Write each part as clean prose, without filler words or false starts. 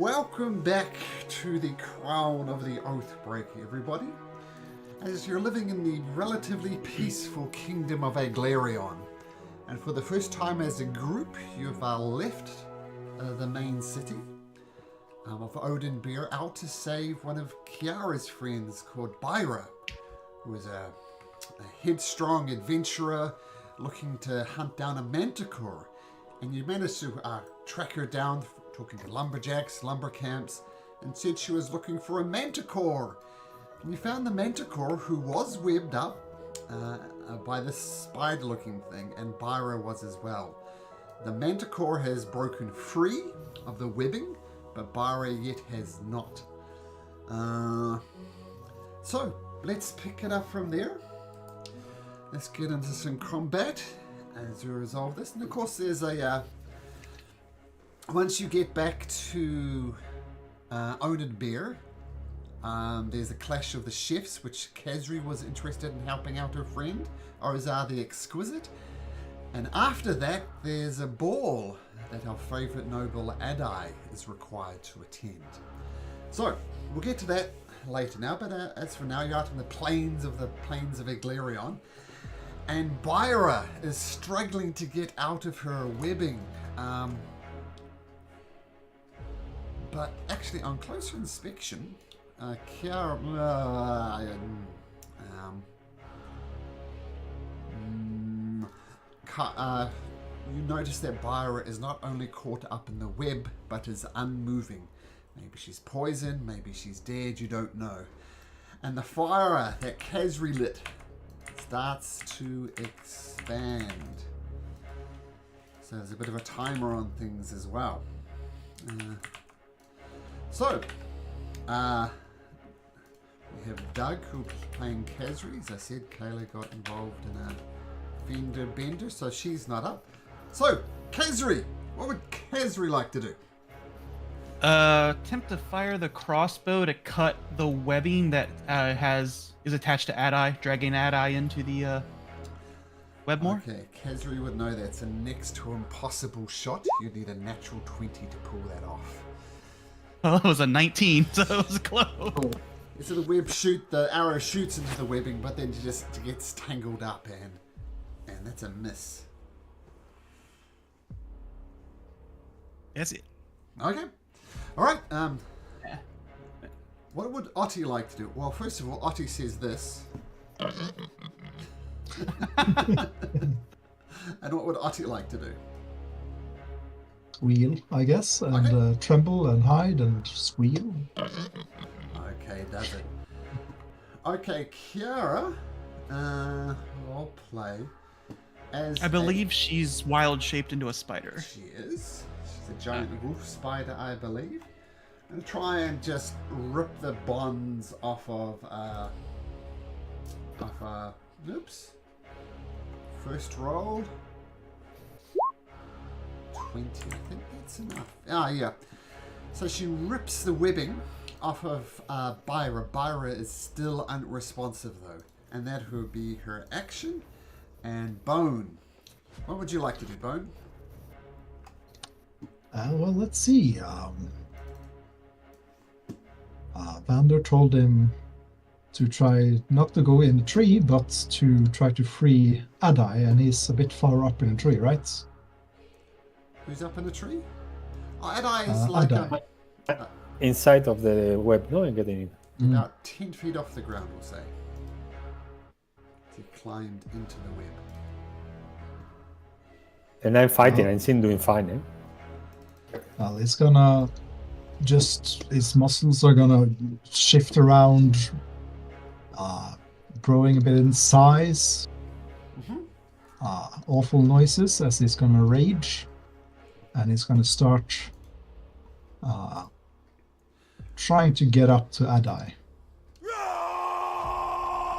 welcome back to the crown of the Oathbreaker, everybody. As you're living in the relatively peaceful kingdom of Aglarion, and for the first time as a group, you've left the main city of Oathbreaker out to save one of Kiara's friends called Byra, who is a headstrong adventurer looking to hunt down a manticore. And you managed to track her down, talking to lumberjacks, lumber camps, and said she was looking for a manticore. And you found the manticore, who was webbed up by this spider-looking thing, and Byra was as well. The manticore has broken free of the webbing, but Byra yet has not. So, let's pick it up from there. Let's get into some combat as we resolve this. And of course there's a once you get back to Oathbreaker, there's a clash of the chefs, which Khazri was interested in helping out her friend Orzar the Exquisite. And after that there's a ball that our favourite noble Adai is required to attend. So we'll get to that later now, but as for now, you're out in the plains of Aglarion. And Byra is struggling to get out of her webbing. But actually, on closer inspection, Kiara... you notice that Byra is not only caught up in the web, but is unmoving. Maybe she's poisoned, maybe she's dead, you don't know. And the fire that Khazri lit starts to expand. So there's a bit of a timer on things as well. We have Doug, who's playing Khazri. As I said, Kayla got involved in a fender bender, so she's not up. So, Khazri, what would Khazri like to do? Attempt to fire the crossbow to cut the webbing that is attached to Adai, dragging Adai into the webmore. Okay, Khazri would know that's a next to impossible shot. You'd need a natural 20 to pull that off. Well, it was a 19, so it was close. So the arrow shoots into the webbing, but then just gets tangled up, and that's a miss. That's it. Okay. All right. What would Otti like to do? Well, first of all, Otti says this. And what would Otti like to do? Squeal, I guess, and tremble and hide and squeal. Okay, does it? Okay, Kiara, will play as... I believe she's wild-shaped into a spider. She is. She's a giant wolf spider, I believe. I'm going to try and just rip the bonds off of... oops. First roll. 20, I think that's enough. Ah, yeah. So she rips the webbing off of Byra. Byra is still unresponsive, though. And that would be her action. And Bone. What would you like to do, Bone? Well, let's see. Vander told him to try not to go in the tree, but to try to free Adai, and he's a bit far up in the tree, right? Who's up in the tree? Oh, Adai is like Adai. Inside of the web, no? I'm getting about 10 feet off the ground, we'll say. He climbed into the web. And I'm fighting, I'm still doing fine, eh? Well, he's gonna his muscles are gonna shift around, growing a bit in size. Awful noises as he's gonna rage, and he's gonna start trying to get up to Adai.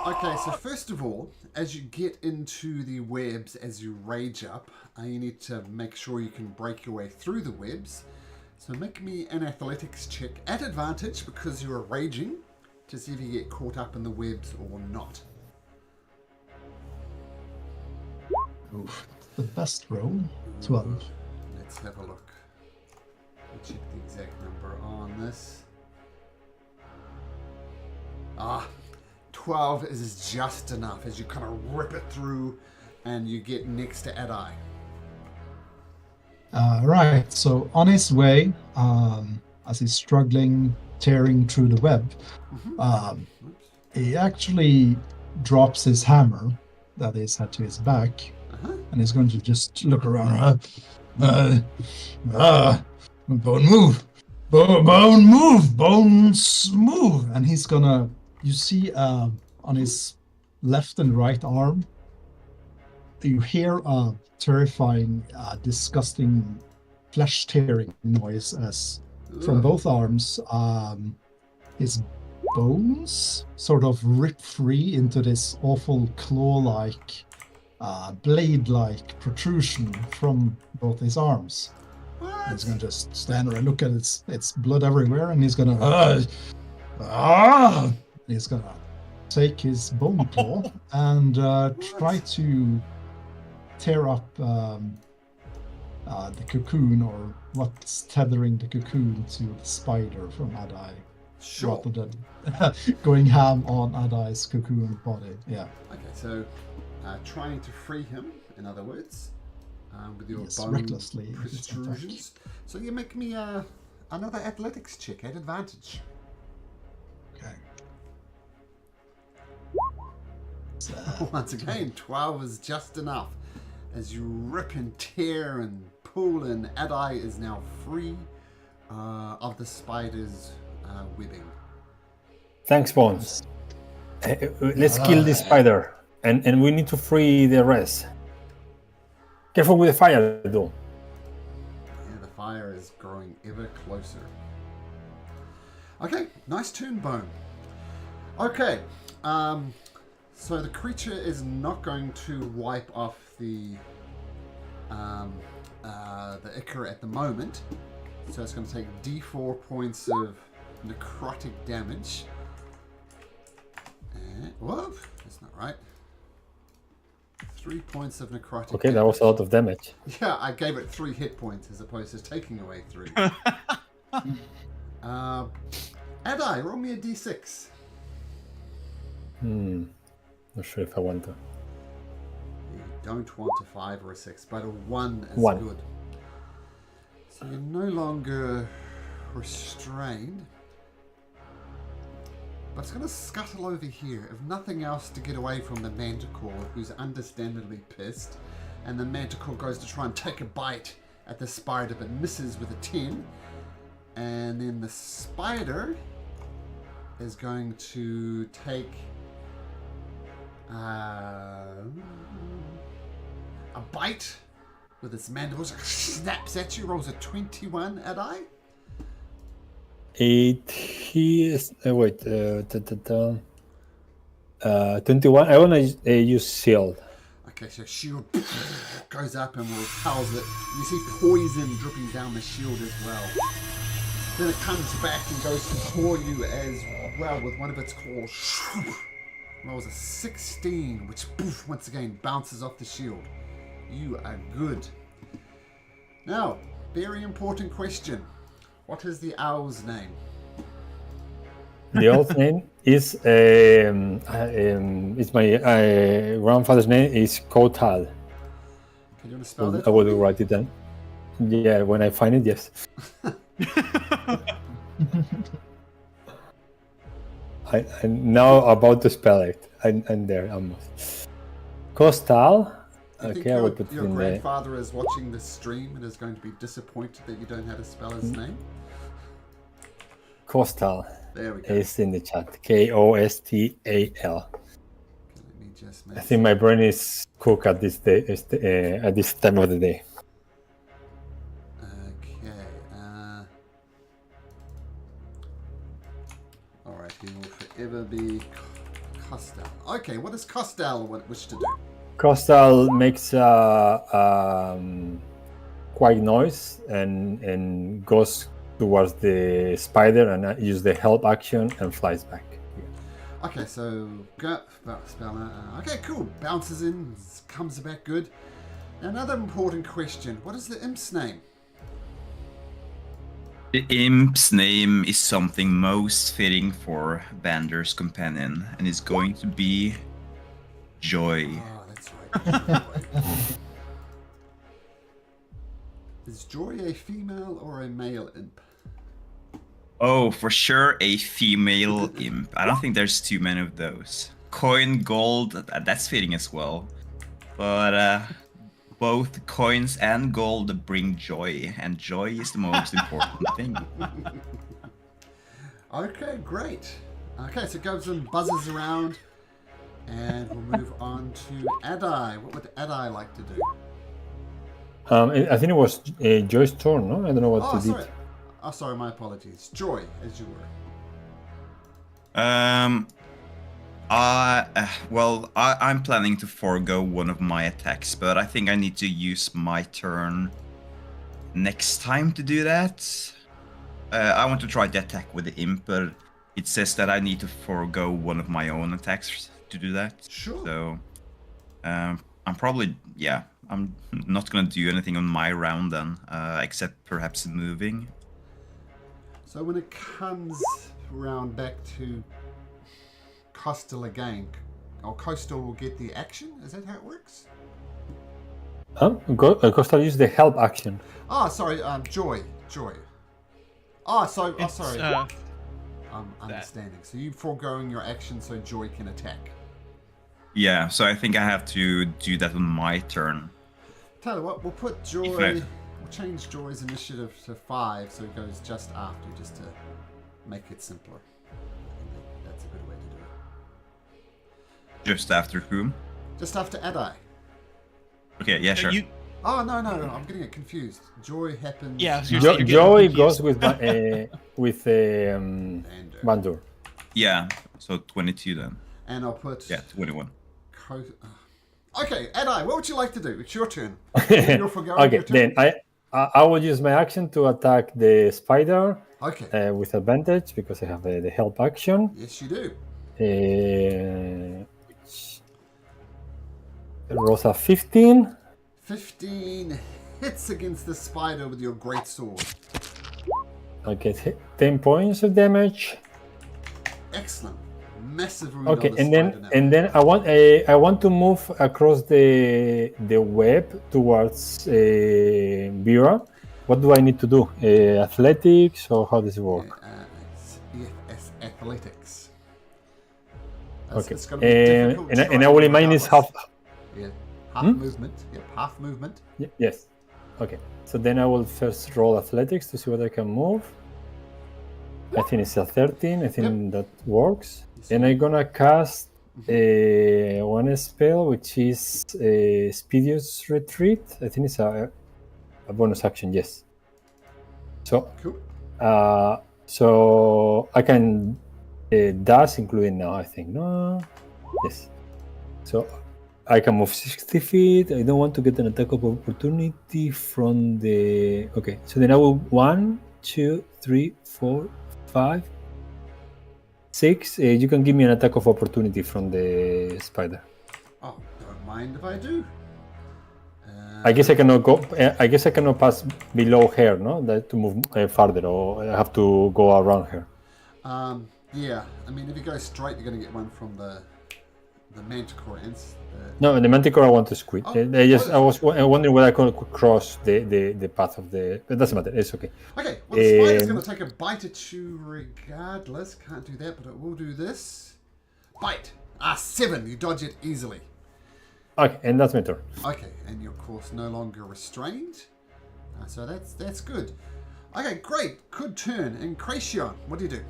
Okay, so first of all, as you get into the webs, as you rage up, you need to make sure you can break your way through the webs. So make me an athletics check at advantage because you are raging to see if you get caught up in the webs or not. Oof. The best roll, 12. Let's have a look. check the exact number on this. 12 is just enough as you kind of rip it through and you get next to Adai. Right, so on his way, as he's struggling, tearing through the web, he actually drops his hammer that is at his back, and he's going to just look around. Bone move! Bone move! Bones move! And he's gonna, you see on his left and right arm, you hear a terrifying, disgusting, flesh-tearing noise as from both arms, his bones sort of rip free into this awful claw-like, blade-like protrusion from both his arms. He's gonna just stand there and look at it's blood everywhere, and he's gonna he's gonna take his bone claw and try to tear up the cocoon, or what's tethering the cocoon to the spider from Adai. Sure. Rather than going ham on Adai's cocoon body. Yeah. Okay, so trying to free him, in other words, with your Yes, bone recklessly. protrusions. So you make me another athletics check at advantage. Okay. Once again, 12 is just enough. As you rip and tear and pull, and Adai is now free of the spider's webbing. Thanks, Bones. Let's kill this spider, and we need to free the rest. Careful with the fire, though. Yeah, the fire is growing ever closer. Okay, nice turn, Bone. Okay, so the creature is not going to wipe off the ichor at the moment, so it's going to take D4 points of necrotic damage. Whoop, that's not right. 3 points of necrotic Okay, damage. that was a lot of damage. Yeah, I gave it 3 hit points as opposed to taking away 3. Adai, roll me a D6. Not sure if I want to. You don't want a 5 or a 6, but a 1 is 1. good. So you're no longer restrained. But it's going to scuttle over here, if nothing else, to get away from the manticore, who's understandably pissed. And the manticore goes to try and take a bite at the spider, but misses with a 10. And then the spider is going to take a bite with its mandibles, snaps at you, rolls a 21 at eye. He is. Wait. 21. I want to use shield. Okay, so shield goes up and repels it. You see poison dripping down the shield as well. Then it comes back and goes to claw you as well with one of its claws. Rolls a 16, which once again bounces off the shield. You are good. Now, very important question. What is the owl's name? The owl's name is it's my grandfather's name is Kotal. Can you want to spell that? I will write it down. Yeah, when I find it, yes. I'm now about to spell it. I'm there almost. Costal. Okay, I will put it your in there. grandfather is watching this stream and is going to be disappointed that you don't know how to spell his name? Costal. There we go. It's in the chat. Kostal. Let me just make I think my brain is cooked at this day, at this time of the day. Okay. Alright, he will forever be Costal. Okay, what does Costal wish to do? Costal makes quite noise and goes towards the spider and use the help action and flies back. Okay, so okay, cool. Bounces in, comes back good. Now, another important question: what is the imp's name? The imp's name is something most fitting for Vander's companion, and is going to be Joy. Oh, that's right. Joy. Is Joy a female or a male imp? Oh, for sure, a female imp. I don't think there's too many of those. Coin, gold, that's fitting as well. But both coins and gold bring joy, and joy is the most important thing. Okay, great. Okay, so it goes and buzzes around, and we'll move on to Adai. What would Adai like to do? I think it was Joy's turn, no? I don't know what Oh, he sorry. did. Oh, sorry, my apologies. Joy, as you were. I'm planning to forego one of my attacks, but I think I need to use my turn next time to do that. I want to try the attack with the imp, but it says that I need to forego one of my own attacks to do that. Sure. So, I'm probably, I'm not gonna do anything on my round then, except perhaps moving. So when it comes round back to Coastal again, or Coastal will get the action? Is that how it works? Costa used the help action. Oh, sorry, Joy. Oh, sorry. I'm understanding. So you foregoing your action so Joy can attack. Yeah, so I think I have to do that on my turn. Tell you what, we'll put Joy. We'll change Joy's initiative to 5, so it goes just after, just to make it simpler. I think that's a good way to do it. Just after whom? Just after Adai. Okay, yeah, sure. Oh no, I'm getting it confused. Joy happens. Yeah, so you're Joy confused. goes with Bandur. Yeah, so 22 then. And I'll put. Yeah, 21. Okay, Adai, what would you like to do? It's your turn. You're forgoing Okay, your turn? then I will use my action to attack the spider Okay. with advantage because I have the help action. Yes, you do. Which rolls a 15. 15 hits against the spider with your great sword. I get 10 points of damage. Excellent. Massive wound Okay, on the and spider now. then I want to move across the web towards Vera. What do I need to do? Athletics or how does it work? It's athletics. Okay, It's gonna be difficult and I trying will to minus help us. half. Yeah, half movement. Yep, half movement. Yes. Okay. So then I will first roll athletics to see what I can move. I think it's a 13. I think that works. And I'm gonna cast one spell, which is Speedious Retreat. I think it's a bonus action. Yes. So, Cool. so I can dash, including now. I think no. Yes. So I can move 60 feet. I don't want to get an attack of opportunity from the. Okay. So then I will 1, 2, 3, 4, 5, 6. You can give me an attack of opportunity from the spider. Oh, don't mind if I do. I guess I cannot go. I guess I cannot pass below her, no? That to move farther, or I have to go around her. Yeah. I mean, if you go straight, you're gonna get one from the manticore. No, the manticore I want to squid. Oh, I was wondering whether I could cross the path of the. It doesn't matter. It's okay. Okay. Well, the spider's gonna take a bite at you regardless. Can't do that, but it will do this. Bite. 7. You dodge it easily. Okay, and that's my turn. Okay, and you're of course no longer restrained. So that's good. Okay, great. Good turn. And Kracion, what do you do?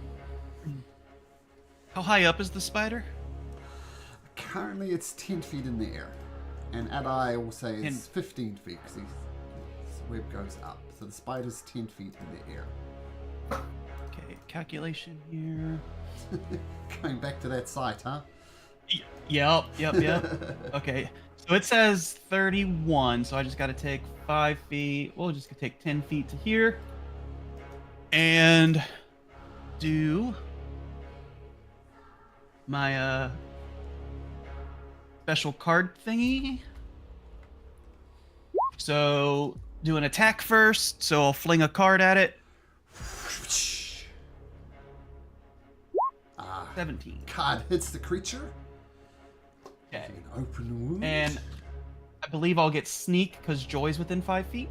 How high up is the spider? Currently it's 10 feet in the air. And Adai will say it's 15 feet because his web goes up. So the spider's 10 feet in the air. Okay, calculation here. Going back to that site, huh? Yep. Okay, so it says 31, so I just got to take 5 feet. We'll just take 10 feet to here. And do my special card thingy. So do an attack first. So I'll fling a card at it. 17. Card hits the creature. Okay. An open wound. And I believe I'll get sneak because Joy's within 5 feet.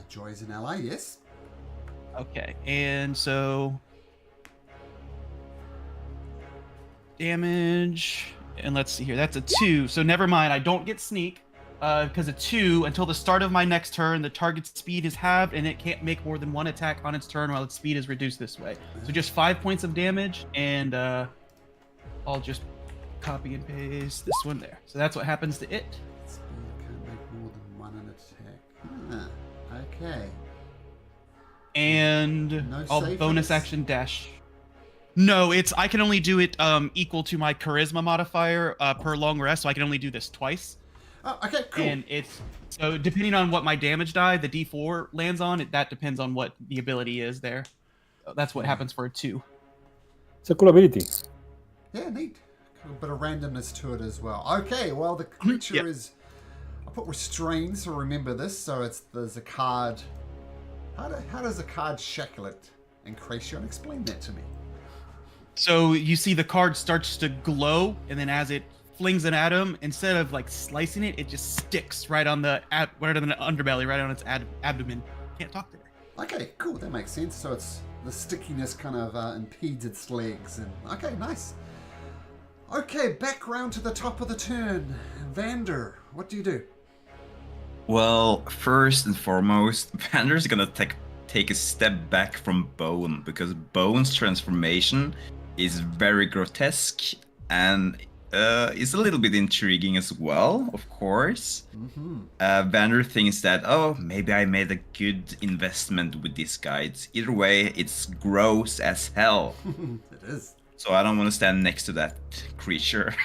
Joy's an ally, yes. Okay, and so damage, and let's see here. That's a 2. So never mind. I don't get sneak because a 2 until the start of my next turn. The target's speed is halved, and it can't make more than 1 attack on its turn while its speed is reduced this way. So just 5 points of damage, and I'll just copy and paste this one there. So that's what happens to it. Speed can't make more than 1 an attack. Okay. And No I'll save bonus for this? action dash. No, I can only do it equal to my charisma modifier per long rest, so I can only do this twice. Oh, okay, cool. And it's so depending on what my damage die the D4 lands on, that depends on what the ability is there. That's what happens for a 2. It's a cool ability. Yeah, neat. A bit of randomness to it as well. Okay, well the creature Yep. is. I put restrain, so remember this. So there's a card. How does a card shackle it? And Cracion, explain that to me. So you see the card starts to glow, and then as it flings an atom, instead of like slicing it, it just sticks right on the underbelly, right on its abdomen. Can't talk today. Okay, cool. That makes sense. So it's the stickiness kind of impedes its legs. And okay, nice. Okay, back round to the top of the turn. Vander, what do you do? Well, first and foremost, Vander's gonna take a step back from Bone, because Bone's transformation is very grotesque and is a little bit intriguing as well, of course. Mm-hmm. Vander thinks that, oh, maybe I made a good investment with this guy. Either way, it's gross as hell. It is. So I don't want to stand next to that creature.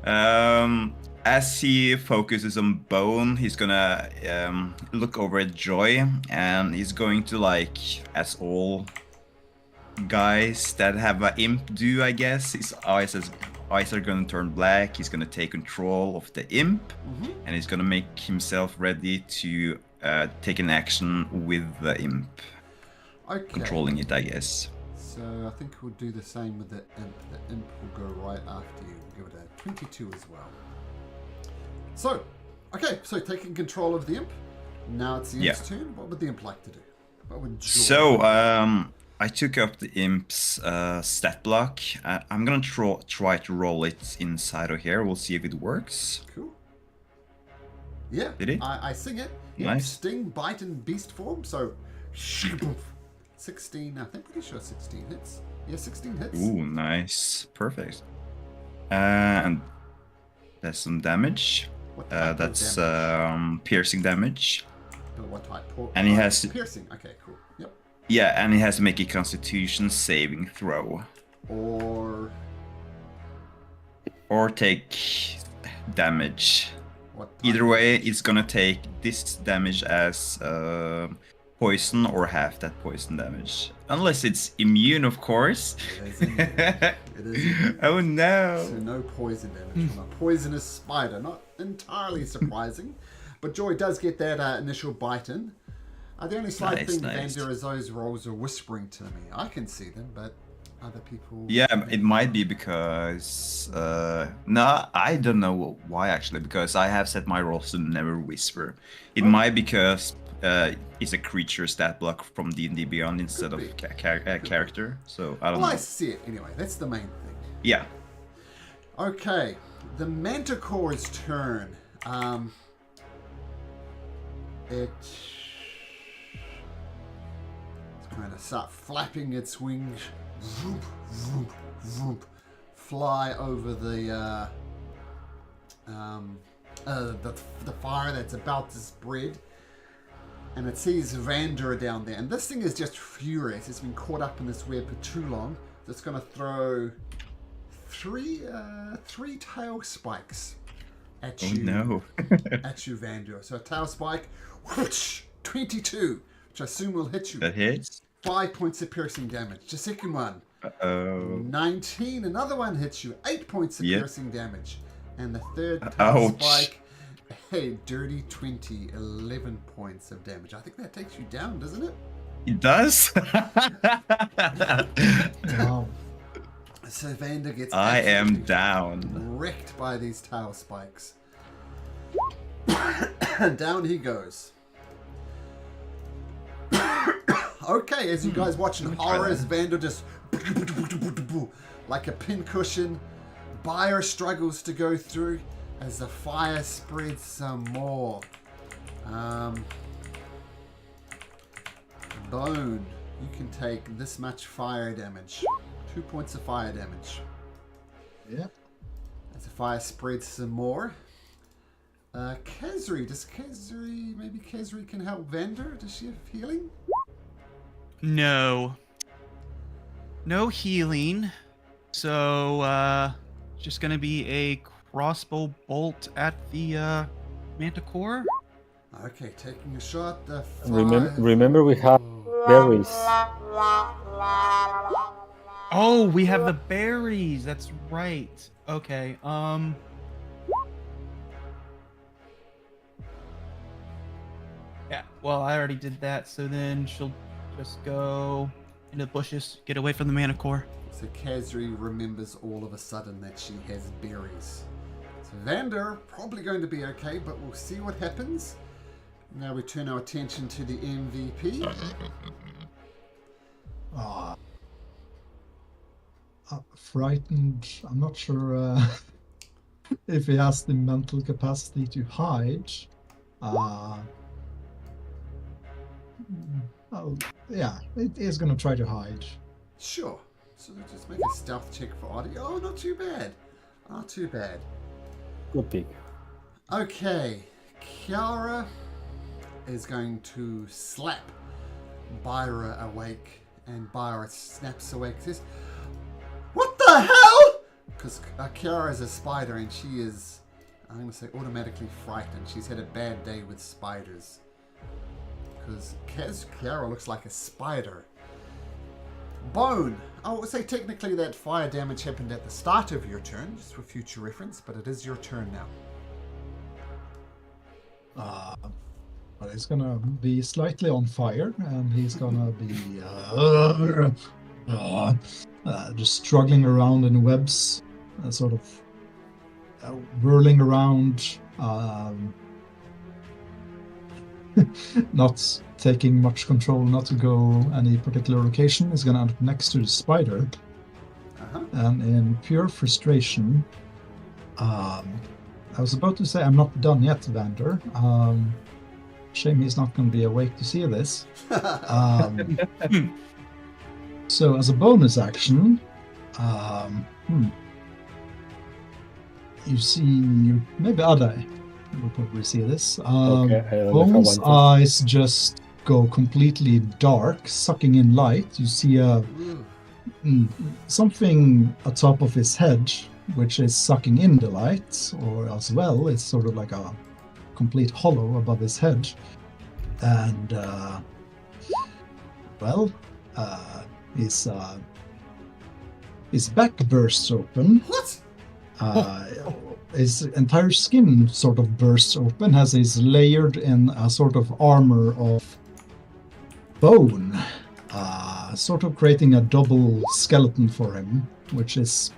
As he focuses on Bone, he's gonna look over at Joy, and he's going to, like, as all guys that have an imp do, I guess, his eyes are gonna turn black. He's gonna take control of the imp, and he's gonna make himself ready to take an action with the imp, Okay. controlling it, I guess. So I think we'll do the same with the imp. The imp will go right after you. Give it a 22 as well. So, okay, so taking control of the imp. Now it's the imp's turn. What would the imp like to do? What would Joy So, I took up the imp's stat block. I'm gonna try to roll it inside of here. We'll see if it works. Cool. Yeah, Did it? I sing it. Nice. Sting, bite, and beast form. So, 16. I think pretty sure 16 hits. Yeah, 16 hits. Ooh, nice. Perfect. And that's some damage. What type of That's damage? piercing damage. What type? and he has to- piercing. Okay, cool. Yep. Yeah, and he has to make a Constitution saving throw. Or take damage. What type? Either way, it's gonna take this damage as poison or half that poison damage. Unless it's immune, of course. It is immune. It is immune. Oh no. So no poison damage from a poisonous spider. Not entirely surprising. But Joy does get that initial bite in. The only slight Nice, thing, nice. Vander, is those rolls are whispering to me. I can see them, but other people... Yeah, it might be because no, I don't know why actually, because I have set my rolls to never whisper. It might because it's a creature stat block from D&D Beyond instead of be. character. So I don't Well, I know. see it anyway. That's the main thing. Yeah. Okay, the Manticore's turn. It's going to start flapping its wings, vroom, vroom, vroom, fly over the fire that's about to spread, and it sees Vander down there. And this thing is just furious. It's been caught up in this web for too long. So it's going to throw three tail spikes at Oh you. no. At you, Vander. So a tail spike, whoosh, 22, which I assume will hit you. That hits. 5 points of piercing damage. The second one, Oh. 19. Another one hits you, 8 points of Yep. piercing damage. And the third tail Ouch. spike, a dirty 20, 11 points of damage. I think that takes you down, doesn't it? It does. Wow. So Vander gets I am absolutely down. wrecked by these tail spikes. Down he goes. Okay, as you guys watch in horror, as Vander just like a pincushion, Buyer struggles to go through as the fire spreads some more. Bone, you can take this much fire damage. 2 points of fire damage. Yeah. As the fire spreads some more. Kezri, maybe Kezri can help Vander? Does she have healing? No. No healing. So, just gonna be a crossbow bolt at the Manticore. Okay, taking a shot. The Remember we have berries. Oh, we have the berries. That's right. Okay. Yeah. Well, I already did that. So then she'll just go into the bushes, get away from the Manticore. So Kezri remembers all of a sudden that she has berries. So Vander, probably going to be okay, but we'll see what happens. Now we turn our attention to the MVP. Frightened. I'm not sure if he has the mental capacity to hide. Oh, yeah, it is going to try to hide. Sure. So just make a stealth check for Oddie. Oh, not too bad. Not too bad. Good pick. Okay. Kiara is going to slap Byra awake, and Byra snaps awake. Says, "What the hell?" Because Kiara is a spider, and she is, I'm going to say, automatically frightened. She's had a bad day with spiders. Because Kiara looks like a spider. Bone. I would say technically that fire damage happened at the start of your turn, just for future reference, but it is your turn now. But he's gonna be slightly on fire, and he's gonna be just struggling around in webs, sort of whirling around, not taking much control, not to go any particular location. He's gonna end up next to the spider, and in pure frustration, I was about to say I'm not done yet, Vander. Shame he's not going to be awake to see this. So as a bonus action, you see, maybe Adai will probably see this. Okay, I don't know if I Bone's want to. eyes just go completely dark, sucking in light. You see something atop of his head, which is sucking in the light, or as well, it's sort of like a complete hollow above his head, and his back bursts open. What? His entire skin sort of bursts open, as he's layered in a sort of armor of bone, sort of creating a double skeleton for him, which is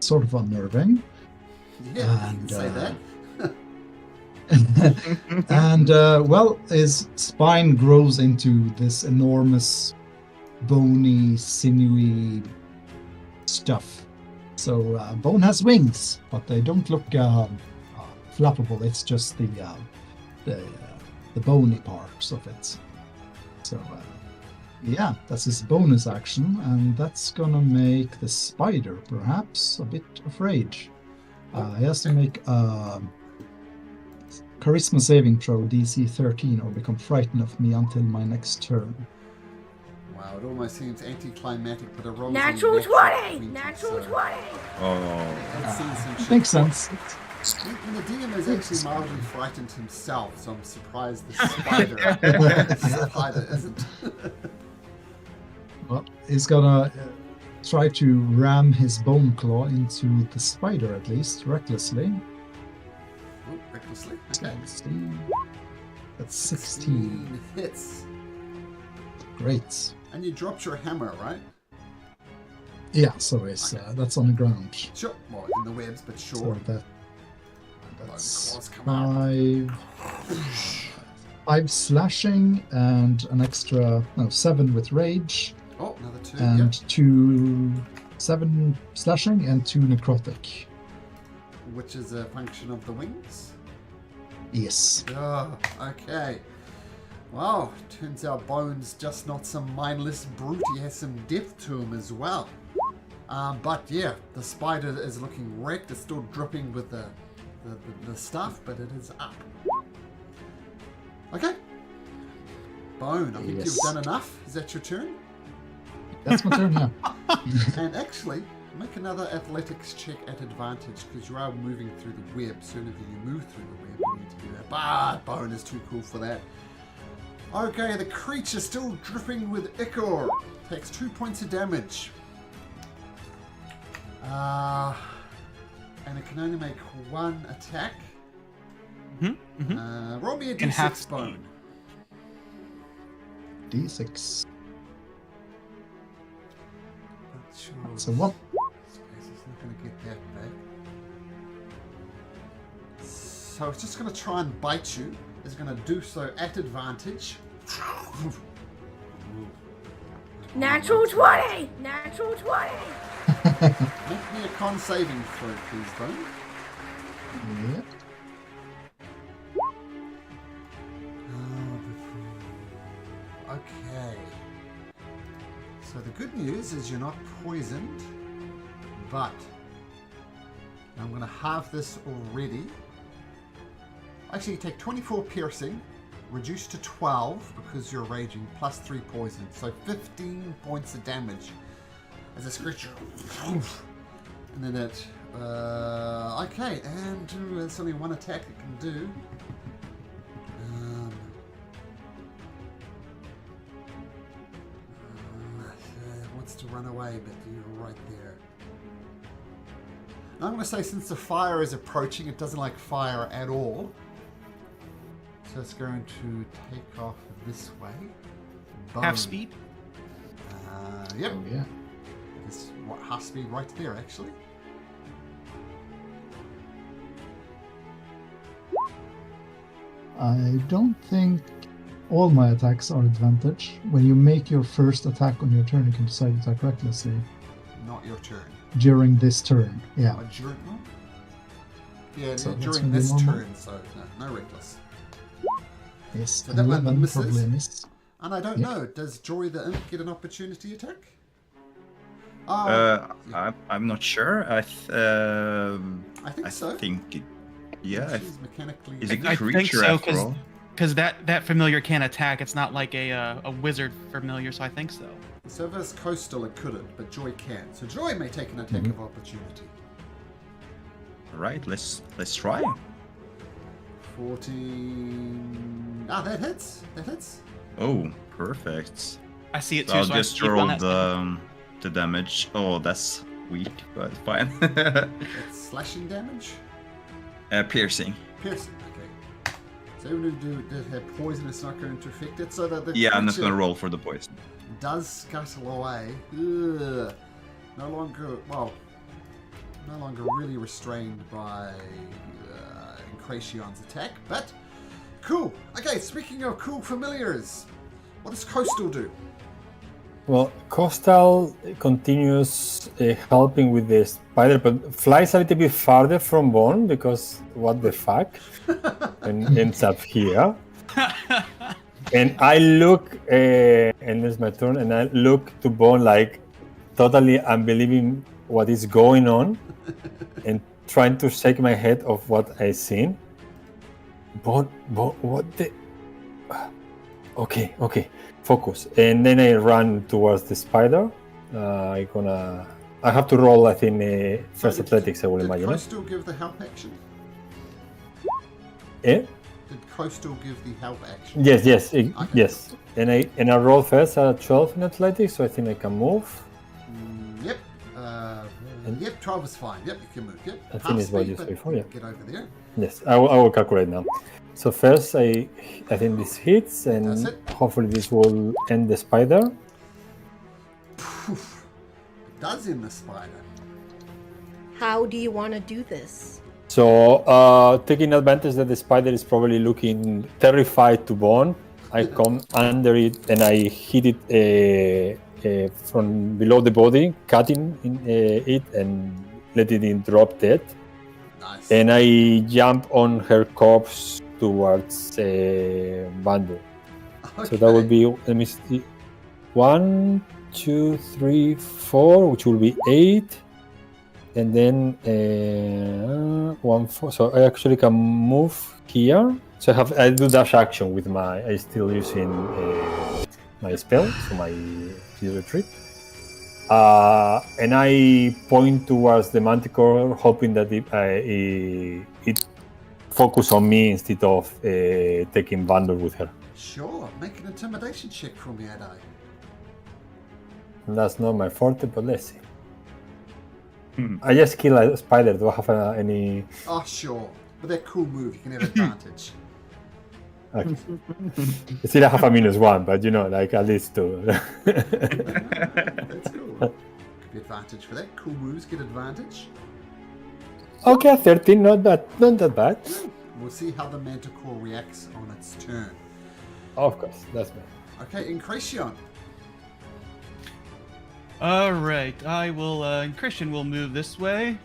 sort of unnerving. Yeah, And, you can say that. and his spine grows into this enormous bony, sinewy stuff. So Bone has wings, but they don't look flappable. It's just the bony parts of it. So yeah, that's his bonus action, and that's gonna make the spider perhaps a bit afraid. He has to make charisma saving throw DC 13 or become frightened of me until my next turn. Wow, it almost seems anticlimactic, but a roll. Natural 20! Natural 20! Oh. Let's see some shit. Makes sense. And the DM is actually mildly frightened himself, so I'm surprised the spider isn't. Well, he's gonna try to ram his bone claw into the spider, at least, recklessly. Oh, recklessly. Okay. Let's see. That's 16. hits. Great. And you dropped your hammer, right? Yeah, so it's that's on the ground. Sure. Well, in the webs, but So sure. that's claws come out. 5 slashing and an extra 7 with rage, Oh, another 2. and Yep. 7 slashing and 2 necrotic. Which is a function of the wings. Yes. Oh, okay. Wow, turns out Bone's just not some mindless brute. He has some depth to him as well. But yeah, the spider is looking wrecked. It's still dripping with the stuff, but it is up. Okay. Bone, I think Yes. you've done enough. Is that your turn? That's my turn now. And actually, make another athletics check at advantage because you are moving through the web. Sooner than you move through the web, you need to do that. But Bone is too cool for that. Okay, the creature still dripping with ichor takes 2 points of damage. And it can only make 1 attack. Roll me a In half d6, speed. Bone. D6. Not sure. So 1. It's not going to get that back. So it's just going to try and bite you. It's going to do so at advantage. Natural 20! Natural 20! Make me a con saving throw, please, Bone. Yeah. Okay. So the good news is you're not poisoned, but I'm going to halve this already. Actually, you take 24 piercing, reduced to 12 because you're raging, plus 3 poison. So 15 points of damage as a screecher. And then it... okay, and there's only 1 attack it can do. It wants to run away, but you're right there. Now I'm going to say since the fire is approaching, it doesn't like fire at all. So it's going to take off this way. Bone. Half speed. Yep. Oh, yeah. It's half speed right there, actually. I don't think all my attacks are advantage. When you make your first attack on your turn, you can decide to attack recklessly Not your turn. during this turn. Yeah. During, no? Yeah, So that's during gonna be this normal. turn, so no reckless. Yes. So that one 11 misses. probably miss. And I don't Yep. know, does Joy the Imp get an opportunity attack? I'm not sure. I think so. Yeah. She's mechanically... Is it I creature think so, after all? because that familiar can attack. It's not like a wizard familiar, so I think so. So if it's coastal, it couldn't, but Joy can. So Joy may take an attack of opportunity. All right, let's try. 14... that hits. That hits. Oh, perfect. I see it too. So I'll so I just keep on roll that. the damage. Oh, that's weak, but fine. That's slashing damage. Piercing. Piercing, okay. So even if you did have poison, it's not going to affect it. So that the Yeah, I'm not creature gonna roll for the poison. does scuttle away. Ugh. No longer really restrained by Incration's attack, but cool. Okay, speaking of cool familiars, what does Coastal do? Well, Coastal continues helping with the spider, but flies a little bit farther from Bone because what the fuck, and ends up here. And I look, and it's my turn, and I look to Bone like totally unbelieving what is going on, and trying to shake my head of what I seen. Bone, what the? Okay. Focus, and then I run towards the spider. I have to roll, I think, first athletics. I will Did imagine. Coastal give the help action? Eh? Did Coastal give the help action? Yes, Okay. yes. And I roll first at 12 in athletics, so I think I can move. Yep. Yep, 12 is fine. Yep, you can move. Yep. I think it's what you but said before, yeah. Get over there. Yes, I will calculate now. So first, I think this hits, That's and it. hopefully this will end the spider. Poof. does in the spider. How do you want to do this? So, taking advantage that the spider is probably looking terrified to Bone, I come under it and I hit it from below the body, cutting it and letting it drop dead. Nice. And I jump on her corpse towards Bando. Okay. So that would be, let me see, 1, 2, 3, 4, which will be 8. And then 1, 4. So I actually can move here. So I do dash action with I still using my spell, so my retreat. And I point towards the Manticore, hoping that it focus on me instead of taking Vandal with her. Sure. Make an intimidation check for me, Adai. That's not my forte, but let's see. I just kill a spider. Do I have any? Oh, sure. But they're cool move. You can have advantage. Okay. Still, I have a -1, but like at least 2. That's cool. Could be advantage for that. Cool moves get advantage. Okay, 13. Not that bad. We'll see how the Manticore reacts on its turn. Of course, that's me. Okay, Incretion. All right, I will. Christian will move this way.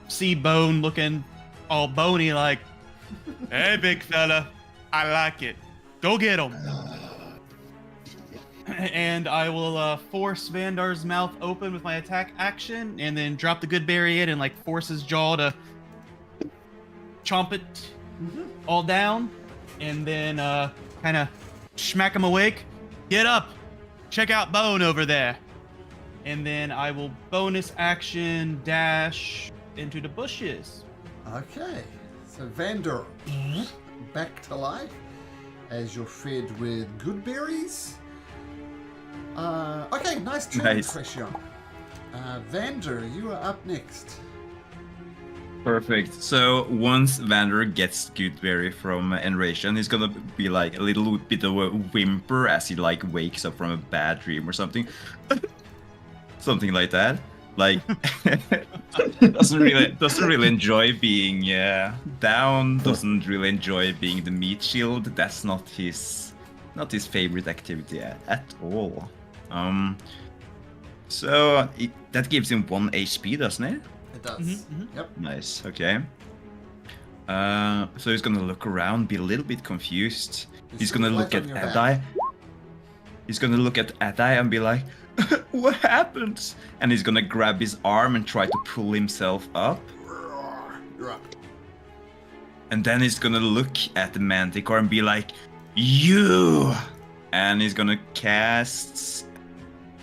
See Bone looking all bony, like, "Hey, big fella, I like it. Go get him." And I will force Vandar's mouth open with my attack action, and then drop the good berry in and like force his jaw to chomp it all down, and then kind of smack him awake. Get up, check out Bone over there. And then I will bonus action dash into the bushes. Okay, so Vandar back to life as you're fed with good berries. Okay, nice turn, Nice. Incretion. Vandar, you are up next. Perfect. So once Vander gets Goodberry from Enration, he's gonna be like a little bit of a whimper as he like wakes up from a bad dream or something. Something like that. Like doesn't really enjoy being down, doesn't really enjoy being the meat shield. That's not his favorite activity at all. So that gives him 1 HP, doesn't it? It does. Yep. Nice. Okay. So he's gonna look around, be a little bit confused. He's gonna look at Adai. He's gonna look at Adai and be like, "What happened?" And he's gonna grab his arm and try to pull himself up. You're up. And then he's gonna look at the Manticore and be like, "You!" And he's gonna cast.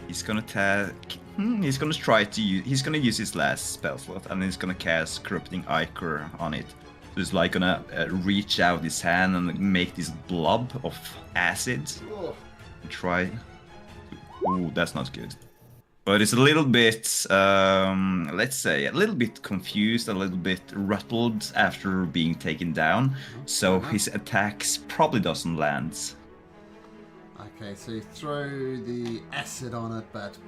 He's gonna try to use. He's gonna use his last spell slot, and he's gonna cast Corrupting Ichor on it. So he's like gonna reach out his hand and make this blob of acid. And try. Ooh, that's not good. But it's a little bit, let's say, a little bit confused, a little bit rattled after being taken down. So his attacks probably doesn't land. Okay, so you throw the acid on it, but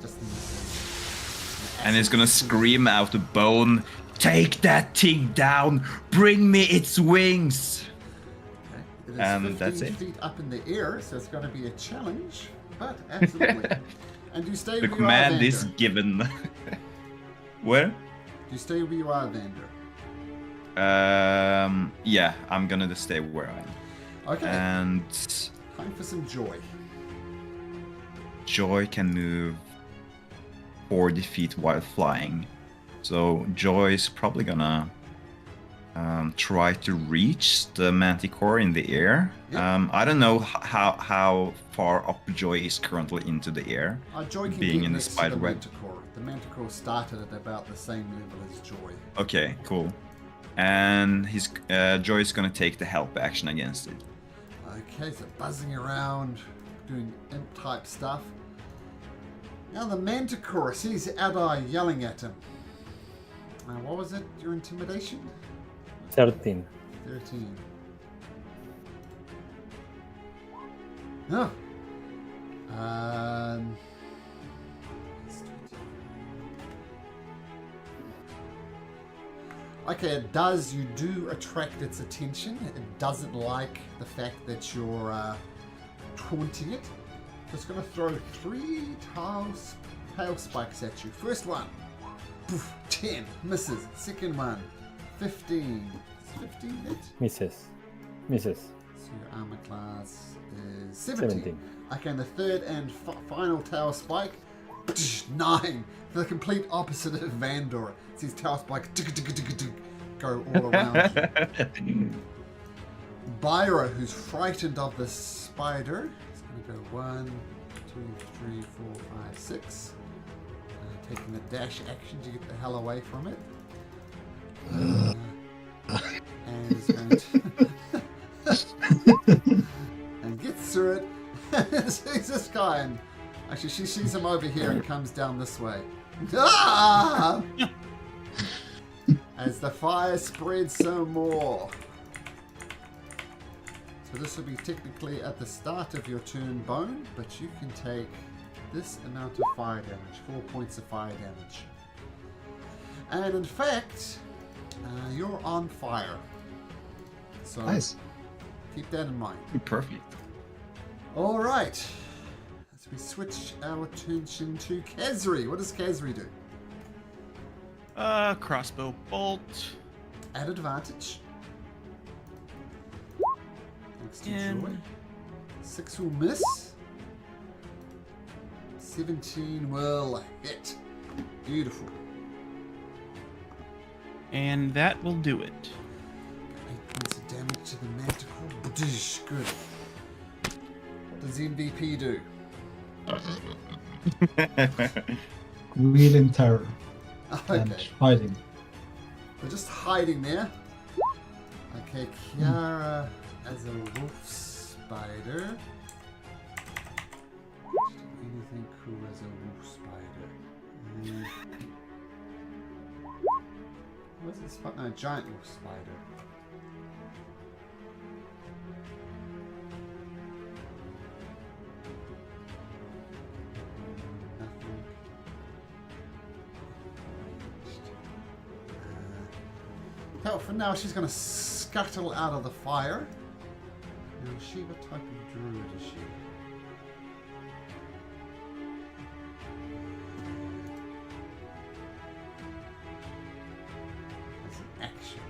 just missing. And he's gonna scream out to Bone, "Take that thing down! Bring me its wings!" Okay. It is And 15 that's it. feet up in the air, so it's going to be a challenge, but absolutely. And you stay The where command you are, is Vander. given. Where? You stay where you are, Vander. Yeah, I'm gonna just stay where I am. Okay, And time for some joy. Joy can move 40 feet while flying. So Joy is probably gonna try to reach the Manticore in the air. Yep. I don't know how far up Joy is currently into the air. Joy can Being get in the next to spider the web. Manticore. The Manticore started at about the same level as Joy. Okay, cool. And Joy is gonna take the help action against it. Okay, so buzzing around, doing imp-type stuff. Now the Manticore sees Adai yelling at him. What was it, your intimidation? 13. 13. No. Okay, it does. You do attract its attention. It doesn't like the fact that you're taunting it. So it's going to throw 3 tail spikes at you. First one, poof, 10, misses. Second one, 15. Is 15 hit? Misses. So your armor class is 17. Okay, and the third and final tail spike, 9. The complete opposite of Vandor. It's his tail spike go all around you. Byra, who's frightened of the spider, is going to go 1, 2, 3, 4, 5, 6. Taking the dash action to get the hell away from it. And is going to and gets through it. Sees this guy, and actually she sees him over here and comes down this way. Ah! As the fire spreads some more. So this will be technically at the start of your turn, Bone, but you can take this amount of fire damage, 4 points of fire damage. And in fact, you're on fire. So Nice. keep that in mind. Perfect. All right. As we switch our attention to Kazri. What does Kazri do? Crossbow bolt. At advantage. Thanks to And- Joy. 6 will miss. 17 will hit. Beautiful. And that will do it. 8 points of damage to the manticore. Badoosh, good. What does the MVP do? Wheel in terror and Okay. hiding. We're just hiding there. Okay, Kiara as a wolf spider. Anything cool as a wolf spider? What's this? No, giant wolf spider. Nothing. Well, for now, she's going to scuttle out of the fire. Now, is she what type of druid is she? That's an action.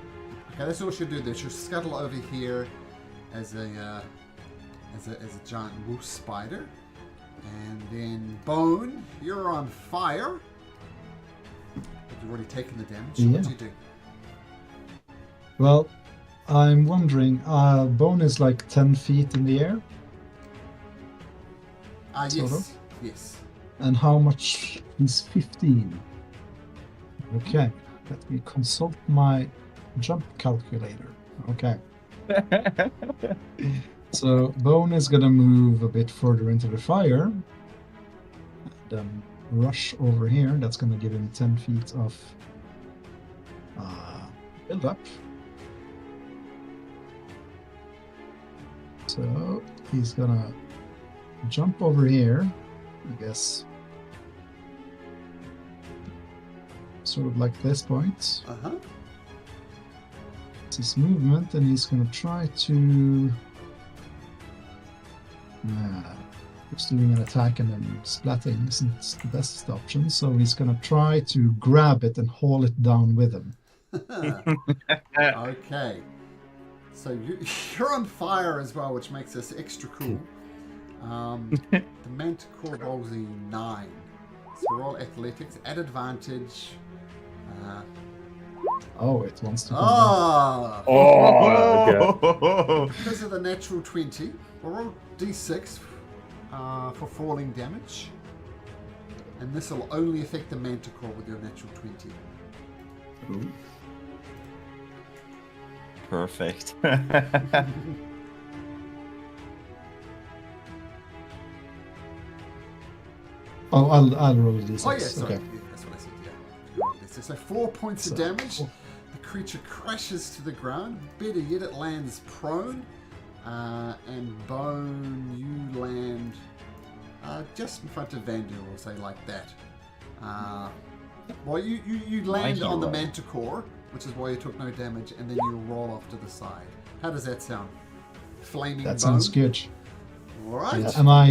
Okay, that's all she'll do there. She'll scuttle over here as a giant wolf spider. And then Bone, you're on fire. But you've already taken the damage. Yeah. What do you do? Well, I'm wondering, Bone is like 10 feet in the air, Sort Yes. of. Yes. and how much is 15? Okay, let me consult my jump calculator. Okay. So Bone is gonna move a bit further into the fire, and rush over here. That's gonna give him 10 feet of build up. So he's gonna jump over here, I guess, sort of like this point. Uh-huh. It's his movement, and he's gonna try to just doing an attack and then splatting isn't the best option, so he's gonna try to grab it and haul it down with him. Okay. So you're on fire as well, which makes this extra cool. The manticore rolls a 9. So roll athletics at advantage. Oh, it wants to come down. Ah! Oh, okay. Because of the natural 20, we'll roll d6 for falling damage. And this will only affect the manticore with your natural 20. Perfect. Oh, I'll roll these. Oh, yeah, sorry. Okay. Yeah, that's what I said, yeah. So 4 points of So, damage. The creature crashes to the ground. Better yet, it lands prone. And Bone, you land just in front of Vandu, we'll say like that. Well, you land on the hero. manticore, which is why you took no damage, and then you roll off to the side. How does that sound? Flaming That bone? sounds good. All right. Am I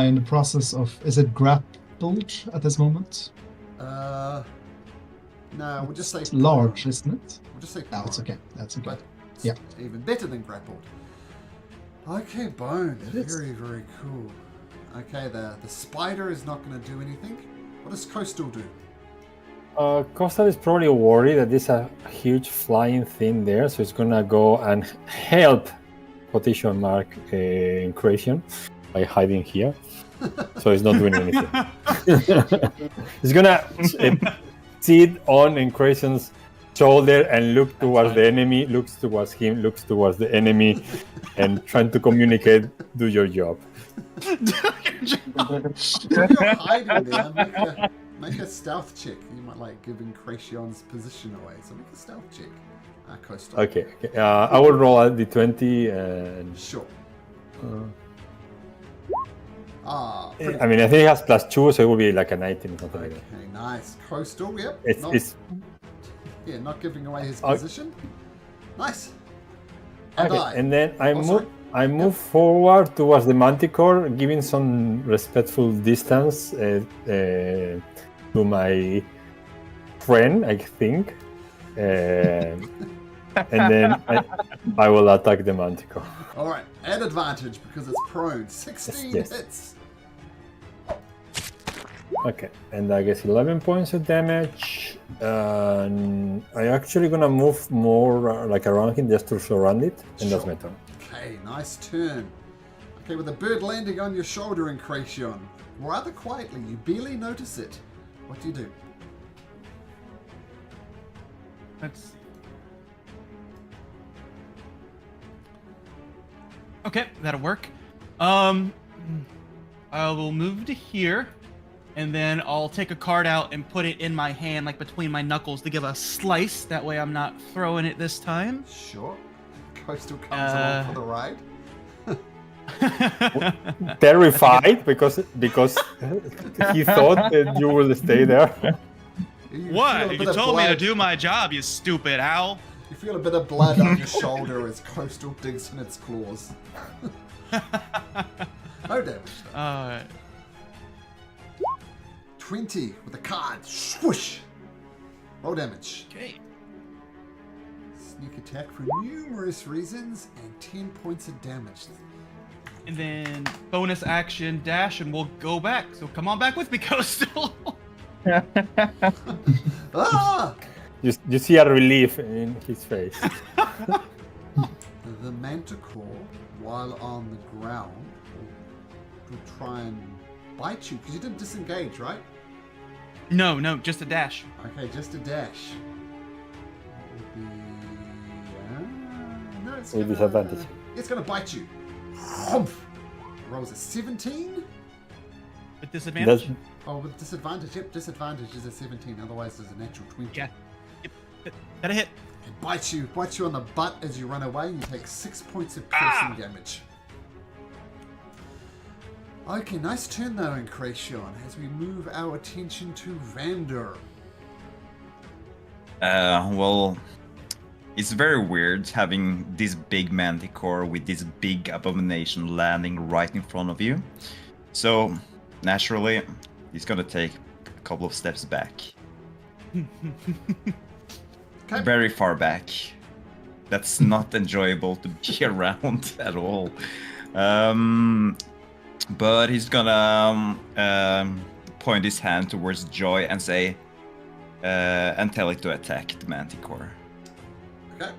in the process of? Is it grappled at this moment? No, we'll just say It's large, isn't it? We'll just say No, it's prone. okay. That's okay. But it's Yeah. even better than grappled. Okay, bones. It is. Very, very cool. Okay, the spider is not going to do anything. What does Coastal do? Coastal is probably worried that there's a huge flying thing there, so it's gonna go and help quotation mark Incration by hiding here. So it's not doing anything. It's gonna sit on Incration's shoulder and look towards the enemy, looks towards him, looks towards the enemy, and trying to communicate, do your job. While you're hiding there, make a stealth check. You might like give Incration's position away. So make a stealth check. Coastal. Okay. I will roll a d20 and... Sure. I mean, I think it has +2, so it will be like a 19 or something like that. Okay, nice. Coastal, yep. It's not giving away his position. Nice. okay, I. and then sorry. I move forward towards the Manticore, giving some respectful distance to my friend, I think. And then I will attack the Manticore. All right, at advantage because it's prone. 16 Yes. hits. Okay, and I guess 11 points of damage. I'm actually gonna move more like around him just to surround it, and that's my turn. Okay, nice turn. Okay, with the bird landing on your shoulder, Incration, rather quietly, you barely notice it. What do you do? Let's see. Okay, that'll work. I will move to here, and then I'll take a card out and put it in my hand, like between my knuckles, to give a slice. That way I'm not throwing it this time. Sure. Coastal comes along for the ride. Terrified because he thought that you will stay there. You feel a What? bit You of told me to blood- do my job, you stupid owl. You feel a bit of blood on your shoulder as Coastal digs in its claws. No damage though. Alright. 20 with a card. Swoosh! Roll damage. Okay. Sneak attack for numerous reasons and 10 points of damage. And then bonus action dash, and we'll go back. So come on back with me, Coastal. Ah! You see a relief in his face. The Manticore, while on the ground, will try and bite you because you didn't disengage, right? No, just a dash. Okay, just a dash. That would be. No, it's With gonna, disadvantage. It's gonna bite you. Humph! Rolls a 17. With disadvantage? That's, Oh, with disadvantage. Yep, disadvantage is a 17. Otherwise, there's a natural 20. Yeah. Yep. That a hit. It bites you on the butt as you run away, and you take 6 points of piercing damage. Okay, nice turn though, Incration, as we move our attention to Vander. Well, it's very weird having this big manticore with this big abomination landing right in front of you. So, naturally, he's gonna take a couple of steps back. Okay. Very far back. That's not enjoyable to be around at all. But he's gonna point his hand towards Joy and say, and tell it to attack the manticore. Okay.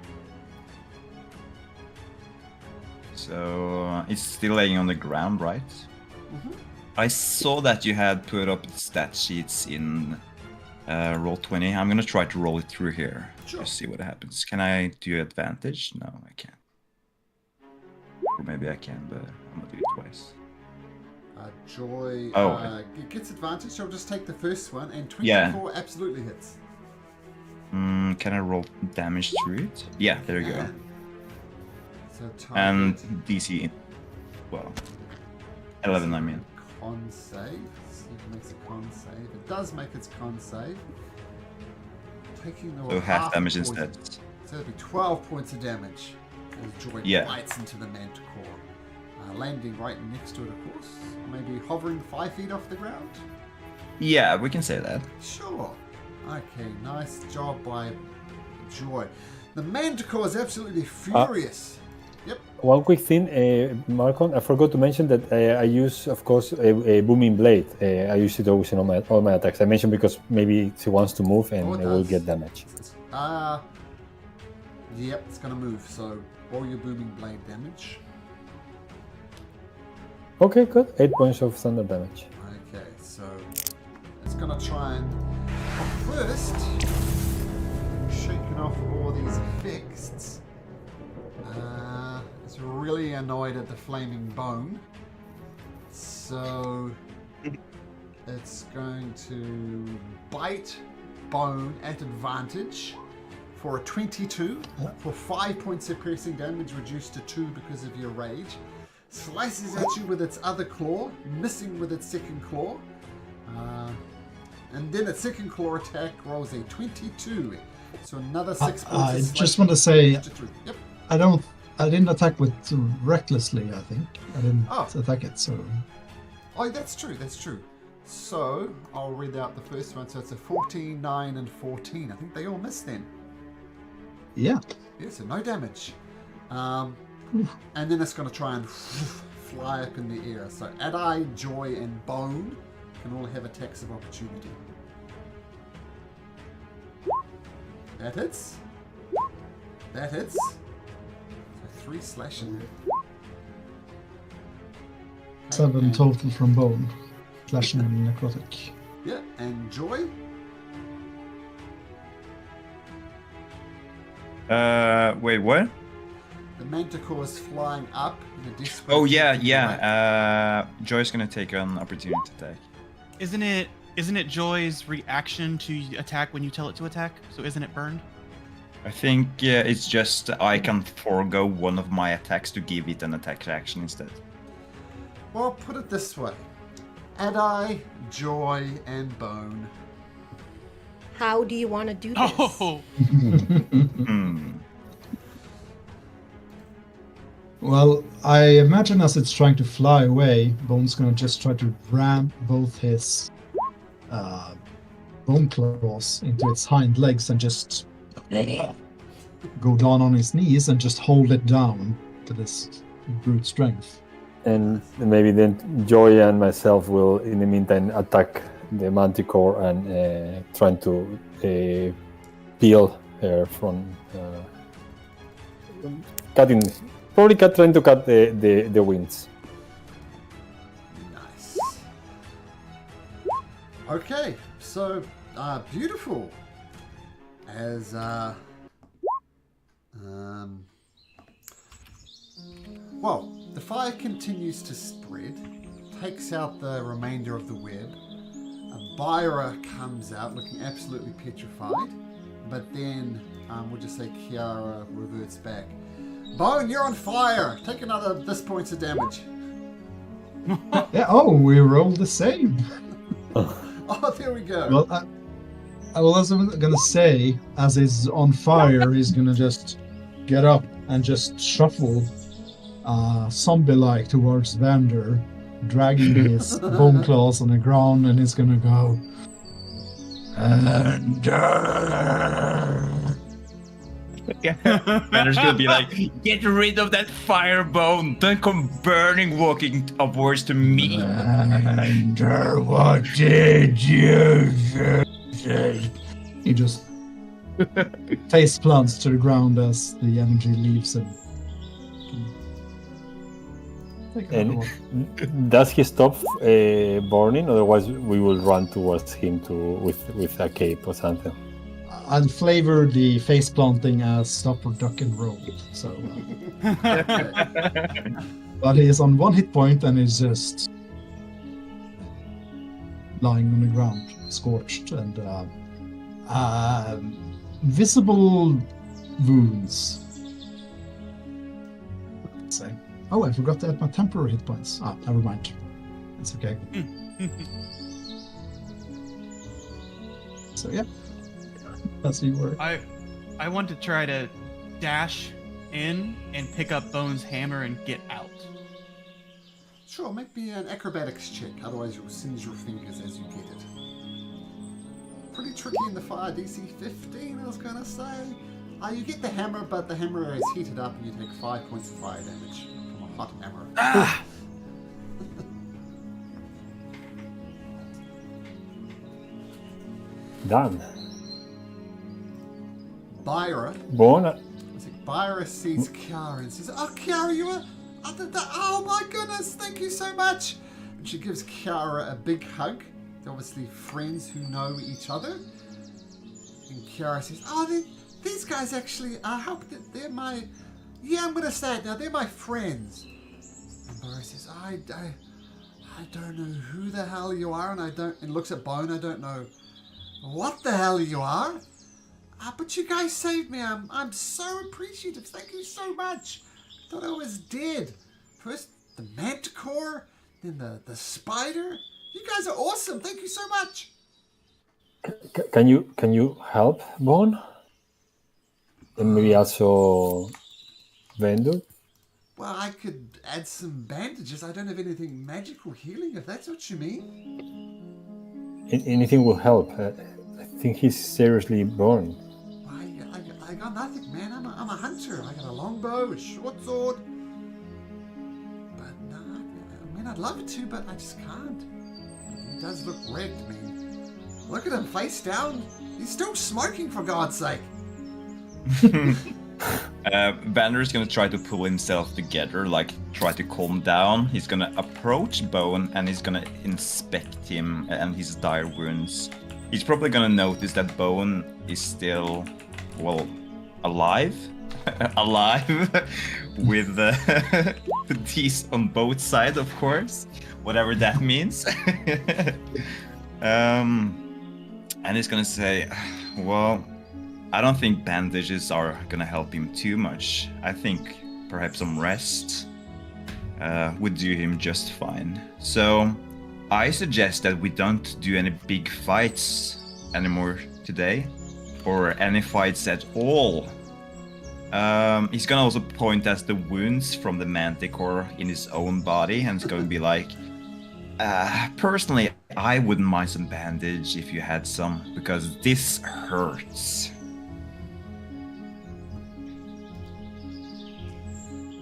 So it's still laying on the ground, right? Mm-hmm. I saw that you had put up the stat sheets in Roll20. I'm gonna try to roll it through here. Sure. Just see what happens. Can I do advantage? No, I can't. Or maybe I can, but I'm gonna do it twice. Joy gets advantage, so I'll just take the first one, and 24 absolutely hits. Can I roll damage through it? Yeah, there you go. So And target DC, well, 11 I mean. con save. See if it makes a con save. It does make its con save. taking the So half damage poison. instead. So it'll be 12 points of damage as Joy Yeah. bites into the manticore. Landing right next to it, of course. Maybe hovering 5 feet off the ground. Yeah, we can say that. Sure. Okay, nice job by Joy. The manticore is absolutely furious. Yep. One quick thing, Malcolm, I forgot to mention that I use, of course, a booming blade. I use it always in all my attacks. I mentioned because maybe she wants to move and Oh, it it will does. get damage. Yep, it's gonna move. So roll your booming blade damage. Okay, good. 8 points of thunder damage. Okay, so it's gonna try and first shaking off all these effects. It's really annoyed at the flaming bone, so it's going to bite bone at advantage for a 22 for 5 points of piercing damage, reduced to 2 because of your rage. Slices at you with its other claw, missing with its second claw. And then its second claw attack rolls a 22. So another 6 points. I of just slashing want to say, damage. Yep. I didn't attack with recklessly. I think I didn't Oh. attack it. So Oh, that's true. That's true. So I'll read out the first one. So it's a 14, 9, and 14. I think they all miss then. yeah, Yeah, so no damage. And then it's going to try and fly up in the air. So Adi, Joy, and Bone can all have attacks of opportunity. That hits. That hits. So 3 slashing. 7 and- total from bone, slashing and necrotic. Yeah, and Joy. Wait, what? The manticore is flying up in a desperate. Oh yeah, attempt to get away. Joy's gonna take an opportunity attack. Isn't it Joy's reaction to attack when you tell it to attack? So isn't it burned? I think it's just I can forego one of my attacks to give it an attack action instead. Well, put it this way. Adi, Joy, and Bone. How do you want to do this? Oh, Hmm. Well, I imagine as it's trying to fly away, Bone's gonna just try to ram both his bone claws into its hind legs and just go down on his knees and just hold it down to this brute strength. And maybe then Joy and myself will, in the meantime, attack the manticore and trying to peel her from cutting. Probably trying to cut the wings. Nice. Okay, so beautiful. As well, the fire continues to spread, takes out the remainder of the web. Byra comes out looking absolutely petrified, but then we'll just say Kiara reverts back. Bone, you're on fire! Take another this points of damage. Yeah. Oh, we rolled the same. Oh, there we go. Well, I was gonna say, as he's on fire, he's gonna just get up and just shuffle, zombie-like towards Vander, dragging his bone claws on the ground, and he's gonna go. Banner's gonna be like, get rid of that firebone! Don't come burning walking upwards to me! Vander, what did you do? He just face plants to the ground as the energy leaves him. Take another one. And does he stop burning? Otherwise, we will run towards him with a cape or something. I'll flavor the face planting as stop or duck and roll. So, but he is on 1 hit point and is just lying on the ground, scorched, and visible wounds. Let's say. Oh, I forgot to add my temporary hit points. Never mind. It's okay. So yeah. as you were. I want to try to dash in and pick up Bone's hammer and get out. Sure, make me an acrobatics check, otherwise you'll singe your fingers as you get it. Pretty tricky in the fire, DC 15, I was gonna say. You get the hammer, but the hammer is heated up and you take 5 points of fire damage from a hot hammer. Ah! Done. Byra, Bone. Byra sees Kiara and says, "Oh, Kiara, you were... Oh my goodness, thank you so much!" And she gives Kiara a big hug. They're obviously friends who know each other. And Kiara says, "Oh, these guys actually, they're my... Yeah, I'm gonna say it now, they're my friends." And Byra says, I don't know who the hell you are, and looks at Bone, I don't know what the hell you are. But you guys saved me. I'm so appreciative. Thank you so much. I thought I was dead. First the manticore, then the spider. You guys are awesome. Thank you so much. Can you help Bone? And maybe also Vendor? Well, I could add some bandages. I don't have anything magical healing, if that's what you mean. Anything will help. I think he's seriously burned. I got nothing, man. I'm a hunter. I got a longbow, a short sword. But no, I mean, I'd love to, but I just can't. He does look wrecked, man. Look at him, face down. He's still smoking, for God's sake. Banner is gonna try to pull himself together, like try to calm down. He's gonna approach Bone and he's gonna inspect him and his dire wounds. He's probably gonna notice that Bone is still, well, alive, with the teeth on both sides, of course, whatever that means. And he's gonna say, well, I don't think bandages are gonna help him too much. I think perhaps some rest would do him just fine. So I suggest that we don't do any big fights anymore today, or any fights at all. He's gonna also point at the wounds from the manticore in his own body, and it's gonna be like, personally, I wouldn't mind some bandage if you had some, because this hurts.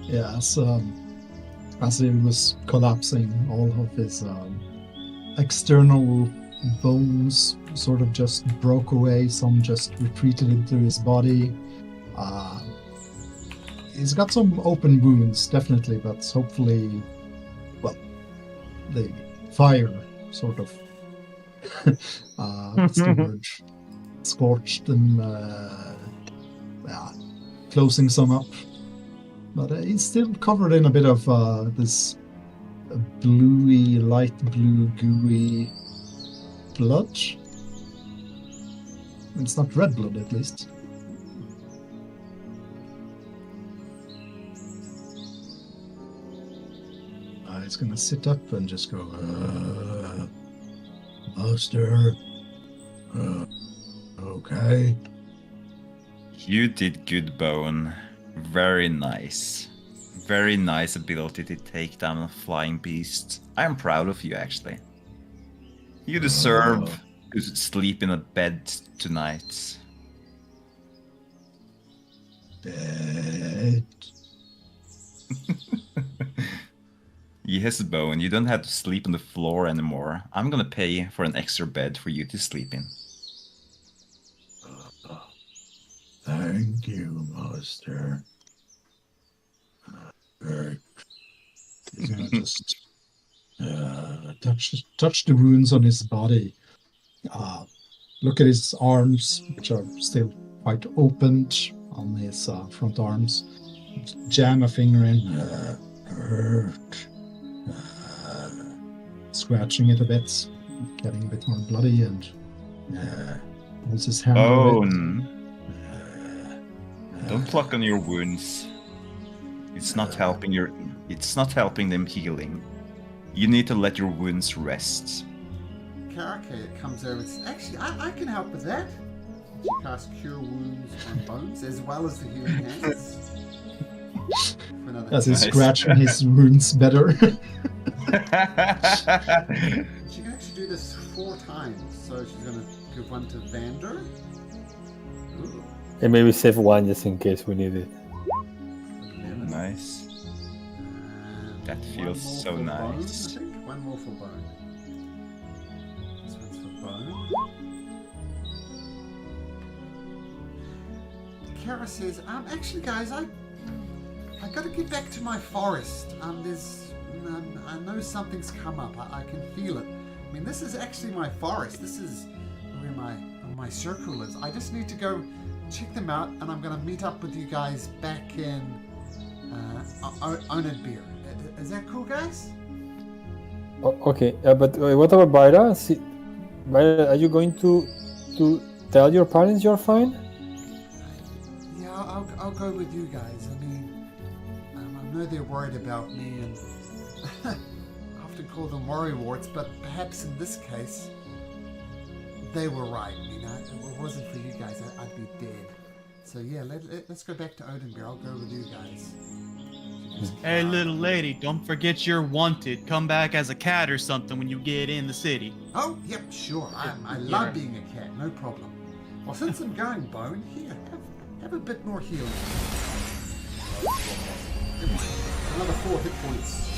Yeah, as he was collapsing, all of his external bones sort of just broke away. Some just retreated into his body. He's got some open wounds, definitely, but hopefully, well, the fire sort of what's the word? Scorched them, closing some up. But he's still covered in a bit of this bluey, light blue, gooey blood. It's not red blood, at least. He's gonna sit up and just go, Master. Okay. You did good, Bone. Very nice. Very nice ability to take down a flying beast. I am proud of you, actually. You deserve to sleep in a bed tonight. Bed. Yes, Bone, you don't have to sleep on the floor anymore. I'm gonna pay for an extra bed for you to sleep in. Thank you, Master. He's gonna just touch the wounds on his body. Look at his arms, which are still quite opened on his front arms. Jam a finger in. Hurt. Scratching it a bit, getting a bit more bloody, and holds his hand. Bone. Don't pluck on your wounds. It's not helping them healing. You need to let your wounds rest. Karaka comes over and says, actually, I can help with that. She casts Cure Wounds on Bones as well as the Healing Hands. For another As he's Nice. scratching his wounds better. She can actually do this 4 times. So she's going to give one to Vander. Ooh, And maybe save one just in case we need it. 11. Nice. And That one feels more so for Bone, nice. I think. One more for Bone. This one's for Bone. Kara says, actually, guys, I got to get back to my forest. I know something's come up. I can feel it. I mean, this is actually my forest. This is where my circle is. I just need to go check them out, and I'm going to meet up with you guys back in Oathbreaker. Is that cool, guys? Okay, but what about Byra? Byra, are you going to tell your parents you're fine? Yeah, I'll go with you guys. I mean, I know they're worried about me, and I often call them worrywarts, but perhaps in this case, they were right. I mean, if it wasn't for you guys, I'd be dead. So yeah, let's go back to Oathbreaker. I'll go with you guys. Hey, little lady, don't forget you're wanted. Come back as a cat or something when you get in the city. Oh, yep, sure. I love being a cat, no problem. Well, since I'm going, Bone, here, have a bit more healing. Another 4 hit points.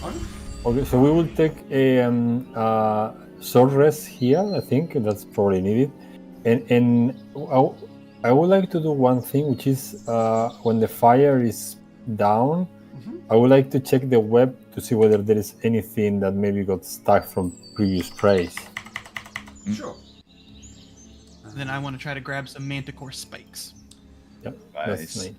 Bone? Okay, so we will take a short rest here. I think that's probably needed. And I would like to do one thing, which is when the fire is down, I would like to check the web to see whether there is anything that maybe got stuck from previous sprays. Sure. Then I want to try to grab some manticore spikes. Yep, Nice. that's nice.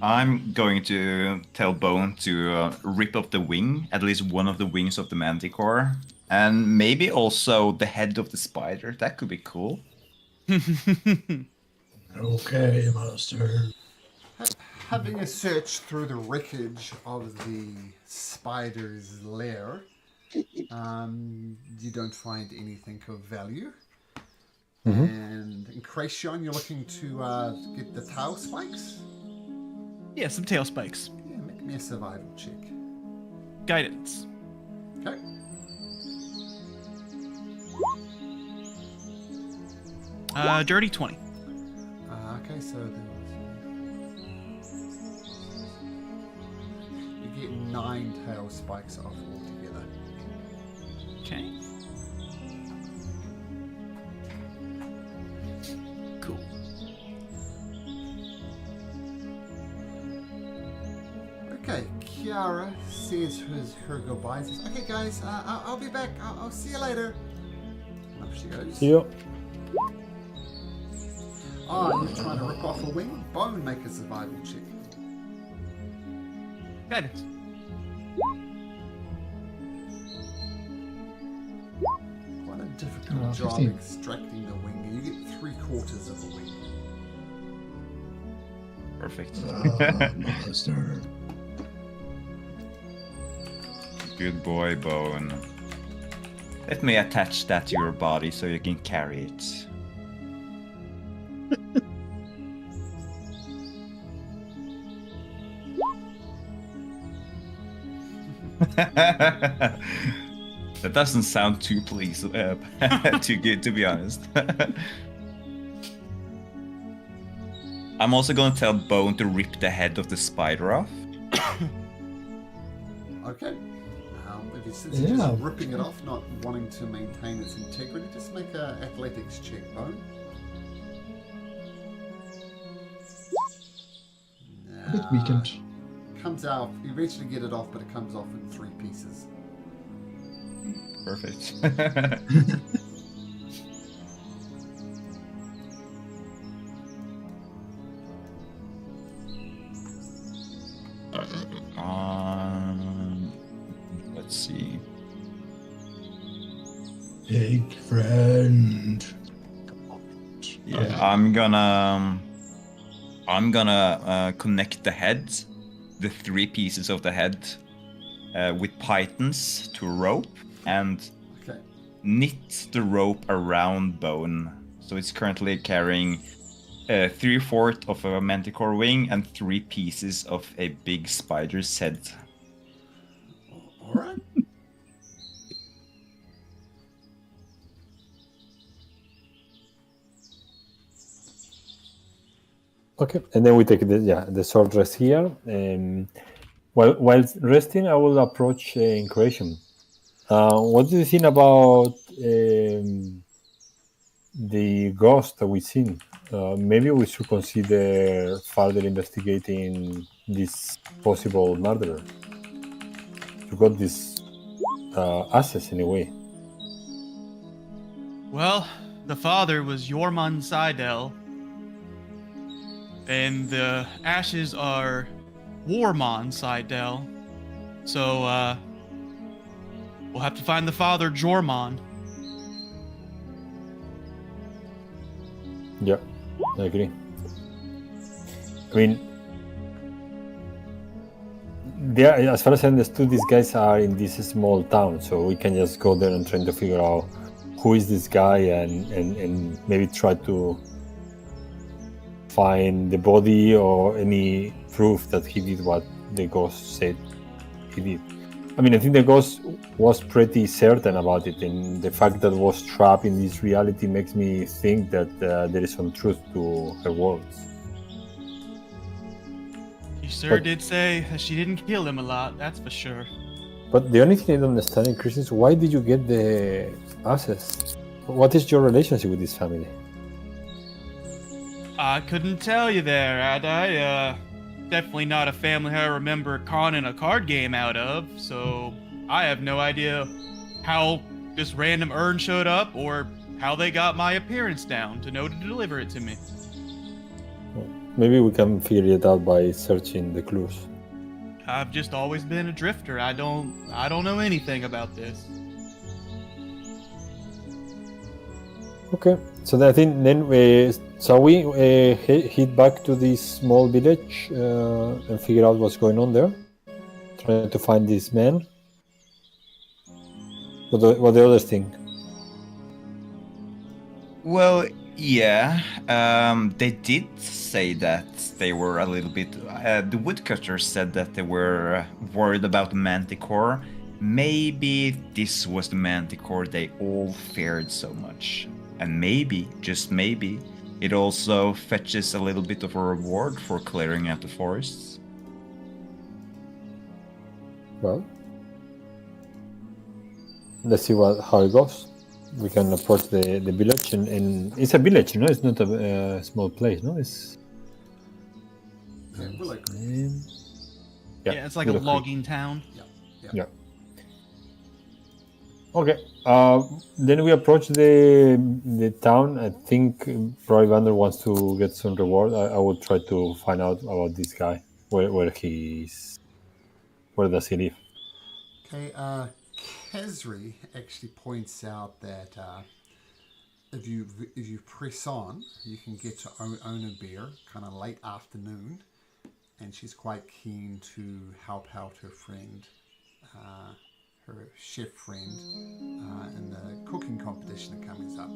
I'm going to tell Bone to rip up the wing, at least one of the wings of the manticore, and maybe also the head of the spider. That could be cool. Okay, master. Having a search through the wreckage of the spider's lair, you don't find anything of value. And in Kracion, you're looking to get the tail spikes. Yeah, some tail spikes. Yeah, make me a survival check. Guidance. Okay. Dirty 20. Okay, so you get 9 tail spikes off altogether. Okay. Cool. Okay, Kiara says her goodbyes. Says, okay, guys, I'll be back. I'll see you later. And off she goes. See you. Oh, you're trying to rip off a wing? Bone, make a survival check. Guidance. Quite a difficult job 15. extracting the wing. You get 3/4 of a wing. Perfect. Master. Good boy, Bone. Let me attach that to your body so you can carry it. That doesn't sound too pleased, too good, to be honest. I'm also going to tell Bone to rip the head of the spider off. Okay. Since you're Yeah. just ripping it off, not wanting to maintain its integrity, just make a athletics check, Bone. A bit weakened. Comes out. You eventually get it off, but it comes off in 3 pieces. Perfect. Let's see. Big friend. Yeah, I'm gonna connect the head, the 3 pieces of the head, with pythons to a rope, and Okay. knit the rope around Bone. So it's currently carrying 3/4 of a manticore wing and 3 pieces of a big spider's head. All right. Okay, and then we take the short rest here. While resting, I will approach Incursion. What do you think about the ghost that we've seen? Maybe we should consider further investigating this possible murderer. You got this access in a way. Well, the father was Jormund Seidel, and the ashes are Warmon Seidel. So, we'll have to find the father, Jormon. Yeah, I agree. I mean, as far as I understood, these guys are in this small town, so we can just go there and try to figure out who is this guy and maybe try to find the body or any proof that he did what the ghost said he did. I mean, I think the ghost was pretty certain about it, and the fact that was trapped in this reality makes me think that there is some truth to her words. She sure did say that she didn't kill him a lot, that's for sure. But the only thing I don't understand, Chris, is why did you get the access? What is your relationship with this family? I couldn't tell you there, Adai. Definitely not a family I remember conning a card game out of, so I have no idea how this random urn showed up or how they got my appearance down to know to deliver it to me. Maybe we can figure it out by searching the clues. I've just always been a drifter. I don't know anything about this. Okay, so I think then we head back to this small village and figure out what's going on there. Trying to find this man. What the others think? Well, yeah, they did say that they were a little bit. The woodcutters said that they were worried about the manticore. Maybe this was the manticore they all feared so much. And maybe, just maybe, it also fetches a little bit of a reward for clearing out the forests. Well, let's see how it goes. We can approach the village, and it's a village, you know. It's not a small place, no. It's Willow Creek. Yeah, it's like a Willow Creek. logging town. Yeah. Okay. Then we approach the town. I think probably Vander wants to get some reward. I will try to find out about this guy. Where he's. Where does he live? Okay, Kesri actually points out that if you press on, you can get to Oathbreaker kind of late afternoon, and she's quite keen to help out her friend, her chef friend, in the cooking competition that comes up.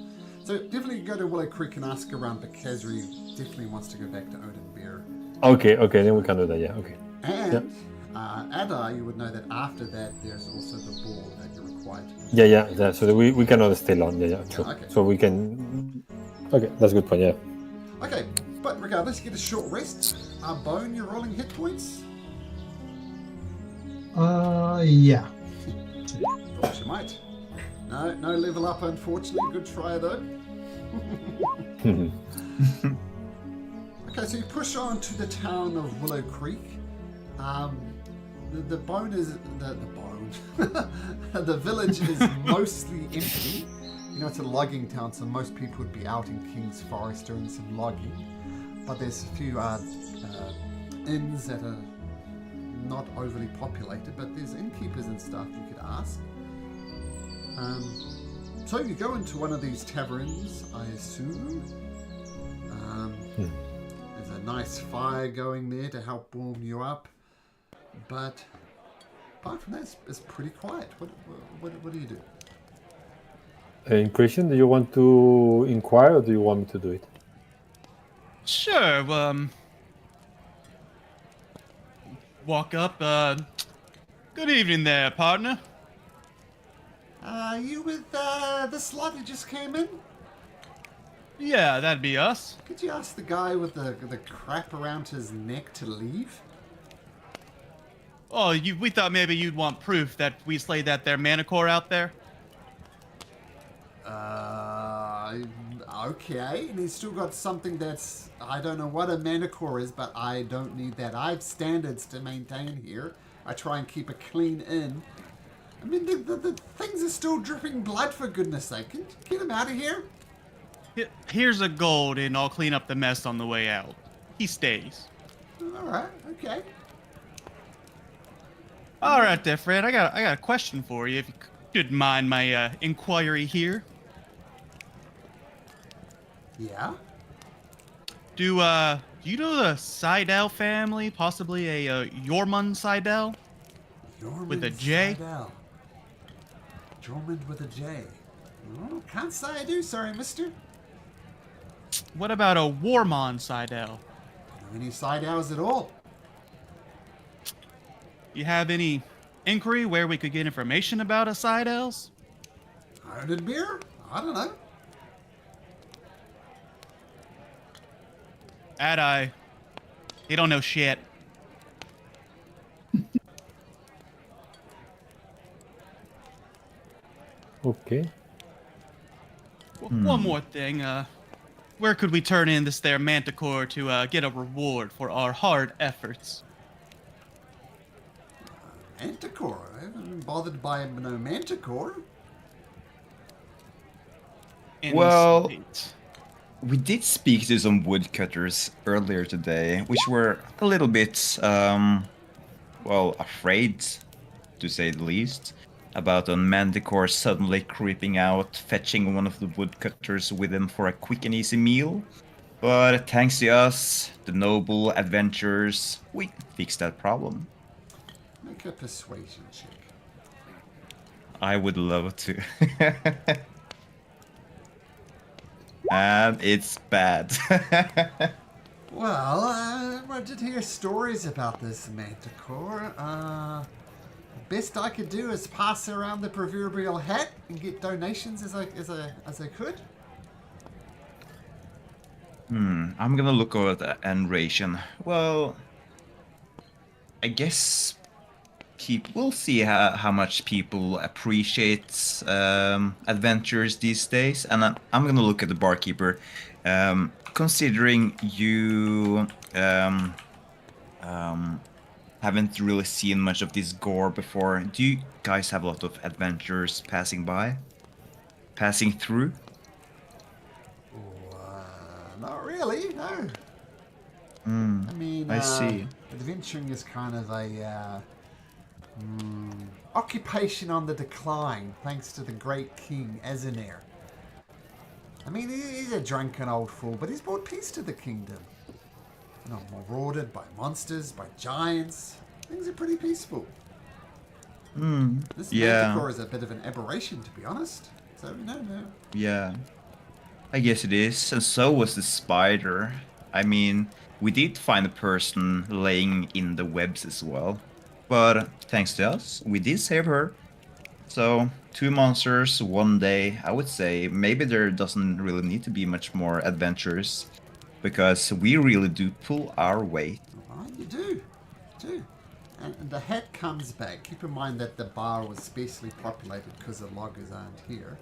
So definitely go to Willow Creek and ask around, but Kesri definitely wants to go back to Oathbreaker. Okay, then we can do that. Yeah, okay. And Ada, you would know that after that, there's also the ball that you're required to. Yeah. So we cannot stay long. Yeah, true. Okay. So we can. Okay, that's a good point. Yeah. Okay, but regardless, get a short rest. Bone, you're rolling hit points. Yeah. Thought you might. No level up, unfortunately. Good try though. Okay, so you push on to the town of Willow Creek. The bone is the bone. The village is mostly empty. You know, it's a logging town, so most people would be out in King's Forest doing some logging. But there's a few inns that are not overly populated, but there's innkeepers and stuff you could ask. So you go into one of these taverns, I assume. There's a nice fire going there to help warm you up. But apart from that, it's pretty quiet. What do you do? Christian, do you want to inquire or do you want me to do it? Sure. Walk up. Good evening there, partner. You with the slot who just came in? Yeah, that'd be us. Could you ask the guy with the crap around his neck to leave? Oh, we thought maybe you'd want proof that we slayed that there manicore out there. Okay. And he's still got something that's... I don't know what a manicore is, but I don't need that. I have standards to maintain here. I try and keep a clean inn. I mean, the things are still dripping blood, for goodness sake. Can you get him out of here? Here's a gold, and I'll clean up the mess on the way out. He stays. Alright, okay. All right, there, Fred. I got a question for you, if you could mind my inquiry here. Yeah? Do you know the Seidel family? Possibly a Yormund Seidel? With a J? Jormund with a J. Oh, can't say I do, sorry, mister. What about a Warmond Seidel? Don't know any side hours at all. You have any inquiry where we could get information about a Seidels? Ironed beer? I don't know. He don't know shit. Okay. One more thing. Where could we turn in this there manticore to get a reward for our hard efforts? Manticore? I haven't been bothered by no manticore. In Well- state. We did speak to some woodcutters earlier today, which were a little bit, well, afraid, to say the least, about a manticore suddenly creeping out, fetching one of the woodcutters with him for a quick and easy meal. But thanks to us, the noble adventurers, we fixed that problem. Make a persuasion check. I would love to. And it's bad. Well, I did hear stories about this manticore. Best I could do is pass around the proverbial hat and get donations as I could. I'm gonna look over the end ration. Well, I guess we'll see how much people appreciate adventures these days, and I'm gonna look at the barkeeper. Considering you haven't really seen much of this gore before, do you guys have a lot of adventures passing through? Not really, no. I mean, I see. adventuring is kind of a occupation on the decline, thanks to the great King Ezenir. I mean, he's a drunken old fool, but he's brought peace to the kingdom. Not marauded by monsters, by giants. Things are pretty peaceful. This manticore is a bit of an aberration, to be honest. So, no. Yeah, I guess it is, and so was the spider. I mean, we did find a person laying in the webs as well, but thanks to us, we did save her. So, 2 monsters, 1 day. I would say maybe there doesn't really need to be much more adventures, because we really do pull our weight. Oh, you do. And the hat comes back. Keep in mind that the bar was sparsely populated because the loggers aren't here.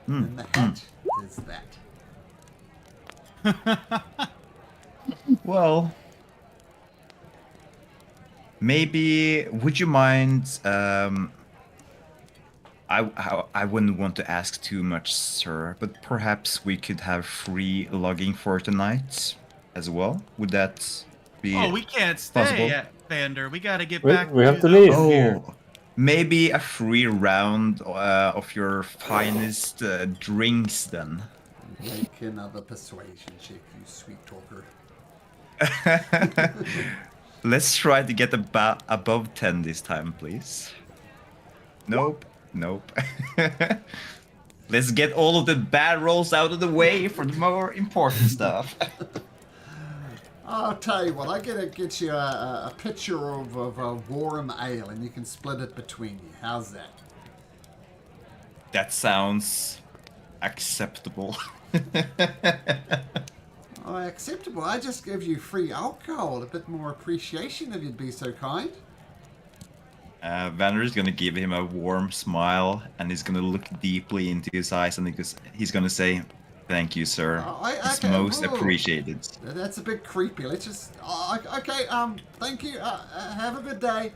And the hat is that. Well, maybe would you mind? I wouldn't want to ask too much, sir, but perhaps we could have free logging for tonight as well. Would that be? Oh, we can't stay possible? at Vander. We gotta get Wait, back. we have to those leave. here. Oh, maybe a free round of your finest drinks then. Make another persuasion check, you sweet talker. Let's try to get above 10 this time, please. Nope. Let's get all of the bad rolls out of the way for the more important stuff. I'll tell you what, I gotta get you a pitcher of a warm ale and you can split it between you. How's that? That sounds acceptable. Oh, acceptable. I just gave you free alcohol. A bit more appreciation if you'd be so kind. Vander is gonna give him a warm smile, and he's gonna look deeply into his eyes, and he's gonna say, "Thank you, sir. It's Okay, most whoa. appreciated." That's a bit creepy. Let's just... okay, thank you. Have a good day.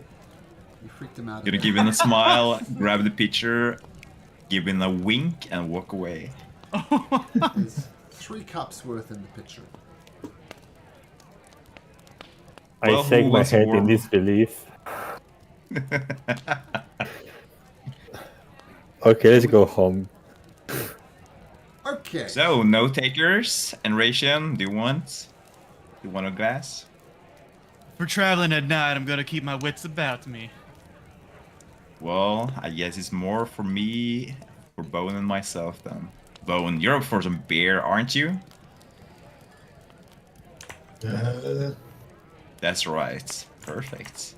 You freaked him out. Gonna give him a smile, grab the pitcher, give him a wink, and walk away. There's 3 cups worth in the pitcher. Well, I shake who my was head warm? in disbelief. Okay, let's go home. Okay. So, no takers. And Ration, do you want a glass? For traveling at night, I'm gonna keep my wits about me. Well, I guess it's more for me, for Bone and myself then. Bone, you're up for some beer, aren't you? That's right. Perfect.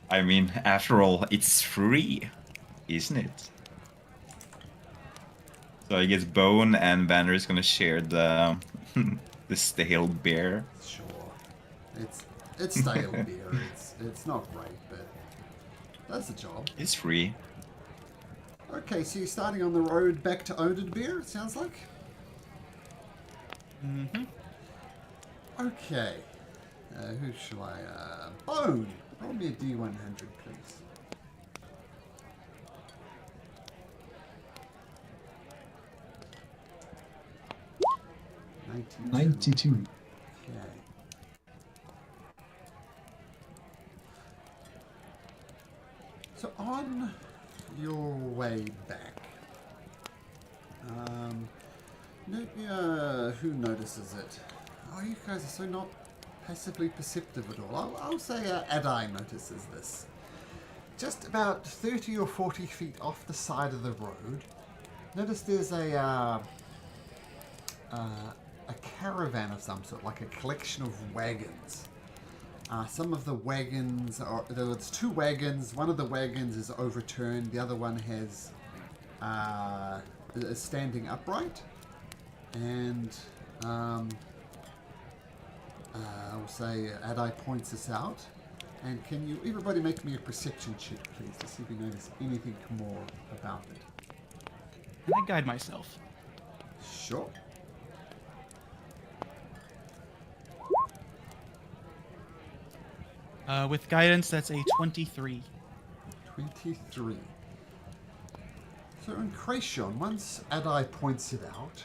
I mean, after all, it's free, isn't it? So I guess Bone and Banner is gonna share the the stale beer. Sure. It's stale beer. It's not great, but that's the job. It's free. Okay, so you're starting on the road back to Odin Beer, it sounds like? Mm-hmm. Okay. Who shall I... Bone! Roll me a D100, please. $92. 92. Okay. So on your way back, who notices it? Oh, you guys are so not passively perceptive at all. I'll say Adai notices this. Just about 30 or 40 feet off the side of the road, notice there's a caravan of some sort, like a collection of wagons. Some of the wagons are... There's 2 wagons. One of the wagons is overturned. The other one is standing upright. And I'll say Adai points this out. And can you everybody make me a perception check, please, to see if you notice anything more about it. I guide myself. Sure. With guidance, that's a 23. 23. So in Kracion, once Adai points it out,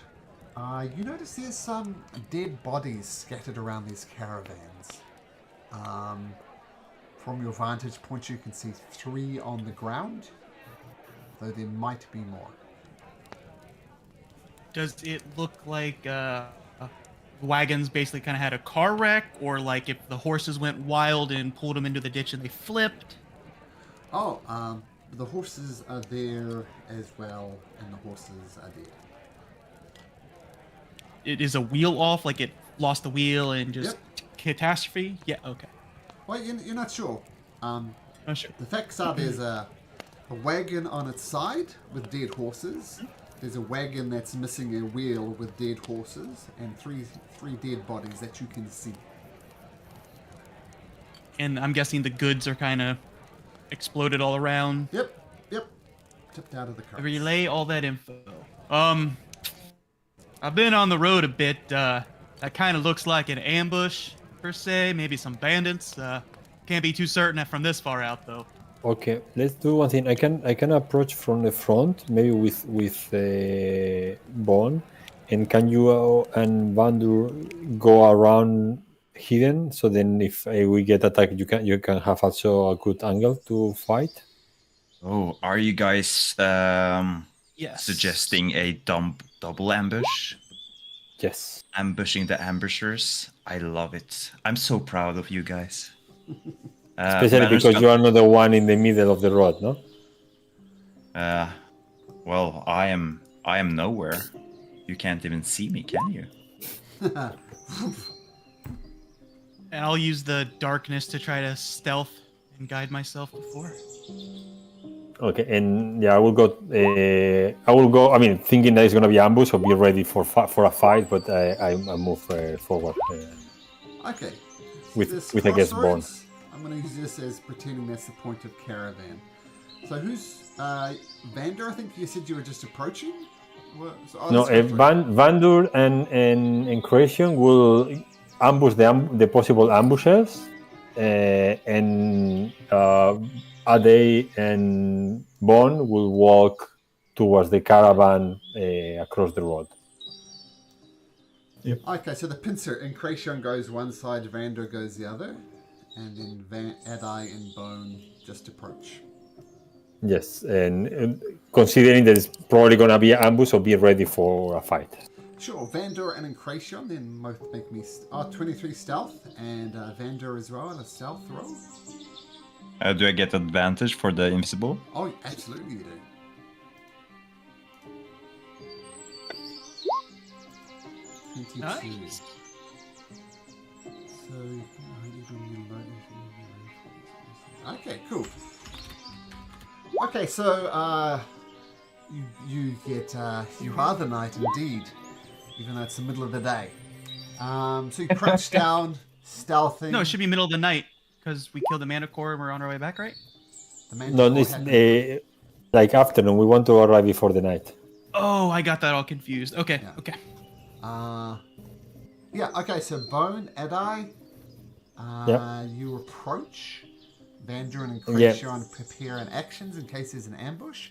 you notice there's some dead bodies scattered around these caravans. From your vantage point, you can see 3 on the ground, though there might be more. Does it look like wagons basically kind of had a car wreck, or like if the horses went wild and pulled them into the ditch and they flipped? Oh, the horses are there as well, and the horses are dead. It is a wheel off, like it lost the wheel and just Yep. catastrophe? Yeah, okay. Well, you're not sure. Oh, sure. The facts are there's a wagon on its side with dead horses. There's a wagon that's missing a wheel with dead horses, and three dead bodies that you can see. And I'm guessing the goods are kind of exploded all around. Yep. Tipped out of the car. Relay all that info. I've been on the road a bit. That kind of looks like an ambush, per se. Maybe some bandits. Can't be too certain from this far out, though. Okay, let's do one thing. I can approach from the front, maybe with Bone, and can you and Vandur go around hidden? So then, if we get attacked, you can have also a good angle to fight. Oh, are you guys Yes. suggesting a double ambush? Yes. Ambushing the ambushers? I love it. I'm so proud of you guys. Especially Vander's because got- you are not the one in the middle of the road, no? Well, I am nowhere. You can't even see me, can you? And I'll use the darkness to try to stealth and guide myself before. Okay, and yeah, I will go. I mean, thinking that it's gonna be ambush, or be ready for a fight, but I move forward Okay. with I guess Bone. crossroads, I'm going to use this as pretending that's the point of caravan. So who's Vander? I think you said you were just approaching. No, Vandur and Creation will ambush the possible ambushes, and Ade and Bone will walk towards the caravan across the road. Okay, so the pincer and Creation goes one side, Vander goes the other, and then Adai and Bone just approach. Yes, and considering that it's probably going to be an ambush, so be ready for a fight. Sure, Vander and Incration then both make me 23 stealth, and Vander as well, a stealth roll. Do I get advantage for the invisible? Oh, absolutely you do. Nice. Okay, cool. Okay, so you get you are the knight indeed, even though it's the middle of the day. So you crouch down, stealthing. No, it should be middle of the night because we killed the Manticore and we're on our way back, right? No, it's like afternoon. We want to arrive before the night. Oh, I got that all confused. Okay, Yeah. okay. Yeah, okay, so Bone, Adai, you approach. Vander and Incration prepare an actions in case there's an ambush.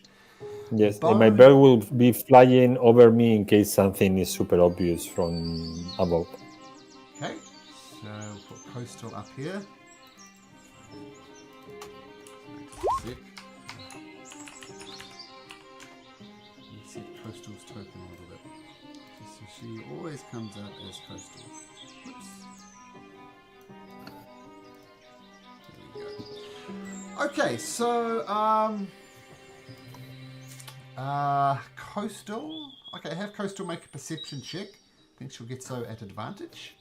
Yes, and my bird will be flying over me in case something is super obvious from above. Okay, so we'll put Coastal up here. Sick. Let's set Coastal's token a little bit. So she always comes out as Coastal. Oops. There we go. Okay, so Coastal. Okay, have Coastal make a perception check. I think she'll get so at advantage.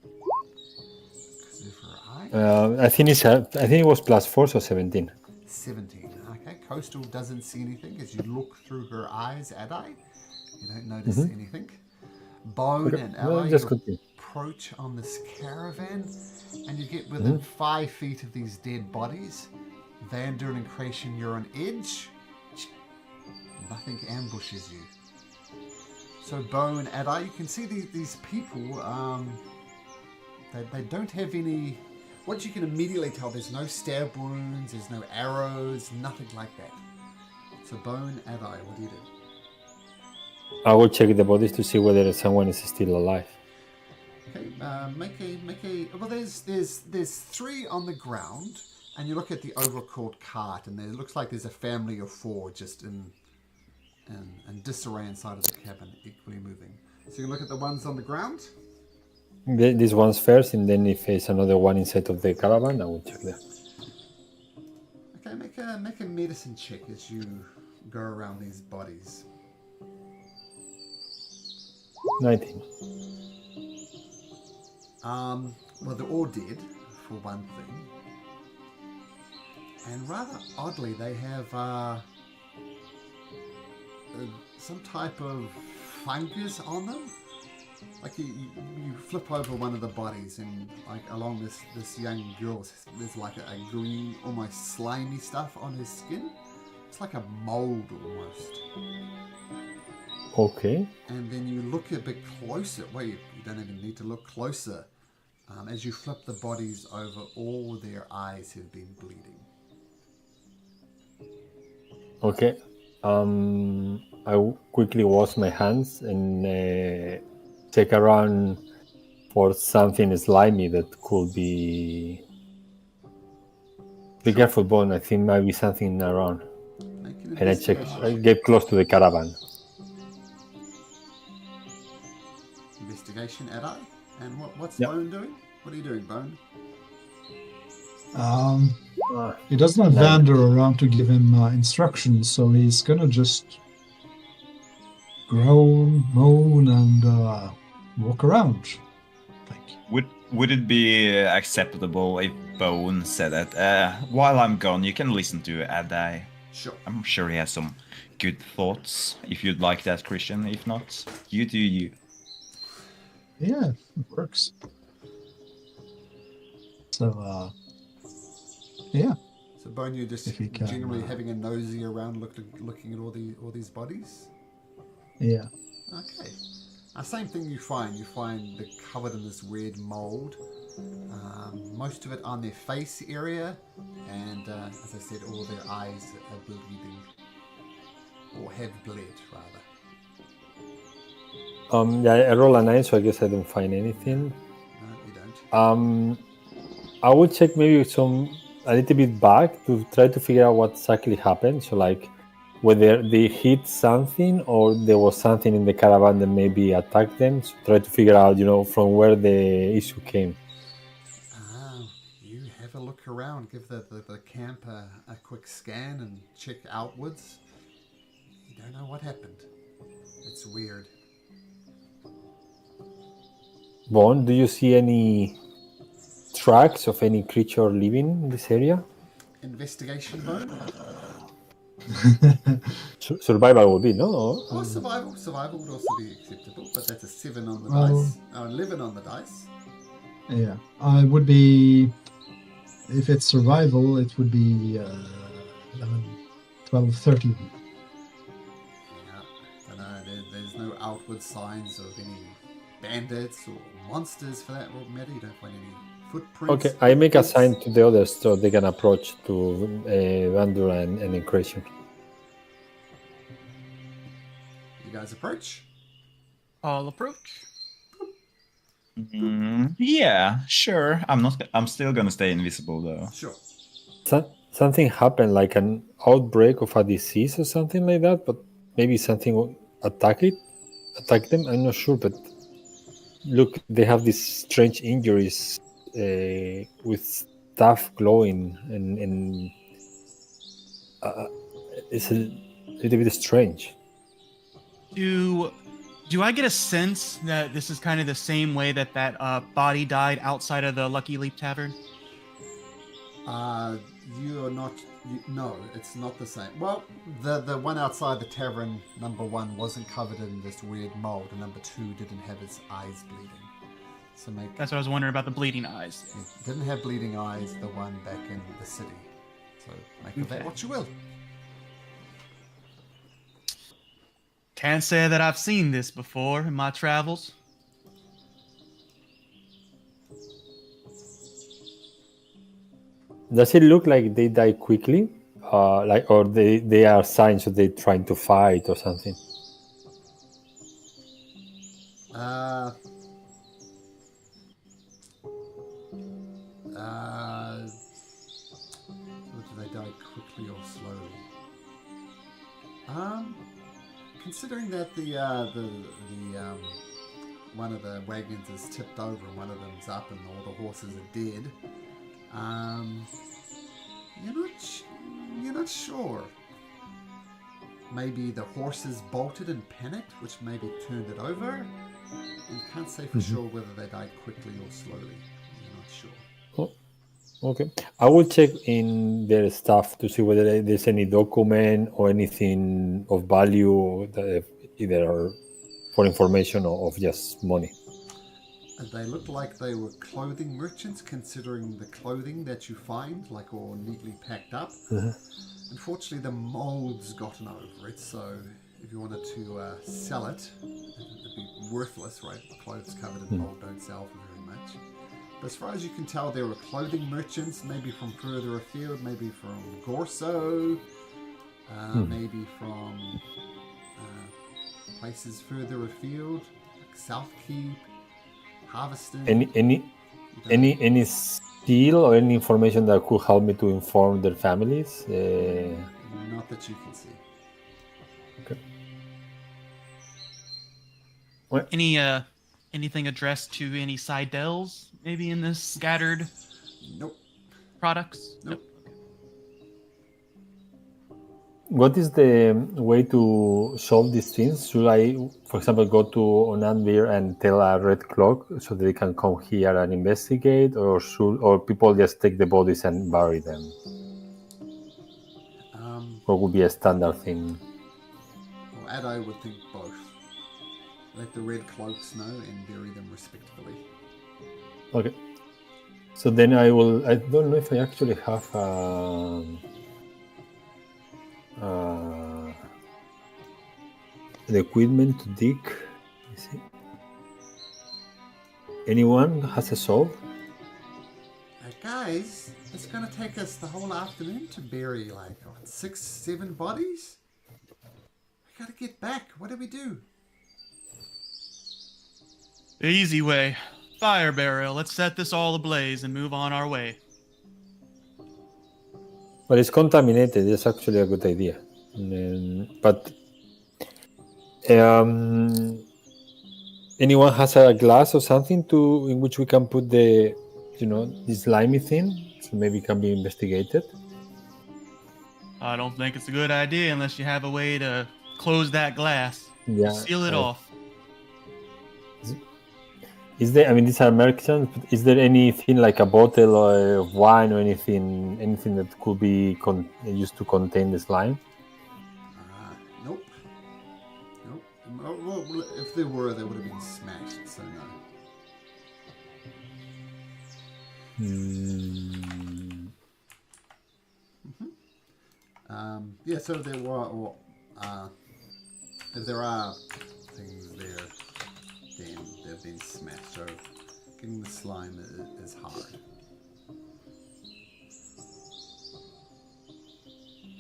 Because of her eye. I think it was +4, so 17. 17. Okay, Coastal doesn't see anything as you look through her eyes, Adai. You don't notice anything. Bone and Adai, just you continue. approach on this caravan, and you get within 5 feet of these dead bodies. Vander and Incration, you're on edge. Nothing ambushes you. So Bone, Adai, you can see these people, they don't have any... What you can immediately tell, there's no stab wounds, there's no arrows, nothing like that. So Bone, Adai, what do you do? I will check the bodies to see whether someone is still alive. Okay, make a. Well, there's 3 on the ground, and you look at the overcrawled cart, and there looks like there's a family of 4 just in disarray inside of the cabin, equally moving. So you look at the ones on the ground. This one's first, and then if there's another one inside of the caravan, I will check that. Okay, make a medicine check as you go around these bodies. 19. Well, they're all dead, for one thing. And rather oddly, they have some type of fungus on them. Like you flip over one of the bodies, and like along this young girl, there's like a green, almost slimy stuff on his skin. It's like a mold almost. Okay. And then you look a bit closer. Well, you don't even need to look closer. As you flip the bodies over, all their eyes have been bleeding. Okay. I quickly wash my hands and check around for something slimy that could be. Be careful, Bone. I think might be something around. And I get close to the caravan. Investigation, Adai. And what's Bone doing? What are you doing, Bone? He does not No. wander around to give him instructions, so he's gonna just groan, moan, and walk around. Would it be acceptable if Bone said that while I'm gone, you can listen to Adai? Sure. I'm sure he has some good thoughts. If you'd like that, Christian. If not, you do you. Yeah, it works. So, yeah. So, Bone, you're just If you can, generally having a nosy around, looking at all these bodies. Yeah. Okay. Same thing you find. You find they're covered in this weird mold. Most of it on their face area, and as I said, all their eyes are bleeding, or have bled rather. Yeah, I roll a 9, so I guess I don't find anything. No, you don't. I would check maybe a little bit back to try to figure out what exactly happened. So like whether they hit something or there was something in the caravan that maybe attacked them. So try to figure out, from where the issue came. You have a look around, give the camp a quick scan and check outwards. You don't know what happened. It's weird. Bond, do you see any tracks of any creature living in this area? Investigation, Bone? Survival would be, no? Oh, survival. Survival would also be acceptable, but that's a 7 on the Well- dice. 11 on the dice. Yeah. I would be... If it's survival, it would be 11, 12, 13. Yeah, don't know. There's no outward signs of any bandits or monsters for that matter. You don't find any footprints. Okay, I make a sign to the others so they can approach to Vandur and Incretion. You guys approach. I'll approach. Yeah, sure. I'm still gonna stay invisible though. Sure. Something happened, like an outbreak of a disease or something like that, but maybe something attacked them. I'm not sure, but look, they have these strange injuries with stuff glowing, and it's a little bit strange. Do I get a sense that this is kind of the same way that body died outside of the Lucky Leap Tavern? You are not. No, it's not the same. Well, the one outside the tavern, number 1, wasn't covered in this weird mold, and number 2 didn't have its eyes bleeding. So make. That's what I was wondering about, the bleeding eyes. It didn't have bleeding eyes. The one back in the city. So make of that what you will. Can't say that I've seen this before in my travels. Does it look like they die quickly? Or they are signs that they're trying to fight or something? Do they die quickly or slowly? Considering that the one of the wagons is tipped over and one of them's up and all the horses are dead, you're not sure. Maybe the horses bolted and panicked, which maybe turned it over. You can't say for sure whether they died quickly or slowly. You're not sure. Okay, I will check in their stuff to see whether there's any document or anything of value, that either for information or of just money. They look like they were clothing merchants, considering the clothing that you find, like all neatly packed up. Unfortunately, the mold's gotten over it, so if you wanted to sell it, it'd be worthless, right? Clothes covered in mold don't sell for very much. But as far as you can tell, there were clothing merchants, maybe from further afield, maybe from Gorso, maybe from places further afield, like South Keep, Harveston. Any steel or any information that could help me to inform their families? Not that you can see. Okay. Anything addressed to any Seidels maybe in this scattered? Nope. products? Nope. What is the way to solve these things? Should I, for example, go to Oathbreaker and tell a red clock so they can come here and investigate, or people just take the bodies and bury them? What would be a standard thing? Well, Addo would think both. Let the red cloaks know and bury them respectfully. Okay. So then I will. I don't know if I actually have the equipment to dig. Is it? Anyone has a saw? Guys, it's going to take us the whole afternoon to bury like 6, 7 bodies. We got to get back. What do we do? The easy way. Fire barrel. Let's set this all ablaze and move on our way. Well, it's contaminated. It's actually a good idea. But anyone has a glass or something in which we can put the, this slimy thing, so maybe it can be investigated. I don't think it's a good idea unless you have a way to close that glass. Yeah. Seal it off. Is there? I mean, these are merchants. But is there anything like a bottle of wine or anything that could be used to contain the slime? Nope. Well, if there were, they would have been smashed. So no. Yeah. So there were. If there are things there, then they've been smashed. So getting the slime is hard.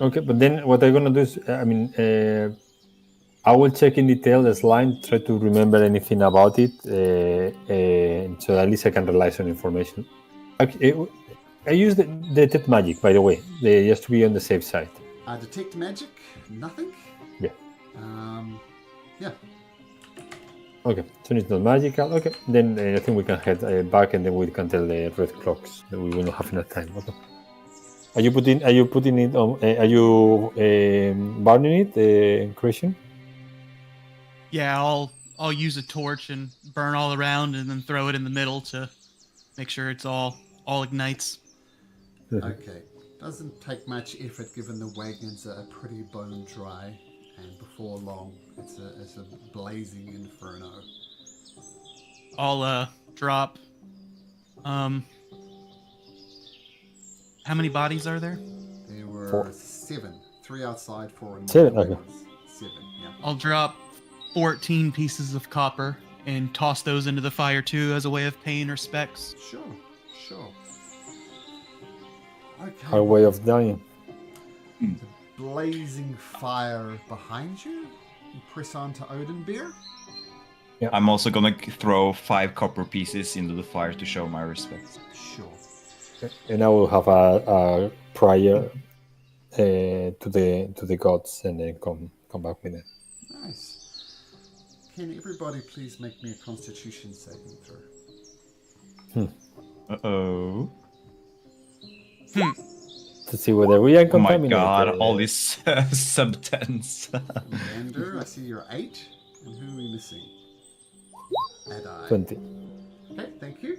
Okay, but then what I'm gonna do is, I will check in detail the slime, try to remember anything about it, so at least I can rely on information. I use the detect magic, by the way, just to be on the safe side. Detect magic? Nothing? Yeah. Yeah. Okay, so it's not magical. Okay, then I think we can head back, and then we can tell the red clocks that we will not have enough time. Okay. Are you putting it on? Are you burning it, Christian? Yeah, I'll use a torch and burn all around, and then throw it in the middle to make sure it's all ignites. Okay. Doesn't take much effort given the wagons are pretty bone dry, and before long it's a blazing inferno. I'll drop. How many bodies are there? There were 4. 7. 3 outside, 4 in 7, the okay. wagons. 7, yeah. I'll drop 14 pieces of copper and toss those into the fire too as a way of paying respects. Sure. Okay. Our way of dying. The blazing fire behind you. You press on to Oathbreaker. I'm also gonna throw 5 copper pieces into the fire to show my respect. Sure. And I will have a prayer to the gods, and then come back with it. Nice. Can everybody please make me a Constitution saving throw? Uh-oh. To see whether we are Oh my contaminated. god, all these subtens. Leander, I see you're 8. And who are we missing? Adai. 20. Okay, thank you.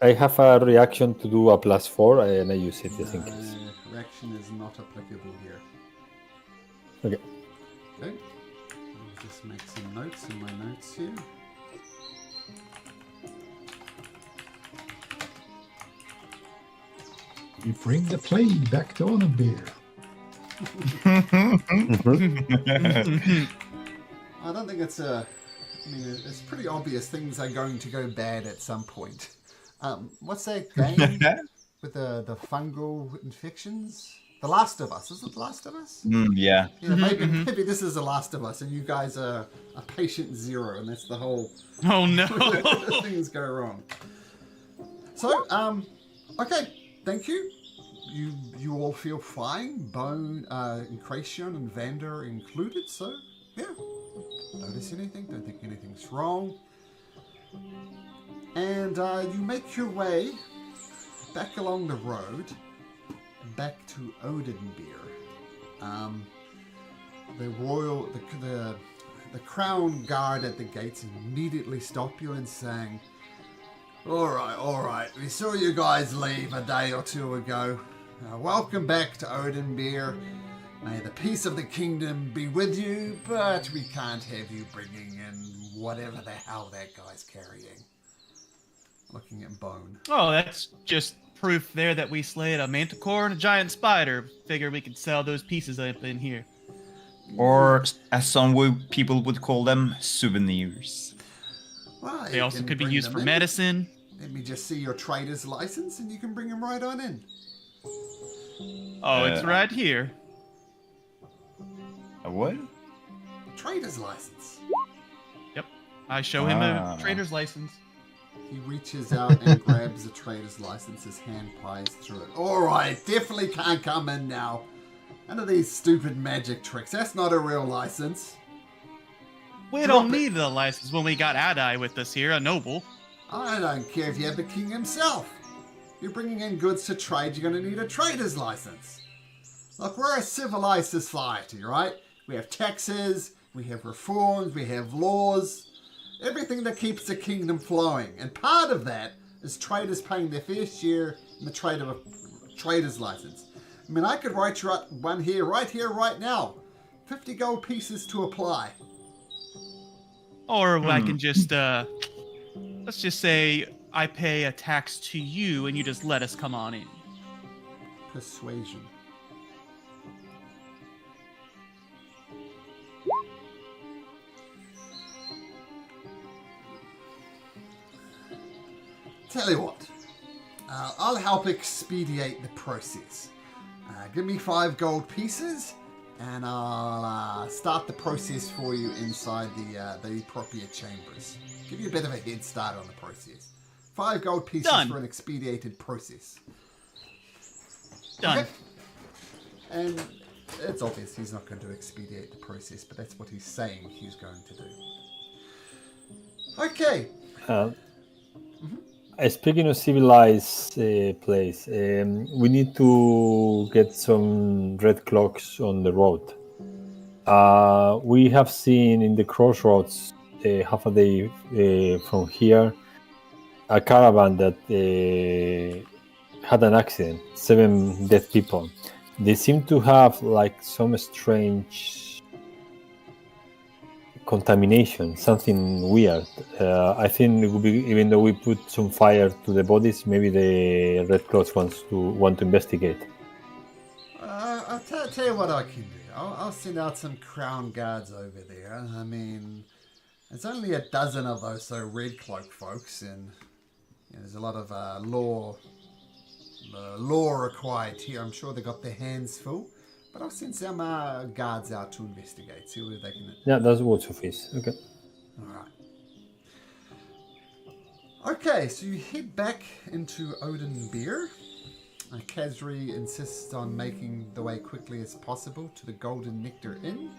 I have a reaction to do a +4, and I use it just in case. Reaction is not applicable here. Okay. Okay. I'll just make some notes in my notes here. You bring the plague back to Oathbreaker. I don't think it's it's pretty obvious things are going to go bad at some point. What's that game with the fungal infections? The Last of Us. Is it The Last of Us? Yeah. Yeah, maybe this is The Last of Us, and you guys are a patient 0, and that's the whole Oh no! things go wrong. So, okay, thank you. You all feel fine. Bone, Incration, and Vander included. So, yeah, don't notice anything. Don't think anything's wrong. And you make your way back along the road, back to Oathbreaker. The crown guard at the gates immediately stop you and saying, all right, we saw you guys leave a day or two ago. Welcome back to Oathbreaker. May the peace of the kingdom be with you, but we can't have you bringing in whatever the hell that guy's carrying. Looking at Bone. Oh, that's just proof there that we slayed a manticore and a giant spider. Figure we could sell those pieces up in here. Or, as people would call them, souvenirs. Well, They you also can could be bring used them for in. medicine. Let me just see your trader's license and you can bring them right on in. Oh, it's right here. A what? Trader's license. Yep. I show him Ah. a trader's license. He reaches out and grabs the trader's license. His hand plies through it. Alright, definitely can't come in now. None of these stupid magic tricks. That's not a real license. We Drop don't it. need the license when we got Adai with us here, a noble. I don't care if you have the king himself. You're bringing in goods to trade, you're going to need a trader's license. Look, we're a civilized society, right? We have taxes, we have reforms, we have laws. Everything that keeps the kingdom flowing. And part of that is traders paying their fair share in the trade of a trader's license. I mean, I could write you up one here, right now. 50 gold pieces to apply. Or I can just, let's just say I pay a tax to you and you just let us come on in. Persuasion. Tell you what, I'll help expedite the process. Give me 5 gold pieces, and I'll start the process for you inside the appropriate chambers. Give you a bit of a head start on the process. 5 gold pieces Done. for an expedited process. Done. Okay. And it's obvious he's not going to expedite the process, but that's what he's saying he's going to do. Okay. Speaking of civilized place, we need to get some red clocks on the road. We have seen in the crossroads, half a day from here, a caravan that had an accident, 7 dead people. They seem to have like some strange contamination, something weird. I think it would be, even though we put some fire to the bodies, maybe the Red Cross want to investigate. I'll tell you what I can do. I'll send out some crown guards over there. I mean, there's only a dozen of those red cloak folks, and there's a lot of law required here. I'm sure they got their hands full. But I'll send some guards out to investigate, see where they can... Yeah, that's what Sophie's. Okay. Alright. Okay, so you head back into Oathbreaker. Khazri insists on making the way quickly as possible to the Golden Nectar Inn,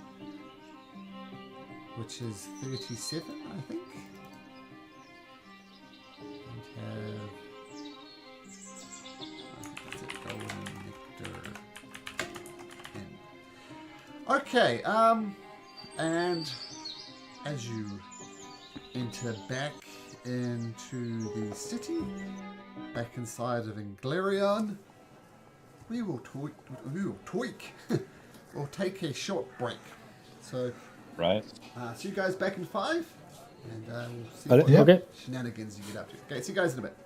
which is 37, I think. And have... Golden Nectar... Okay, and as you enter back into the city, back inside of Inglerion, we will tweak. We'll take a short break. So, Right. see you guys back in 5, and we'll see Got it? what Yeah. Okay. shenanigans you get up to. Okay, see you guys in a bit.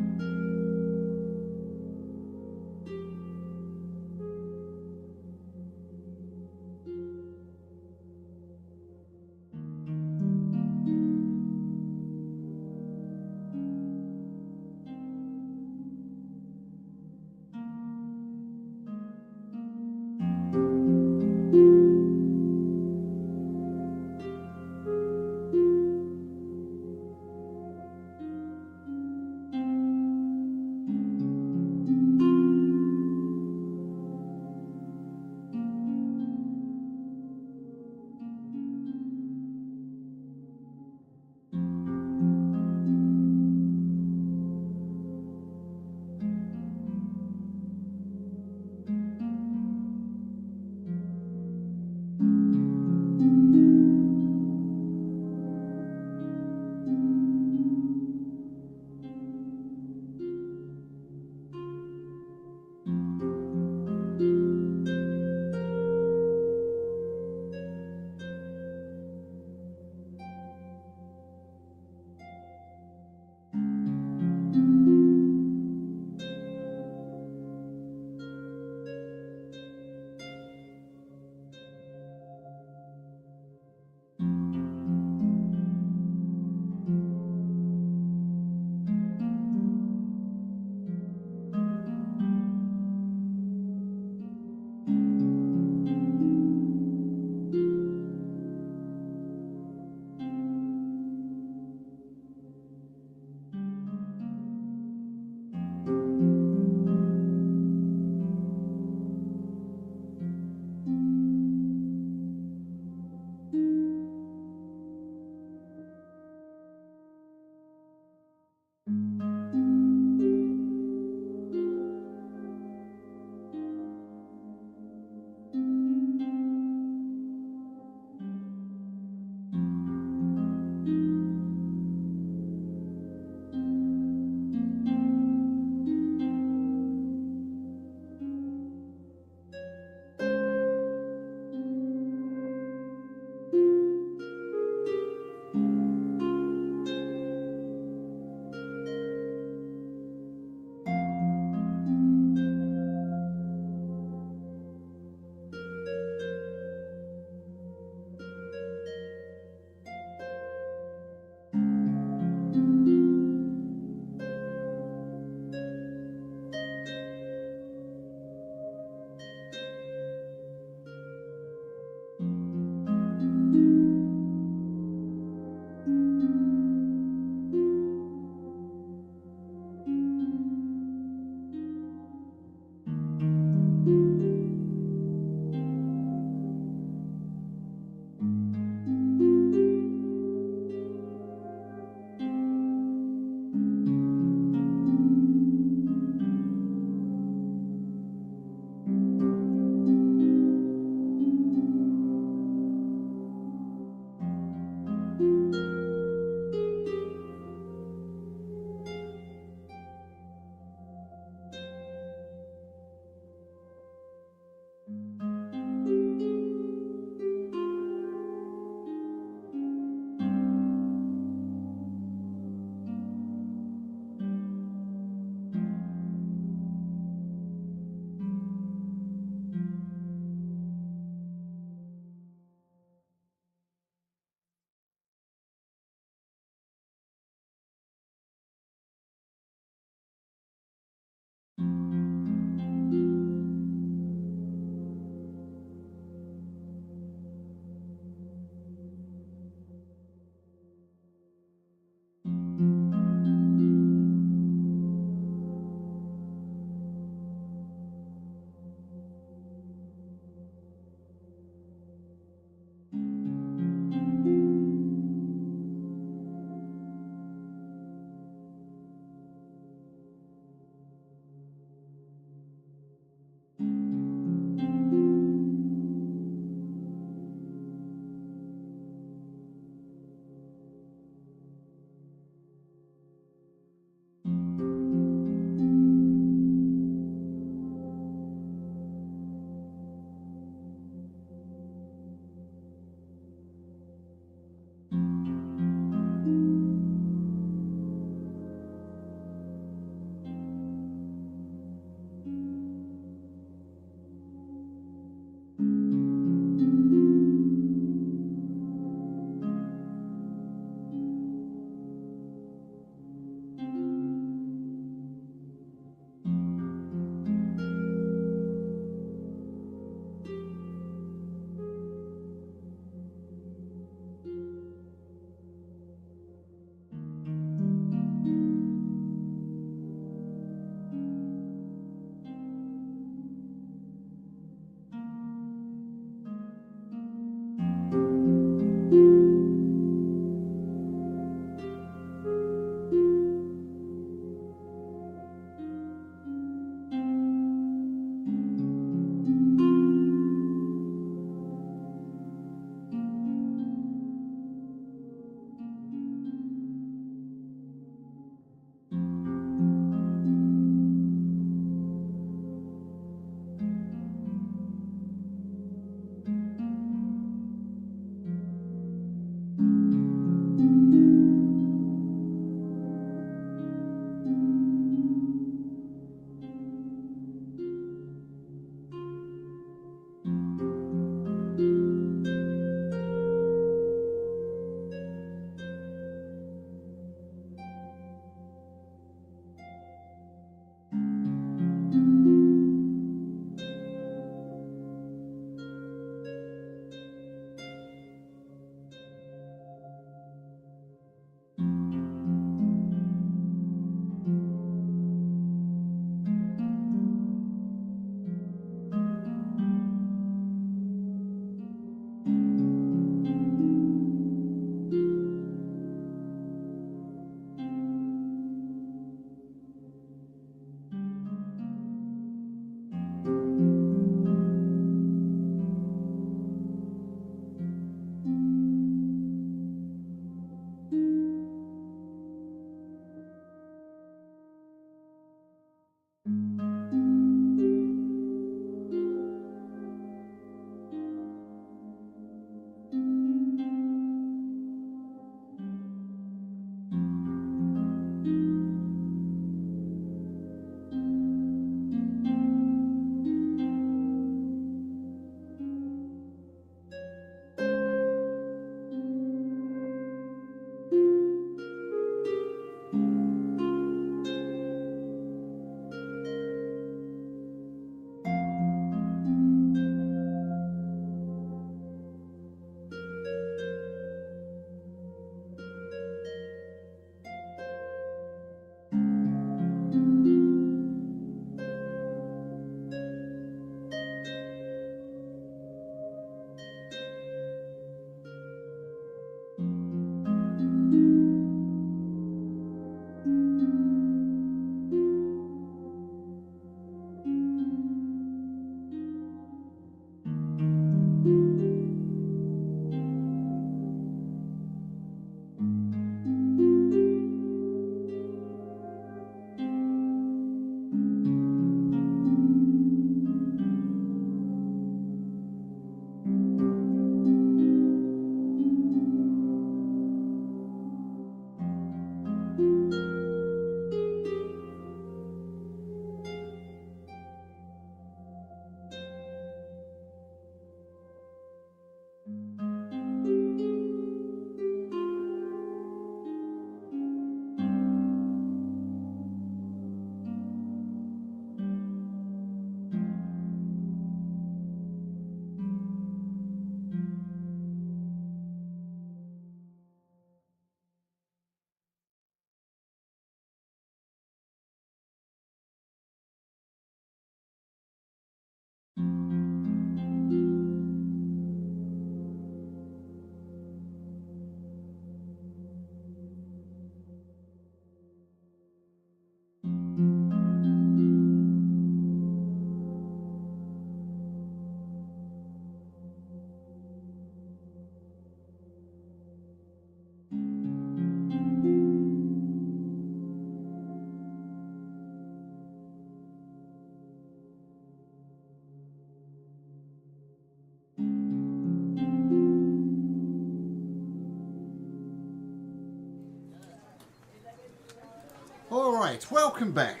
All right, welcome back.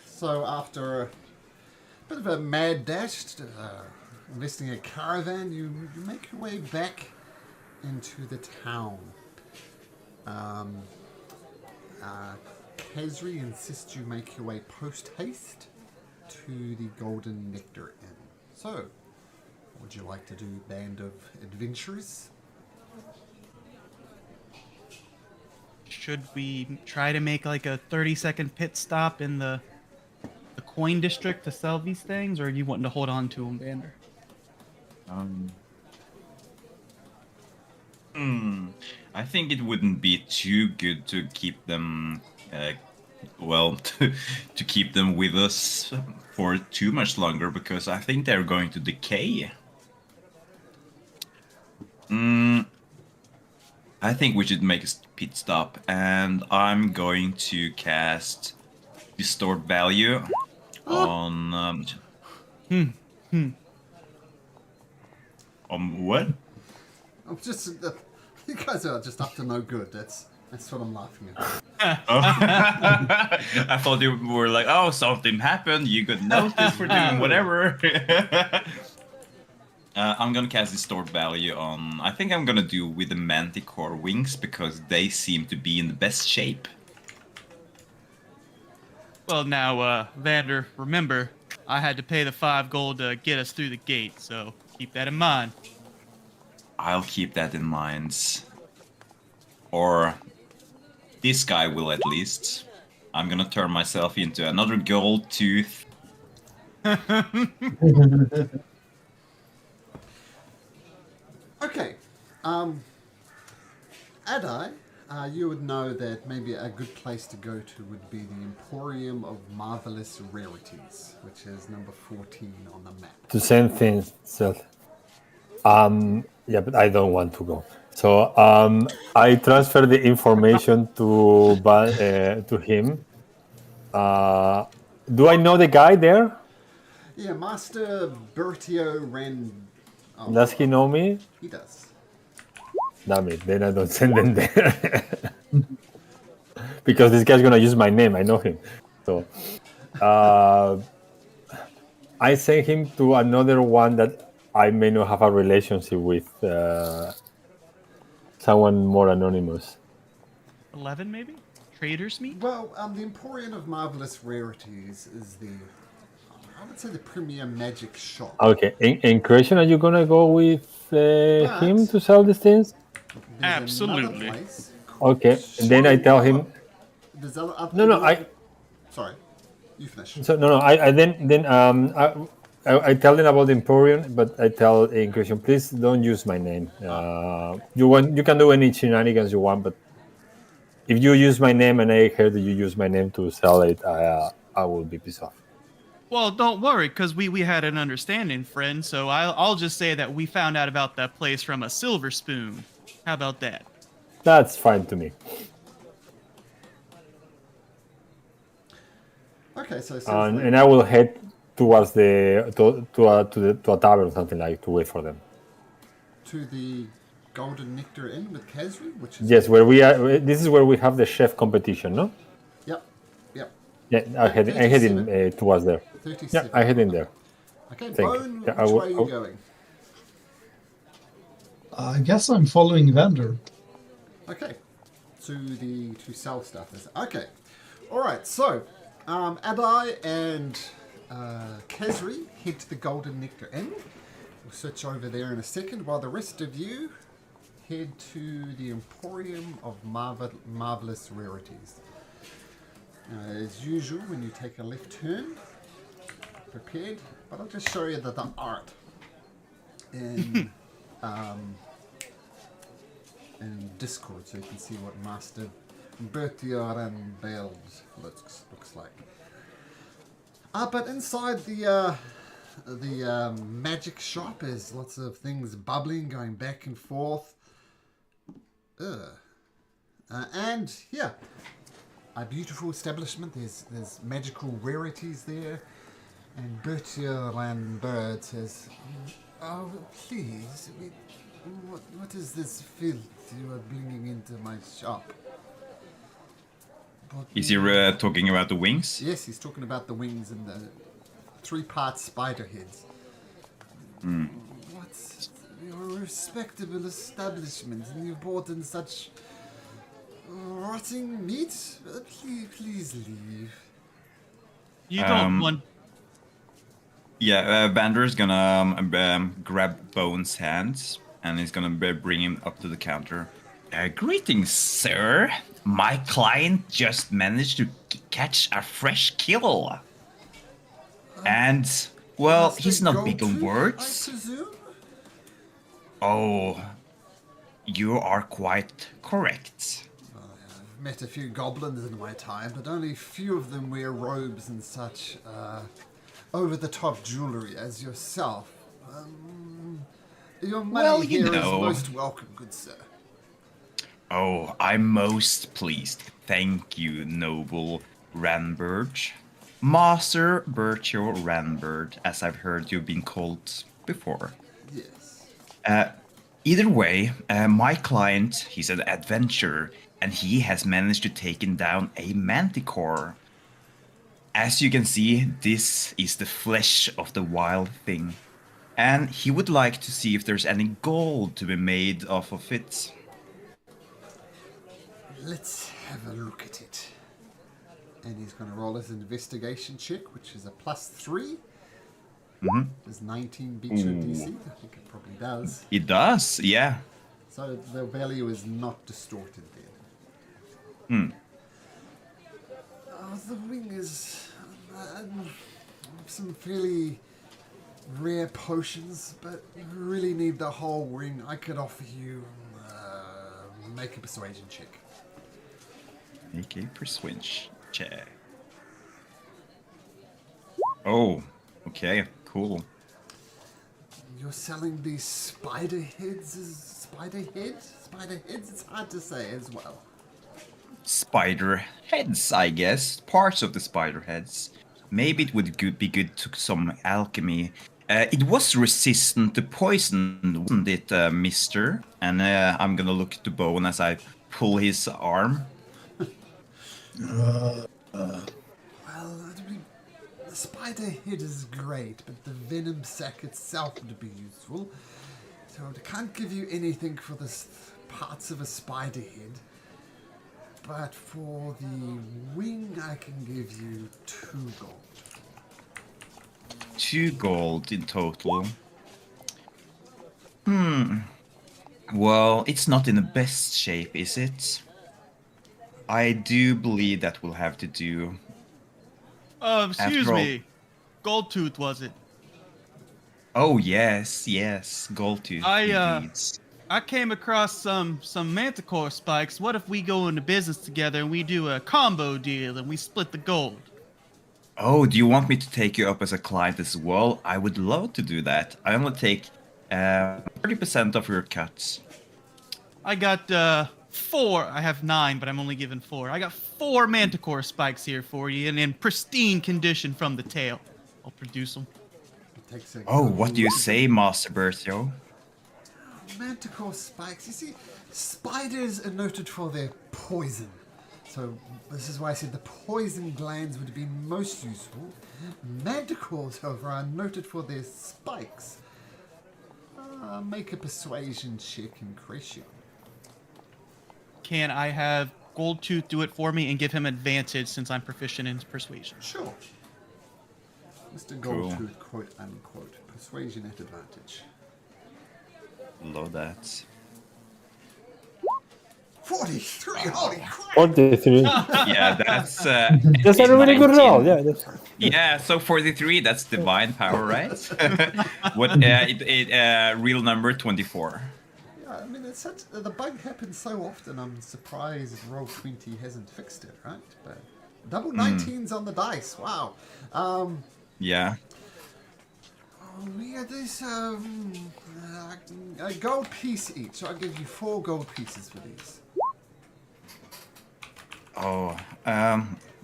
So after a bit of a mad dash, investing a caravan, you make your way back into the town. Khazri insists you make your way post haste to the Golden Nectar Inn. So, what would you like to do, band of adventurers? Should we try to make like a 30-second pit stop in the coin district to sell these things, or are you wanting to hold on to them, Vander? I think it wouldn't be too good to keep them, to keep them with us for too much longer, because I think they're going to decay. I think we should make a pit stop, and I'm going to cast Distort Value on... On what? I'm just... you guys are just up to no good. That's what I'm laughing at. I thought you were like, oh, something happened. You got notice for doing whatever. I'm gonna cast Distort Value on... I think I'm gonna do with the Manticore wings, because they seem to be in the best shape. Well, now, Vander, remember, I had to pay the 5 gold to get us through the gate, so keep that in mind. I'll keep that in mind. Or this guy will, at least. I'm gonna turn myself into another gold tooth. Okay. Adai, you would know that maybe a good place to go to would be the Emporium of Marvelous Rarities, which is number 14 on the map. To send things. So, yeah, but I don't want to go. So I transfer the information to him. Do I know the guy there? Yeah, Master Bertio Ran... Oh, Does he know me? He does. Damn it, then I don't send them there. Because this guy's gonna use my name, I know him. So I send him to another one that I may not have a relationship with, someone more anonymous. 11, maybe? Traders meet? Well, the Emporium of Marvelous Rarities is I would say the premier magic shop. Okay, in Croatian, are you gonna go with him to sell these things? There's Absolutely. another place called Okay, and then I tell him. There's other, No, Sorry, you finish. So no, I tell them about the Emporium, but I tell in Croatian, please don't use my name. You can do any shenanigans you want, but if you use my name and I heard that you use my name to sell it, I will be pissed off. Well, don't worry, because we had an understanding, friend, so I'll just say that we found out about that place from a silver spoon. How about that? That's fine to me. Okay, so And I will head towards to a tavern or something like to wait for them. to the Golden Nectar Inn with Khazri, which is Yes, where we are. This is where we have the chef competition, no? Yep. Yeah, I'm heading towards there. 37. Yeah, I head in there. Okay, Thank you. Bone, Yeah, which way are you going? I guess I'm following Vander. Okay, to sell stuff. Okay, all right. So, Adai and Khazri head to the Golden Nectar Inn. We'll switch over there in a second, while the rest of you head to the Emporium of Marvelous Rarities. As usual, when you take a left turn, prepared, but I'll just show you the art in Discord, so you can see what Master Bertier and Beld looks like. But inside the magic shop is lots of things bubbling, going back and forth. And yeah, a beautiful establishment. There's magical rarities there. And Bertier and Bird says, "Oh, please, what is this filth you are bringing into my shop?" But Is he talking about the wings? yes, he's talking about the wings and the 3-part spider heads. What's your respectable establishment, and you've brought in such rotting meat? Please leave. You don't want. Yeah, Bander's gonna grab Bones' hands and he's gonna bring him up to the counter. Greetings, sir. My client just managed to catch a fresh kill. And, well, Master he's not big on Goldtooth, words. I presume? Oh, you are quite correct. I've met a few goblins in my time, but only few of them wear robes and such over-the-top jewelry as yourself. Your money Well, you here is know. most welcome, good sir. Oh, I'm most pleased. Thank you, noble Ranbird. Master Bertio Ranbird, as I've heard you've been called before. Yes. Either way, my client, he's an adventurer, and he has managed to take down a manticore. As you can see, this is the flesh of the wild thing. And he would like to see if there's any gold to be made off of it. Let's have a look at it. And he's going to roll his investigation check, which is a +3. Does 19 beat your DC? I think it probably does. It does, yeah. So the value is not distorted then. The wing is some fairly rare potions, but you really need the whole wing. I could offer you make a persuasion check. Make a persuasion check. Oh, okay, cool. You're selling these spider heads? Spider heads? It's hard to say as well. Spider heads, I guess. Parts of the spider heads. Maybe it would be good to some alchemy. It was resistant to poison, wasn't it, mister? And I'm gonna look to Bone as I pull his arm. Well, the spider head is great, but the venom sac itself would be useful. So I can't give you anything for the parts of a spider head. But for the wing, I can give you 2 gold. 2 gold in total. Well, it's not in the best shape, is it? I do believe that we'll have to do. Excuse After all- me. Goldtooth, was it? Oh yes, Goldtooth. Indeed. I came across some manticore spikes. What if we go into business together and we do a combo deal and we split the gold? Oh, do you want me to take you up as a client as well? I would love to do that. I only take 30% of your cuts. I got 4. I have 9, but I'm only given 4. I got 4 manticore spikes here for you, and in pristine condition from the tail. I'll produce them. Oh, what do you say, Master Bertio? Manticore spikes. You see, spiders are noted for their poison. So this is why I said the poison glands would be most useful. Manticores, however, are noted for their spikes. Make a persuasion check, Incratio. Can I have Goldtooth do it for me and give him advantage since I'm proficient in persuasion? Sure. Mr. Cool. Goldtooth, quote unquote. Persuasion at advantage. Love that. 43, holy crap! 43. Yeah, that's. That's a really good 19. roll. Yeah, that's. Yeah, so 43, that's divine power, right? What? Real number 24. Yeah, I mean, it's such, the bug happens so often, I'm surprised Roll20 hasn't fixed it, right? But double 19s on the dice, wow. Yeah. We got this, a gold piece each, so I'll give you 4 gold pieces for these. Oh,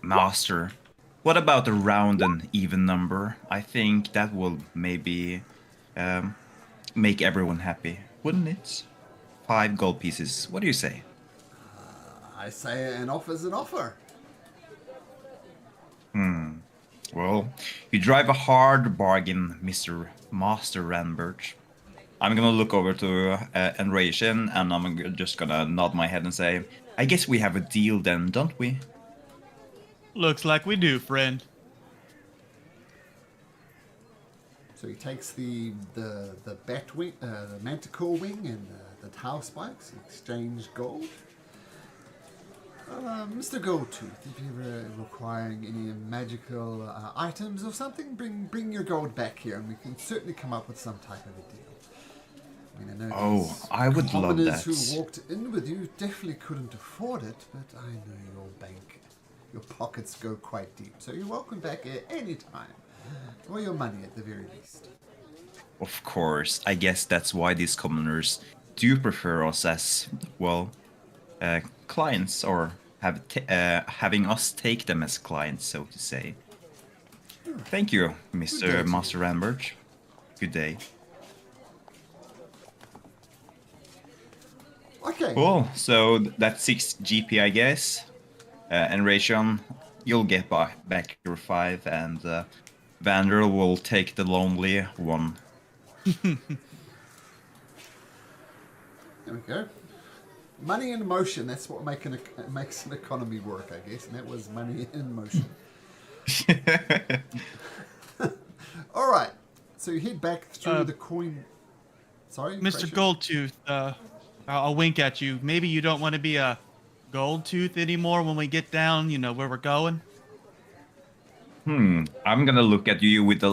Master. What about a round and even number? I think that will maybe make everyone happy, wouldn't it? 5 gold pieces. What do you say? I say an offer's an offer. Well, you drive a hard bargain, Mr. Master Rambert. I'm gonna look over to Enration, and just gonna nod my head and say, I guess we have a deal then, don't we? Looks like we do, friend. So he takes the bat wing, the manticore wing, and the tau spikes. Exchange gold. Mr. Goldtooth, if you're requiring any magical items or something, bring your gold back here, and we can certainly come up with some type of a deal. I mean, I know these I would love commoners that. who walked in with you definitely couldn't afford it, but I know your pockets go quite deep, so you're welcome back at any time, or your money at the very least. Of course, I guess that's why these commoners do prefer us as, well, clients, or having us take them as clients, so to say. Thank you, Mr. Master Rambert. Good day. Okay. Cool. So that's 6 GP, I guess. And Rayshon, you'll get back your 5, and Vander will take the lonely 1. There we go. Money in motion, that's what makes an economy work, I guess, and that was money in motion. All right, so you head back through the coin... Sorry? Mr. Crasher? Goldtooth, I'll wink at you. Maybe you don't want to be a Goldtooth anymore when we get down, where we're going? I'm gonna look at you with a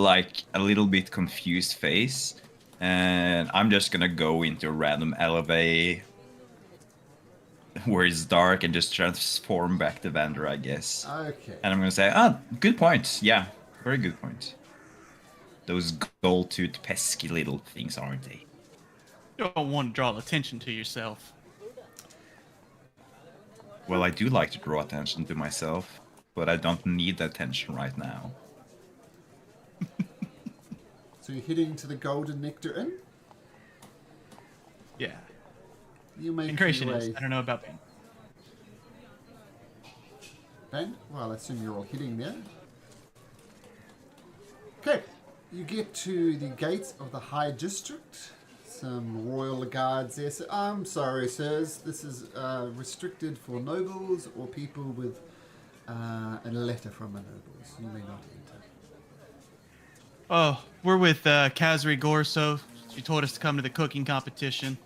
little bit confused face, and I'm just gonna go into a random alleyway where it's dark and just transform back to Vander, I guess. Okay. And I'm gonna say, good point. Yeah, very good point. Those gold-toothed pesky little things, aren't they? You don't want to draw attention to yourself. Well, I do like to draw attention to myself, but I don't need the attention right now. So you're heading to the Golden Nectar Inn? Yeah. You make Incration your is. way... I don't know about Ben. Ben? Well, I assume you're all heading there. Okay. You get to the gates of the High District. Some royal guards there. So, I'm sorry, sirs. This is restricted for nobles or people with a letter from the nobles. You may not enter. Oh, we're with Kazri Gorso. She told us to come to the cooking competition.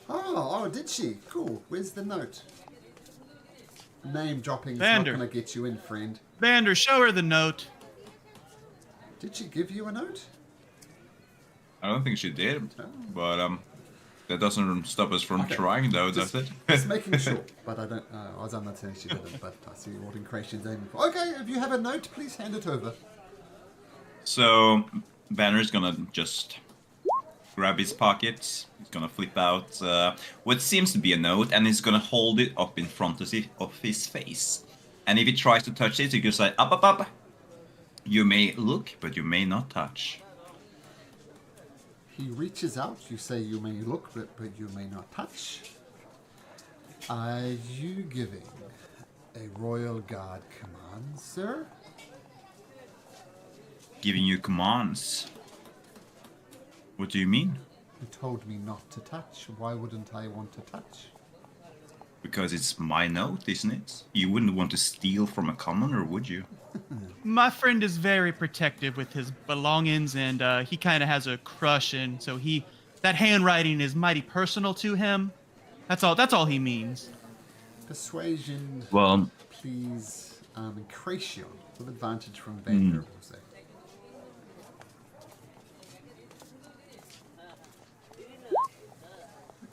Oh, did she? Cool. Where's the note? Name dropping is Vander. not going to get you in, friend. Vander, show her the note. Did she give you a note? I don't think she did, Oh. but that doesn't stop us from Okay. trying, though, does it? Just making sure. But I don't. I was not saying she didn't. But I see what Incration's aiming for. Okay, if you have a note, please hand it over. So Banner's gonna just grab his pockets. He's gonna flip out what seems to be a note, and he's gonna hold it up in front of his face. And if he tries to touch it, you can say, up, up, up. You may look, but you may not touch. He reaches out. You say you may look, but you may not touch. Are you giving a royal guard command, sir? Giving you commands. What do you mean? You told me not to touch. Why wouldn't I want to touch? Because it's my note, isn't it? You wouldn't want to steal from a commoner, would you? My friend is very protective with his belongings, and he kind of has a crush, and so that handwriting is mighty personal to him. That's all he means. Persuasion, Well, please. Incration with advantage from Vander, we'll say.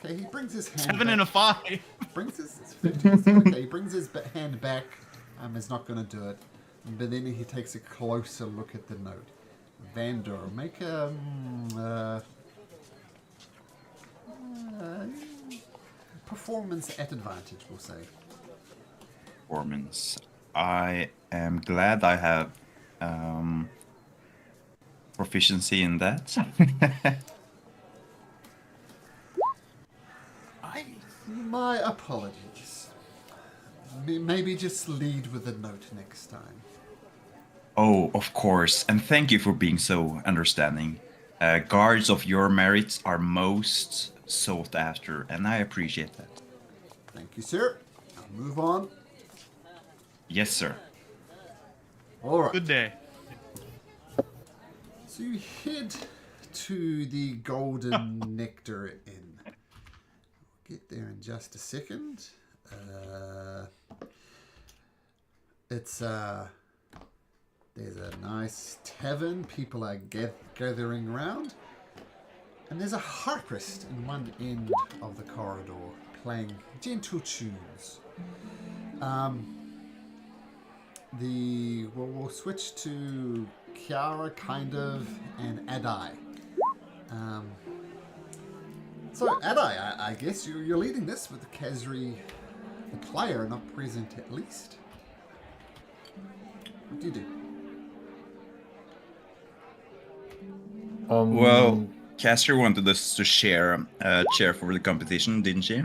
Okay, he brings his hand 7 back. and a 5. Brings his okay, he brings his hand back. Is not going to do it, but then he takes a closer look at the note. Vander, make a performance at advantage, we'll say. performance. I am glad I have proficiency in that. My apologies. Maybe just lead with a note next time. Oh, of course, and thank you for being so understanding. Guards of your merits are most sought after, and I appreciate that. Thank you, sir. I'll move on. Yes, sir. All right. Good day. So you head to the Golden Nectar Inn. We'll get there in just a second. There's a nice tavern. People are gathering around. And there's a harpist in one end of the corridor playing gentle tunes. We'll switch to Kiara, kind of, and Adai. So Adai, I guess you're leading this with Khazri, the player, not present at least. What do you do? Well, Caster wanted us to share a chair for the competition, didn't she?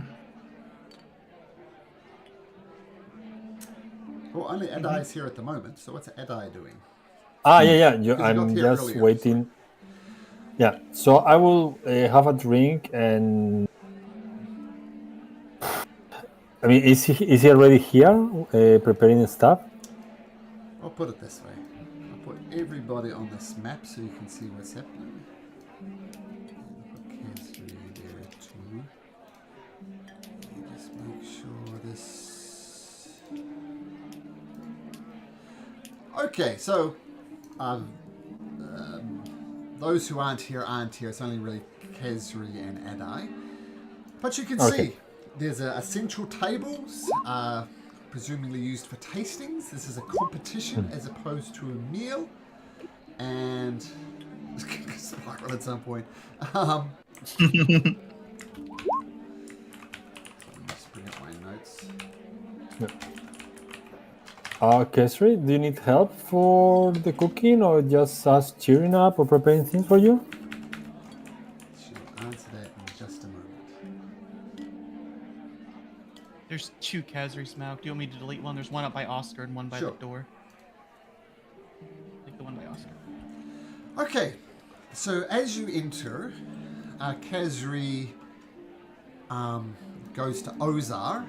Well, only Adai's here at the moment, so what's Adai doing? Yeah. Because he got I'm here just earlier, waiting. Yeah, so I will have a drink and. I mean, is he already here preparing stuff? I'll put it this way. I'll put everybody on this map so you can see what's happening. And put Khazri there too. And just make sure this... Okay, so those who aren't here. It's only really Khazri and Adai. But you can see there's a central tables, presumably used for tastings. This is a competition as opposed to a meal. And spiral at some point. Let me just bring up my notes. Kesri, do you need help for the cooking or just us cheering up or preparing things for you? She'll answer that in just a moment. There's 2 Khazri Smaug. Do you want me to delete one? There's one up by Oscar and one by Sure. the door. Take the one by Oscar. Okay, so as you enter, Khazri goes to Ozar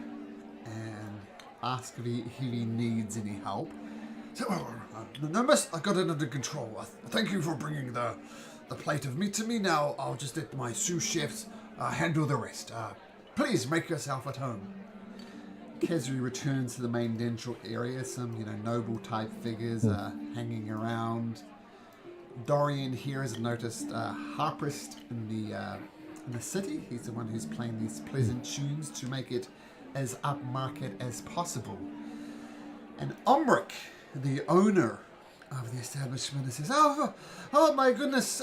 and asks if he needs any help. So, no, miss, I got it under control. Thank you for bringing the plate of meat to me. Now I'll just let my sous chefs handle the rest. Please make yourself at home. Khazri returns to the main dental area. Some, noble type figures are hanging around. Dorian here has noticed a harpist in the city. He's the one who's playing these pleasant tunes to make it as upmarket as possible. And Omric, the owner of the establishment, says, "Oh my goodness!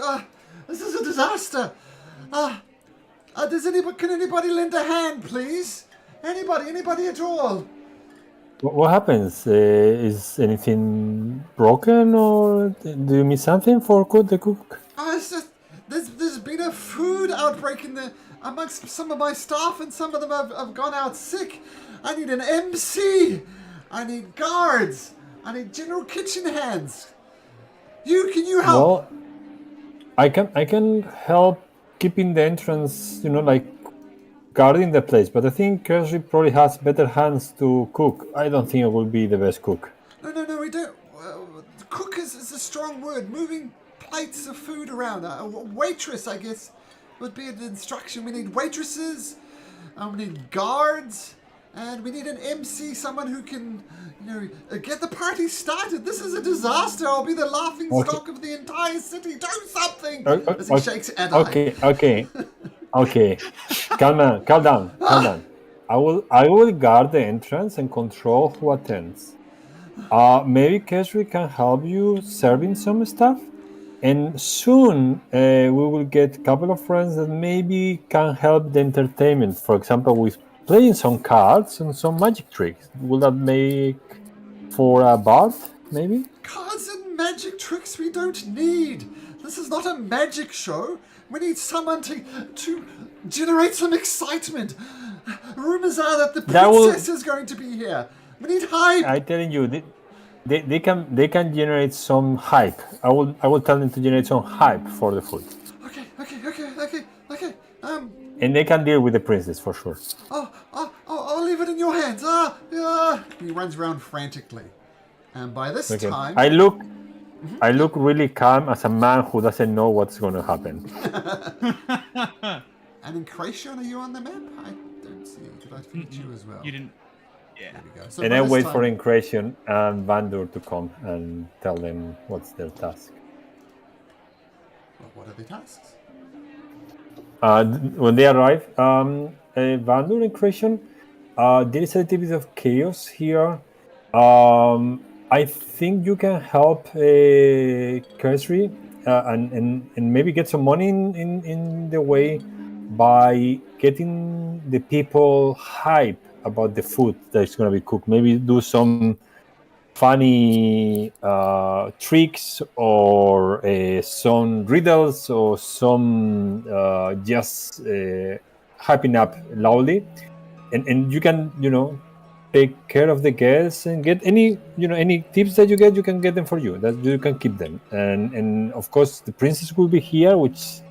This is a disaster! Can anybody lend a hand, please? Anybody at all?" What happens? Is anything broken or do you miss something for the cook? It's just, there's been a food outbreak amongst some of my staff, and some of them have gone out sick. I need an MC. I need guards. I need general kitchen hands. Can you help? Well, I can help keeping the entrance, guarding the place, but I think Kerry probably has better hands to cook. I don't think I will be the best cook. No, we don't. Cook is a strong word. Moving plates of food around. A waitress, I guess, would be the instruction. We need waitresses, we need guards, and we need an MC, someone who can, get the party started. This is a disaster. I'll be the laughing stock of the entire city. Do something! As he shakes Adai. Okay. Calm down. I will guard the entrance and control who attends. Maybe Kesri can help you serving some stuff, and soon we will get a couple of friends that maybe can help the entertainment. For example, with playing some cards and some magic tricks. Will that make for a bard, maybe? Cards and magic tricks we don't need. This is not a magic show. We need someone to generate some excitement. Rumors are that the princess is going to be here. We need hype. I'm telling you, They can generate some hype. I will tell them to generate some hype for the food, Okay. and they can deal with the princess for sure. I'll leave it in your hands. He runs around frantically, and by this Okay. time, I look really calm as a man who doesn't know what's going to happen. And in Croatian, are you on the map? I don't see. Did I forget you as well? You didn't. Yeah. There we go. So And by I this wait time- for Incretion and Vandur to come and tell them what's their task. Well, what are the tasks? When they arrive, Vandur and Incretion, there is a little bit of chaos here. I think you can help Kersri and maybe get some money in the way by getting the people hype about the food that's going to be cooked. Maybe do some funny tricks or some riddles or some just hyping up loudly, and you can take care of the guests and get any tips that you can get them for you, that you can keep them, and of course the princess will be here, which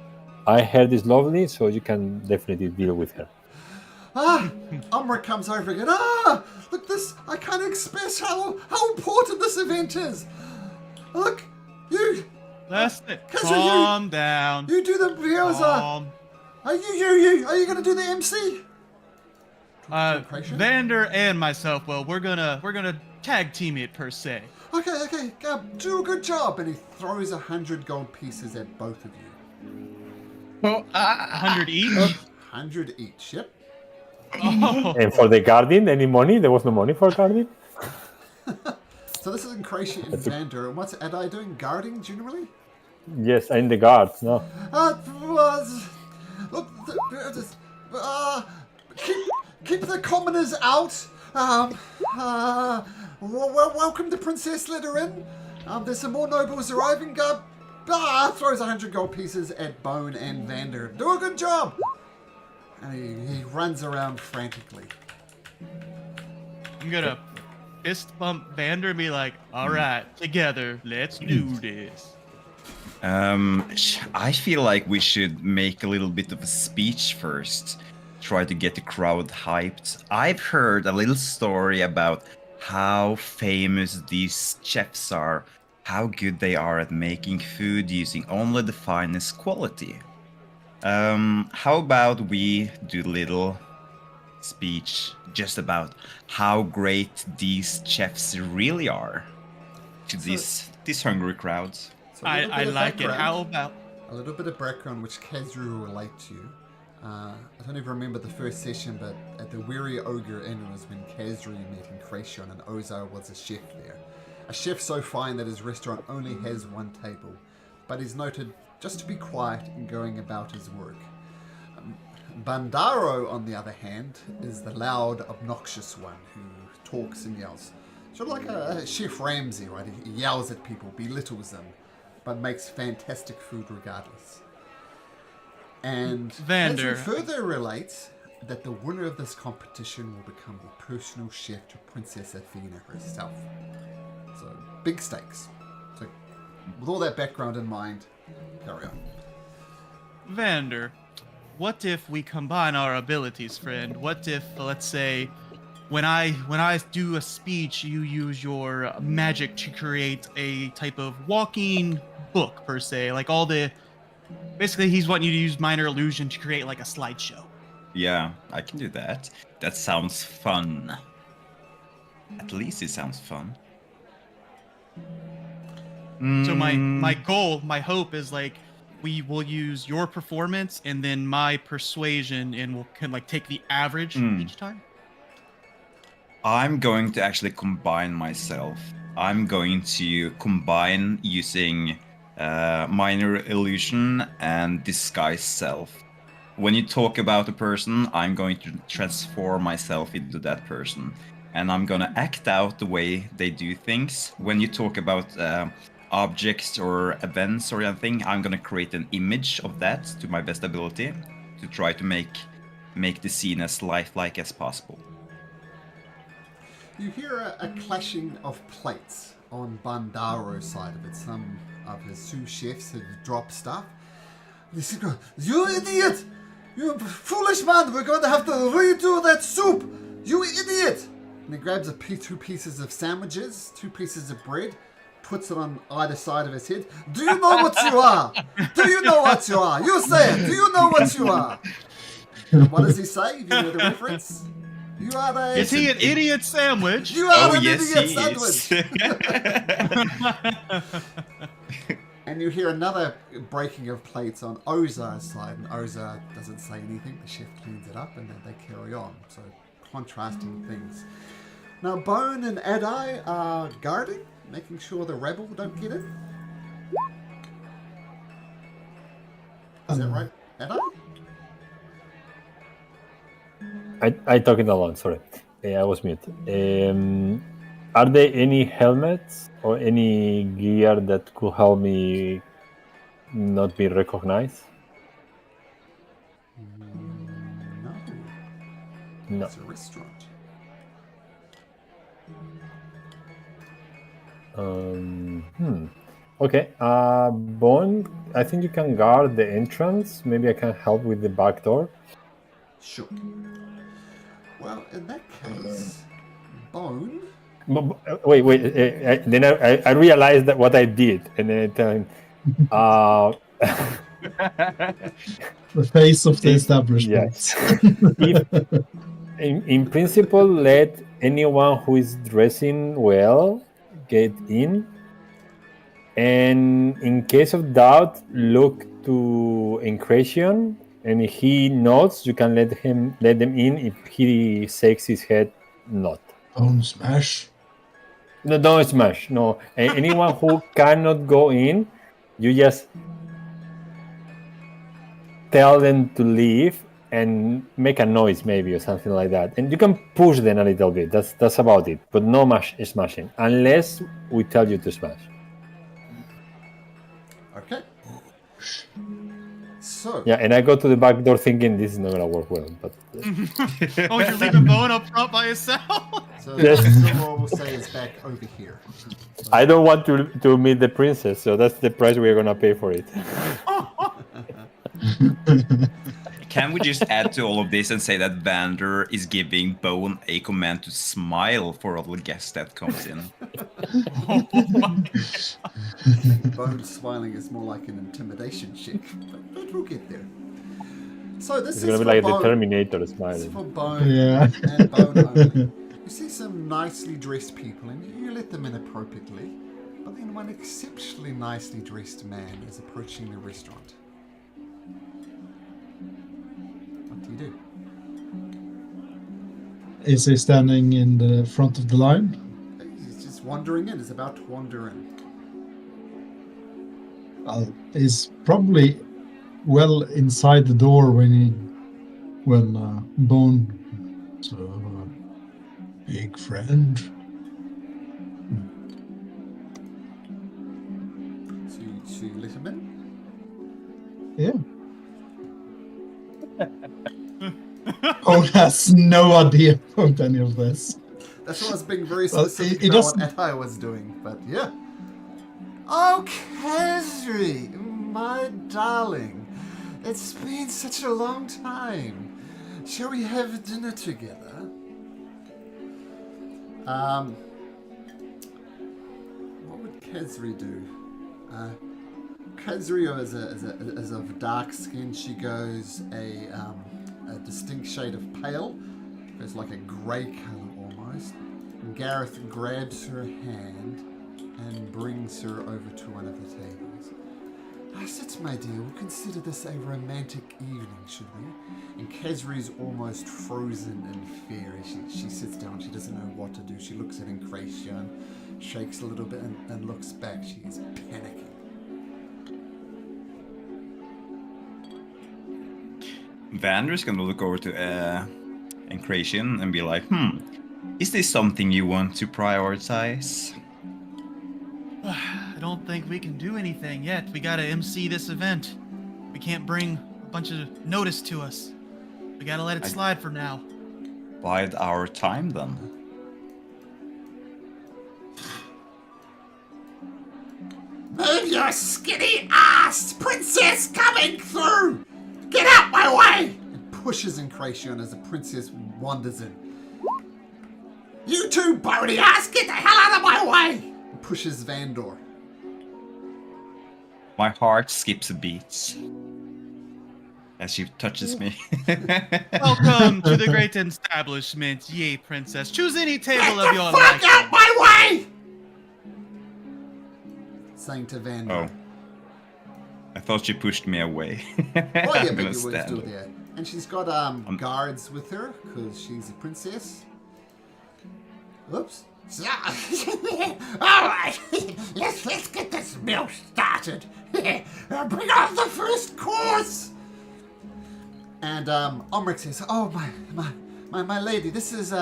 I heard is lovely, so you can definitely deal with her. Umric comes over again. Look this! I can't express how important this event is. Look, you. That's it. Kesra, Calm down. You do the heroes. Are you gonna do the MC? Vander and myself. Well, we're gonna tag team it per se. Okay. Do a good job. And he throws 100 gold pieces at both of you. Well, 100 each. 100 each. Yep. Oh. And for the guardian, any money? There was no money for guardian. So this is in Croatia and Vander. And what's Adai doing? Guarding generally? Yes, and the guards. No. Look, keep the commoners out. Welcome to Princess Slytherin. There's some more nobles arriving. Throws 100 gold pieces at Bone and Vander. Do a good job. And he runs around frantically. I'm gonna fist bump Vander and be like, all right, together, let's do this. I feel like we should make a little bit of a speech first. Try to get the crowd hyped. I've heard a little story about how famous these chefs are, how good they are at making food using only the finest quality. How about we do a little speech just about how great these chefs really are to these hungry crowds? So a little bit I of like it. background. How about A little bit of background which Kazru will relate to. I don't even remember the first session, but at the Weary Ogre Inn was when Kazru met in Kracion and Ozar was a chef there. A chef so fine that his restaurant only has one table, but he's noted just to be quiet and going about his work. Bandaro, on the other hand, is the loud, obnoxious one who talks and yells. Sort of like a Chef Ramsay, right? He yells at people, belittles them, but makes fantastic food regardless. And Vander. Kazru further relates that the winner of this competition will become the personal chef to Princess Athena herself. So, big stakes. So, with all that background in mind, carry on. Vander, what if we combine our abilities, friend? What if, let's say, when I do a speech, you use your magic to create a type of walking book, per se, like all the... Basically, he's wanting you to use minor illusion to create like a slideshow. Yeah, I can do that. That sounds fun. At least it sounds fun. So my goal, my hope is like we will use your performance and then my persuasion, and we'll can like take the average each time. I'm going to actually combine myself. I'm going to combine using minor illusion and disguise self. When you talk about a person, I'm going to transform myself into that person. And I'm going to act out the way they do things. When you talk about objects or events or anything, I'm going to create an image of that to my best ability to try to make the scene as lifelike as possible. You hear a clashing of plates on Bandaro's side of it. Some of his sous chefs have dropped stuff. This is you idiot! You foolish man! We're going to have to redo that soup! You idiot! And he grabs two pieces of sandwiches, 2 pieces of bread, puts it on either side of his head. Do you know what you are? Do you know what you are? You say it! Do you know what you are? What does he say? Do you know the reference? You are a... Is he an idiot sandwich? You are an yes, idiot he sandwich! And you hear another breaking of plates on Ozar's side, and Ozar doesn't say anything. The chef cleans it up, and then they carry on. So, contrasting things. Now, Bone and Adai are guarding, making sure the rebel don't get in. Is that right, Adai? I talking alone. Sorry, I was mute. Are there any helmets or any gear that could help me not be recognized? No. It's a restaurant. Okay. Bone, I think you can guard the entrance. Maybe I can help with the back door. Sure. Well, in that case, Bone... Wait. Then I realized that what I did, and then I tell him, The face of the establishment. yes. In principle, let anyone who is dressing well get in. And in case of doubt, look to Incretion. And if he nods, you can let them in. If he shakes his head, not. Bone smash. No, don't smash. No, anyone who cannot go in, you just tell them to leave and make a noise, maybe, or something like that. And you can push them a little bit. That's about it. But no smashing, unless we tell you to smash. Okay. So... Yeah, and I go to the back door thinking this is not gonna work well. But Oh, you're leaving Bone up front by himself? So Yes. the roll will say is back over here. I don't want to meet the princess, so that's the price we're gonna pay for it. Can we just add to all of this and say that Vander is giving Bone a command to smile for all the guests that comes in? Bone smiling is more like an intimidation check, but we'll get there. So this It's is gonna be for like Bone. the Terminator This is smiling. for Bone Yeah. and Bone only. You see some nicely dressed people, and you let them in appropriately. But then one exceptionally nicely dressed man is approaching the restaurant. What do you do? Is he standing in the front of the line? He's just wandering in. He's about to wander in. He's probably well inside the door when Bone. So, big friend. So you let him in? Yeah. Bone has no idea about any of this. That's why I was being very Well, specific he about what doesn't- Atai was doing, but yeah. Oh, Kezri, my darling. It's been such a long time. Shall we have dinner together? What would Kezri do? Kezri is of dark skin. She goes a distinct shade of pale. It's like a grey colour almost. And Gareth grabs her hand and brings her over to one of the tables. Sit, my dear, we'll consider this a romantic evening, should we? And Kezri's almost frozen in fear as she sits down. She doesn't know what to do. She looks at Incretion, shakes a little bit and looks back. She is panicking. Vander's gonna look over to Incretion and be like, is this something you want to prioritize? I don't think we can do anything yet. We gotta MC this event. We can't bring a bunch of notice to us. We gotta let it slide for now. Bide our time then. you skinny ass princess coming through! Get out my way! And pushes Incration as the princess wanders in. You two bony ass, get the hell out of my way! And pushes Vandor. My heart skips a beat as she touches me. Welcome to the great establishment, ye princess. Choose any table Get of the your fuck liking. out my way! Saying to Vandor. Oh. I thought she pushed me away. Oh yeah, I'm but gonna you were stand still up. there. And she's got guards with her, because she's a princess. Oops. So, alright, let's get this meal started. Bring on the first course! And Omric says, oh my lady, this is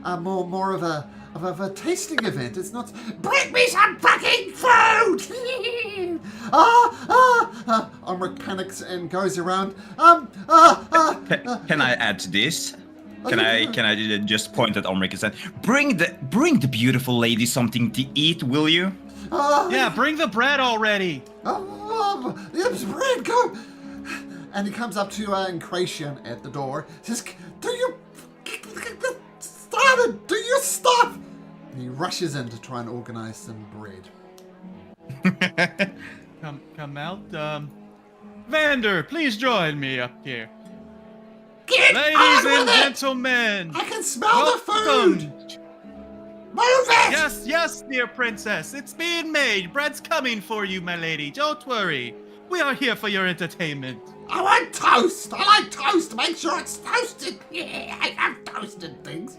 more of a tasting event. It's not. Bring me some fucking food! Omric panics and goes around. Can I add to this? Can I just point at Omric and say, bring the beautiful lady something to eat, will you? Yeah, bring the bread already. Yes, bread, go! And he comes up to Incration at the door. Says, do you started? Do you stop? And he rushes in to try and organize some bread. Come out. Vander, please join me up here. Get Ladies on and with it! gentlemen, I can smell the welcome. food! Move it! Yes, dear princess. It's being made. Bread's coming for you, my lady. Don't worry. We are here for your entertainment. I want toast! I like toast! Make sure it's toasted! Yeah, I have toasted things.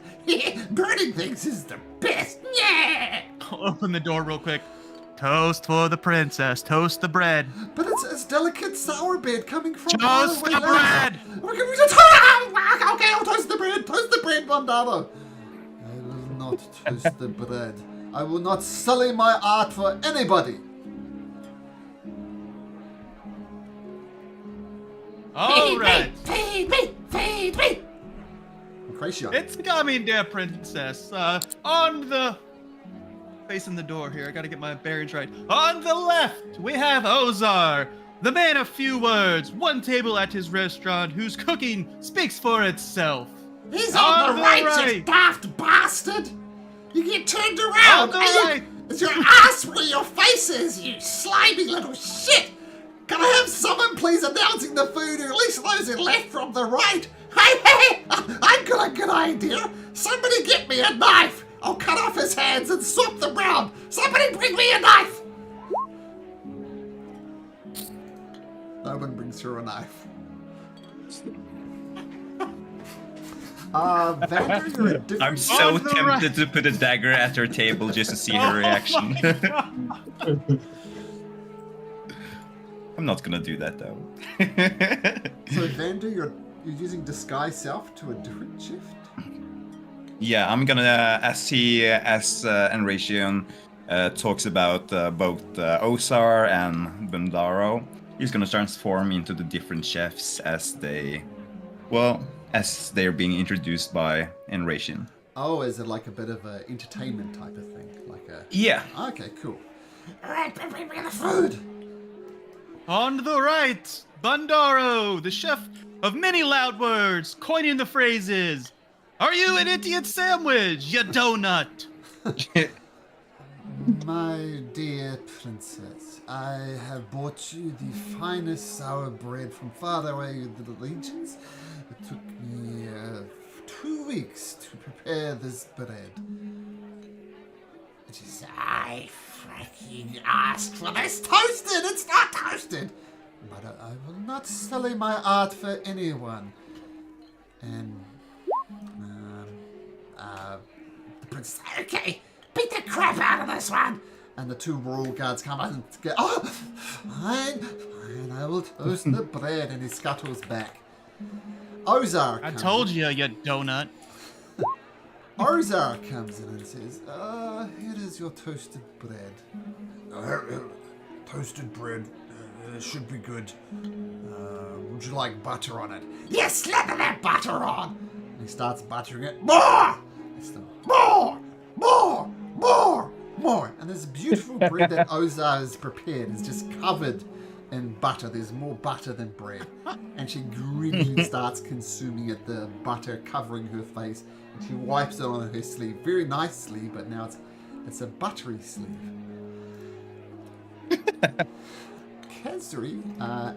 Burning things is the best! Yeah! I'll open the door real quick. Toast for the princess. Toast the bread. But it's delicate sour bread coming from Toast the bread! Okay, I'll toast the bread! Toast the bread, Bandana! I will not toast the bread. I will not sully my art for anybody! All right. Feed me! Feed me! Incration. It's coming, dear princess. On the... Facing the door here. I gotta get my bearings right. On the left, we have Ozar, the man of few words. One table at his restaurant whose cooking speaks for itself. He's on the right, you right. daft bastard! You get turned around! On the and right. It's your ass where your face is, you slimy little shit! Can I have someone please announcing the food, or at least those who left from the right? Hey, I've got a good idea! Somebody get me a knife! I'll cut off his hands and swap them round! Somebody bring me a knife! No one brings her a knife. Vander, you're a different... I'm so On the tempted to put a dagger at her table just to see her reaction. I'm not gonna do that though. So Vander, you're using disguise self to a different shift? Yeah, I'm gonna, as Enration talks about both Ozar and Bundaro, he's gonna transform into the different chefs as they're being introduced by Enration. Oh, is it like a bit of an entertainment type of thing? Like a... Yeah. Okay, cool. Alright, bring me the food! On the right, Bundaro, the chef of many loud words, coining the phrases. Are you an idiot sandwich, you donut? My dear princess, I have brought you the finest sour bread from far away in the regions. It took me 2 weeks to prepare this bread. It is I freaking asked for this toasted! It's not toasted! But I will not sully my art for anyone. And the prince, okay, beat the crap out of this one. And the two royal guards come out and go, oh, fine, I will toast the bread. And he scuttles back. Ozar I comes told in. you, you donut. Ozar comes in and says, here is your toasted bread. Toasted bread should be good. Would you like butter on it? Yes, slather that butter on! And he starts buttering it. More! More! more. And this beautiful bread that Ozar has prepared is just covered in butter. There's more butter than bread. And she greedily starts consuming it, the butter covering her face. And she wipes it on her sleeve. Very nice sleeve, but now it's a buttery sleeve. Khazri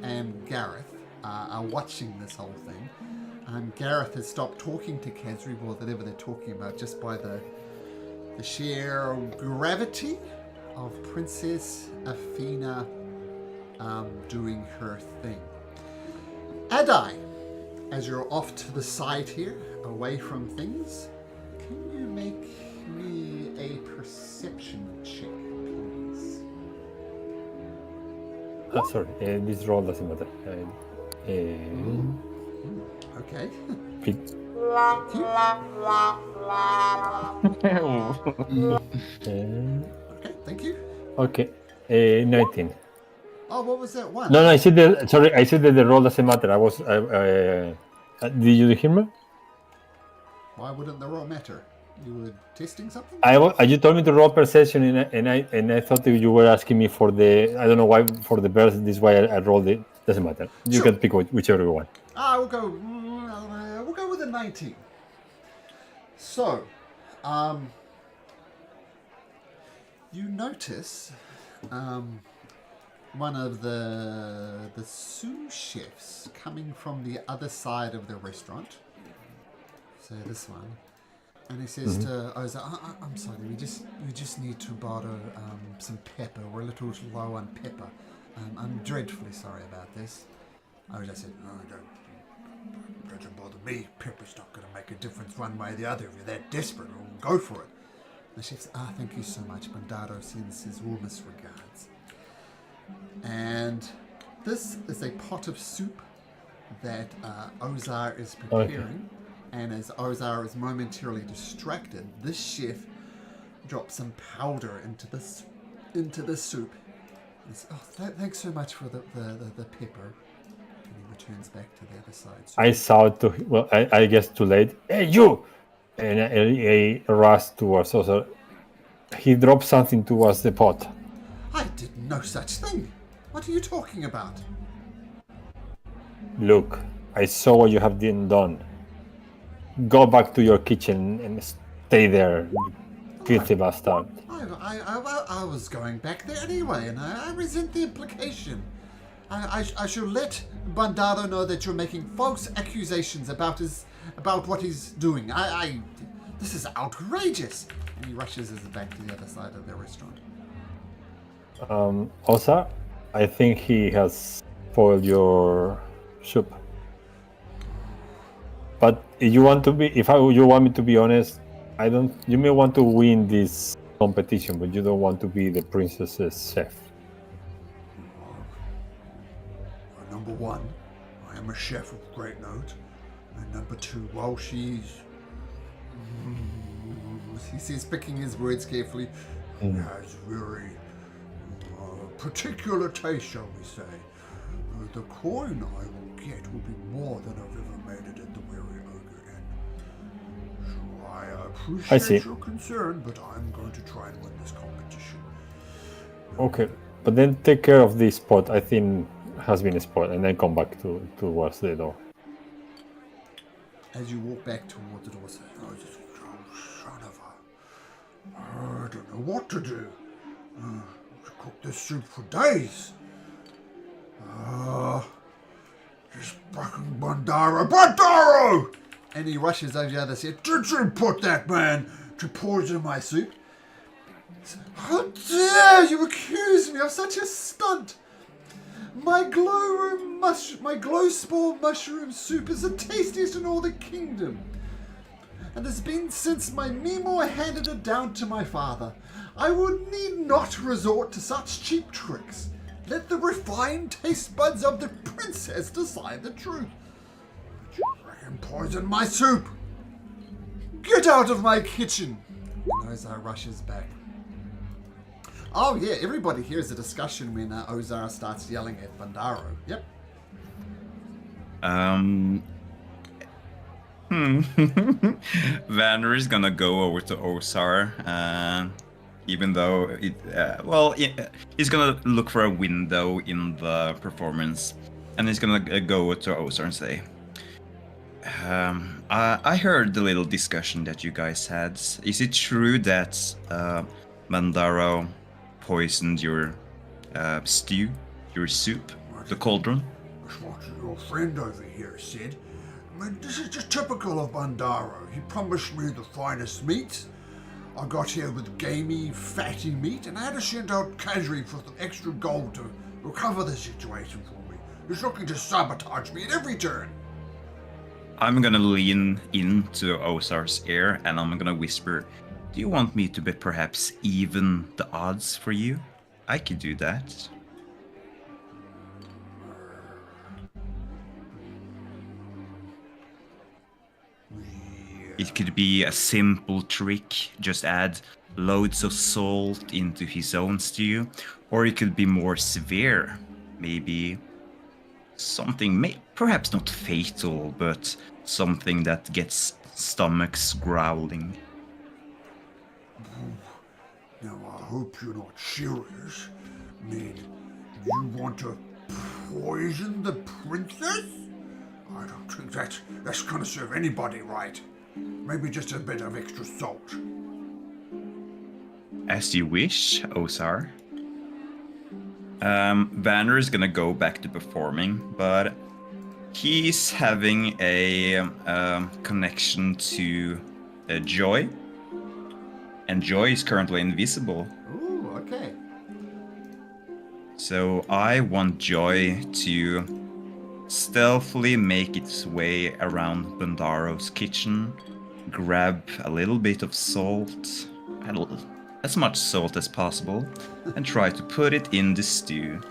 and Gareth are watching this whole thing. Gareth has stopped talking to Khazri, or whatever they're talking about, just by the sheer gravity of Princess Athena doing her thing. Adai, as you're off to the side here, away from things, can you make me a perception check, please? Sorry, this roll doesn't matter. Okay. Pick. Okay, thank you. Okay, 19. Oh, what was that one? No, I said that. Sorry, I said that the roll doesn't matter. I was. Did you hear me? Why wouldn't the roll matter? You were testing something? You told me to roll perception, and I thought that you were asking me for the. I don't know why for the birth. This is why I rolled it. Doesn't matter. You Sure. can pick whichever you want. We'll go with a 19. So, you notice one of the sous chefs coming from the other side of the restaurant. So this one, and he says to Oza, "I'm sorry, we just need to borrow some pepper. We're a little low on pepper. I'm dreadfully sorry about this." Oza said, "No, don't bother me. Pepper's not going to make a difference one way or the other. If you're that desperate, we'll go for it." The chef says, "Thank you so much. Bandaro sends his warmest regards." And this is a pot of soup that Ozar is preparing. And as Ozar is momentarily distracted, this chef drops some powder into the soup. He says, thanks so much for the pepper. And he returns back to the other side. So I saw it. I guess too late. Hey, you! And I rushed towards us. He dropped something towards the pot. I did no such thing. What are you talking about? Look, I saw what you have done. Go back to your kitchen and stay there, filthy bastard. I was going back there anyway, and I resent the implication. I shall let Bandaro know that you're making false accusations about what he's doing. This is outrageous. And he rushes back to the other side of the restaurant. Osa, I think he has spoiled your soup. But if you want me to be honest, I don't. You may want to win this competition, but you don't want to be the princess's chef. Number one, I am a chef of great note. And number two, while he says, picking his words carefully, he has very particular taste, shall we say. The coin I will get will be more than I've ever made it at the Weary Ogre Inn. So I appreciate your concern, but I'm going to try and win this competition. Okay, but then take care of this spot. I think has been a spot, and then come back towards the door. As you walk back towards the door, say, this son of a... I don't know what to do. Cook this soup for days. Just fucking Bandaro! And he rushes over the other side. Did you put that man to poison my soup? How dare you accuse me of such a stunt? My glow spore mushroom soup is the tastiest in all the kingdom. And has been since my Mimor handed it down to my father. I would need not resort to such cheap tricks. Let the refined taste buds of the princess decide the truth. But you can poison my soup. Get out of my kitchen. And Ozar rushes back. Oh yeah, everybody hears the discussion when Ozar starts yelling at Bandaro. Yep. Vanner is gonna go over to Ozar. even though he's gonna look for a window in the performance, and he's gonna go to Ozar and say, I heard the little discussion that you guys had. Is it true that Mandaro poisoned your stew, your soup, the cauldron? That's what your friend over here said. I mean, this is just typical of Bandaro. He promised me the finest meats. I got here with gamey, fatty meat, and I had to send out Kazri for some extra gold to recover the situation for me. He's looking to sabotage me at every turn. I'm gonna lean into Ozar's ear and I'm gonna whisper, do you want me to bet perhaps even the odds for you? I could do that. It could be a simple trick, just add loads of salt into his own stew, or it could be more severe, maybe something, perhaps not fatal, but something that gets stomachs growling. Now, I hope you're not serious. I mean, you want to poison the princess? I don't think that's gonna serve anybody right. Maybe just a bit of extra salt. As you wish, Ozar. Vanner is gonna go back to performing, but he's having a connection to Joy, and Joy is currently invisible. Ooh, okay. So I want Joy to stealthily make its way around Bandaro's kitchen, grab a little bit of salt, as much salt as possible, and try to put it in the stew.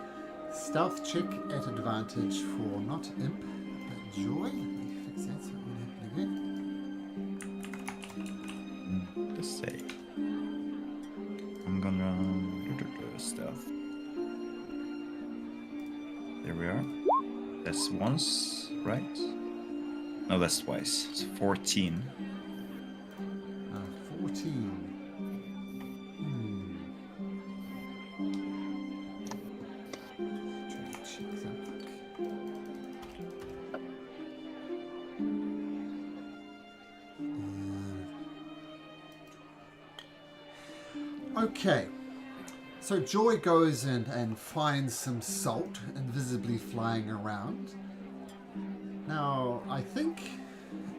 Stealth check at advantage for not imp, but joy. Let me fix that so it won't happen again. Let's say I'm gonna do stealth. There we are. That's once, right? No, that's twice. It's 14. 14. Try to check that. Okay. So Joy goes in and finds some salt invisibly flying around. Now, I think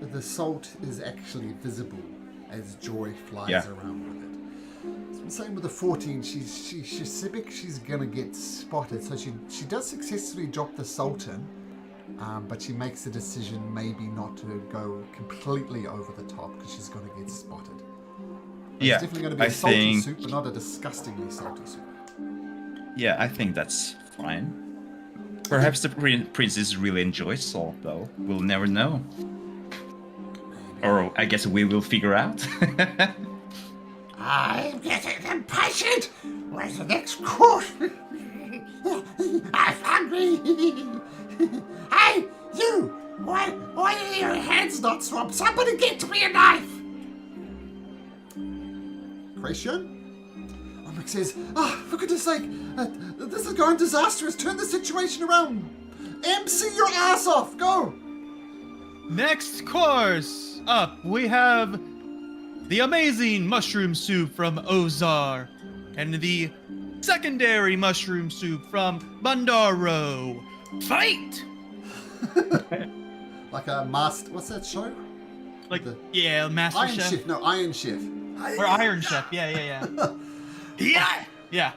the salt is actually visible as Joy flies around with it. So same with the 14, she's civic, she's gonna get spotted. So she does successfully drop the salt in, but she makes the decision maybe not to go completely over the top because she's gonna get spotted. It's definitely going to be a salty soup, but not a disgustingly salty soup. Yeah, I think that's fine. Perhaps the princess really enjoys salt, though. We'll never know. Or I guess we will figure out. I'm getting impatient. Where's the next course? I'm hungry. Hey, you! Why are your hands not swamped? Somebody get me a knife! Christian? Omric says, for goodness sake, this is going disastrous. Turn the situation around. MC your ass off. Go. Next course up, we have the amazing mushroom soup from Ozar and the secondary mushroom soup from Bandaro. Fight! Like a master. What's that show? Like, yeah, Master Iron Chef. Chef. No, Iron Chef. Or Iron Chef. Yeah. Yeah.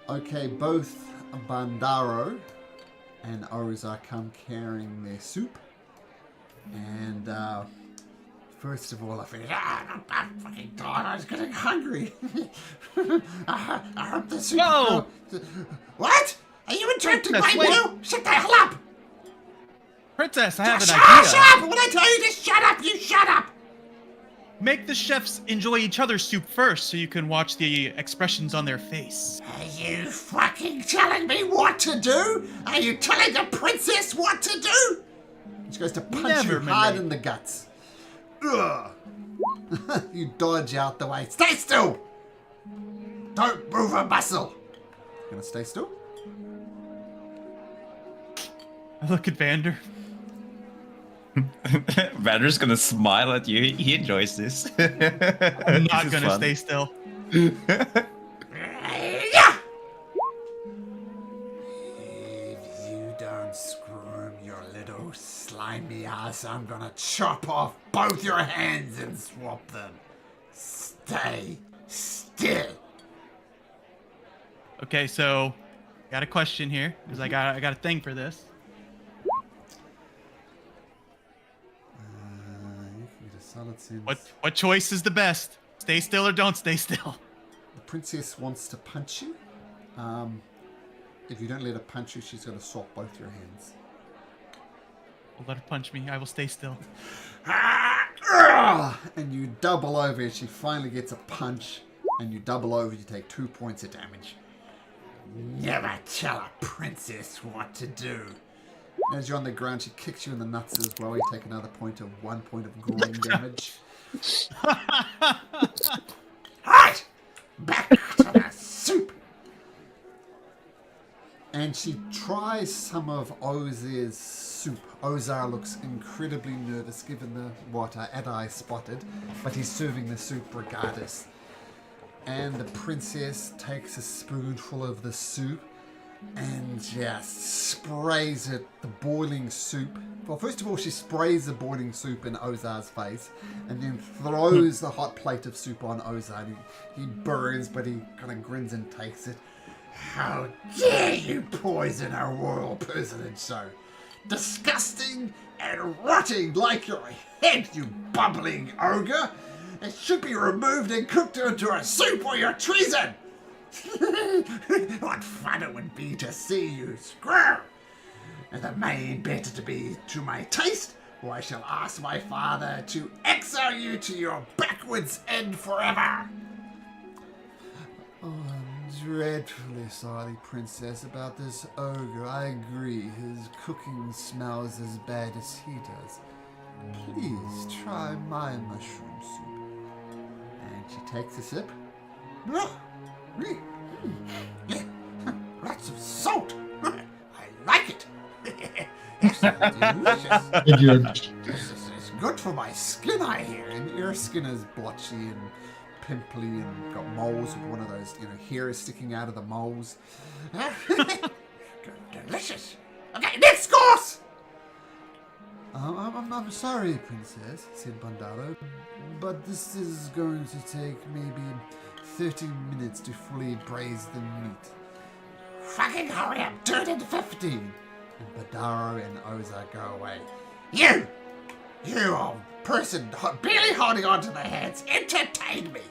Okay, both Bandaro and Ozar come carrying their soup. And first of all, I think, I'm fucking tired. I was getting hungry. I hope the soup. Whoa! What? Are you interrupting my Wait. meal? Shut the hell up! Princess, I have an Shut idea. up! When I tell you to shut up, you shut up! Make the chefs enjoy each other's soup first so you can watch the expressions on their face. Are you fucking telling me what to do? Are you telling the princess what to do? She goes to punch Never, you hard Milady. in the guts. Ugh. You dodge out the way. Stay still! Don't move a muscle! Gonna stay still? I look at Vander. Vander's gonna smile at you. He enjoys this. I'm not gonna stay still. If you don't squirm your little slimy ass, I'm gonna chop off both your hands and swap them. Stay still. Okay, so got a question here because I got a thing for this. You can get a solid sense. What choice is the best? Stay still or don't stay still? The princess wants to punch you. If you don't let her punch you, she's going to swap both your hands. Well, let her punch me. I will stay still. And you double over. She finally gets a punch. And you double over. You take 2 points of damage. Never tell a princess what to do. As you're on the ground, she kicks you in the nuts as well. You take another 1 point of groin damage. Right! Back to the soup! And she tries some of Oz's soup. Ozar looks incredibly nervous given what Adai spotted, but he's serving the soup regardless. And the princess takes a spoonful of the soup and just sprays it, the boiling soup. Well, first of all, she sprays the boiling soup in Ozar's face and then throws the hot plate of soup on Ozar. He burns, but he kind of grins and takes it. How dare you poison our royal person so disgusting and rotting like your head, you bubbling ogre! It should be removed and cooked into a soup or your treason! What fun it would be to see you screw! And the maid better to be to my taste, or I shall ask my father to exile you to your backwards end forever! Oh, I'm dreadfully sorry, princess, about this ogre. I agree, his cooking smells as bad as he does. Please try my mushroom soup. And she takes a sip. Lots of salt. I like it. It's delicious. It's good for my skin, I hear. And your skin is blotchy and pimply and got moles with one of those, hair is sticking out of the moles. Delicious. Okay, next course! I'm sorry, princess, said Bandaro, but this is going to take maybe 30 minutes to fully braise the meat. Fucking hurry up, do it in 15! And Bandaro and Oza go away. You old person barely holding on to the hands, entertain me!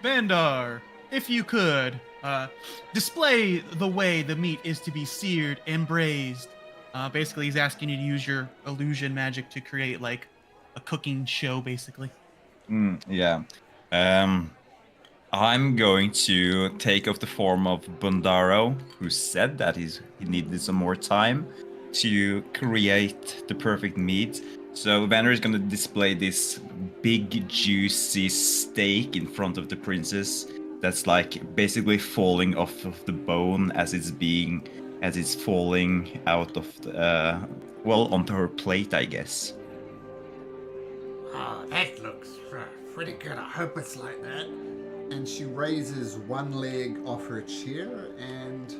Vandar, if you could, display the way the meat is to be seared and braised. Basically, he's asking you to use your illusion magic to create, like, a cooking show, basically. Yeah. I'm going to take off the form of Bundaro, who said that he needed some more time to create the perfect meat. So Vander is going to display this big, juicy steak in front of the princess that's like basically falling off of the bone as it's falling out of the, onto her plate, I guess. Oh, that looks pretty good. I hope it's like that. And she raises one leg off her chair and...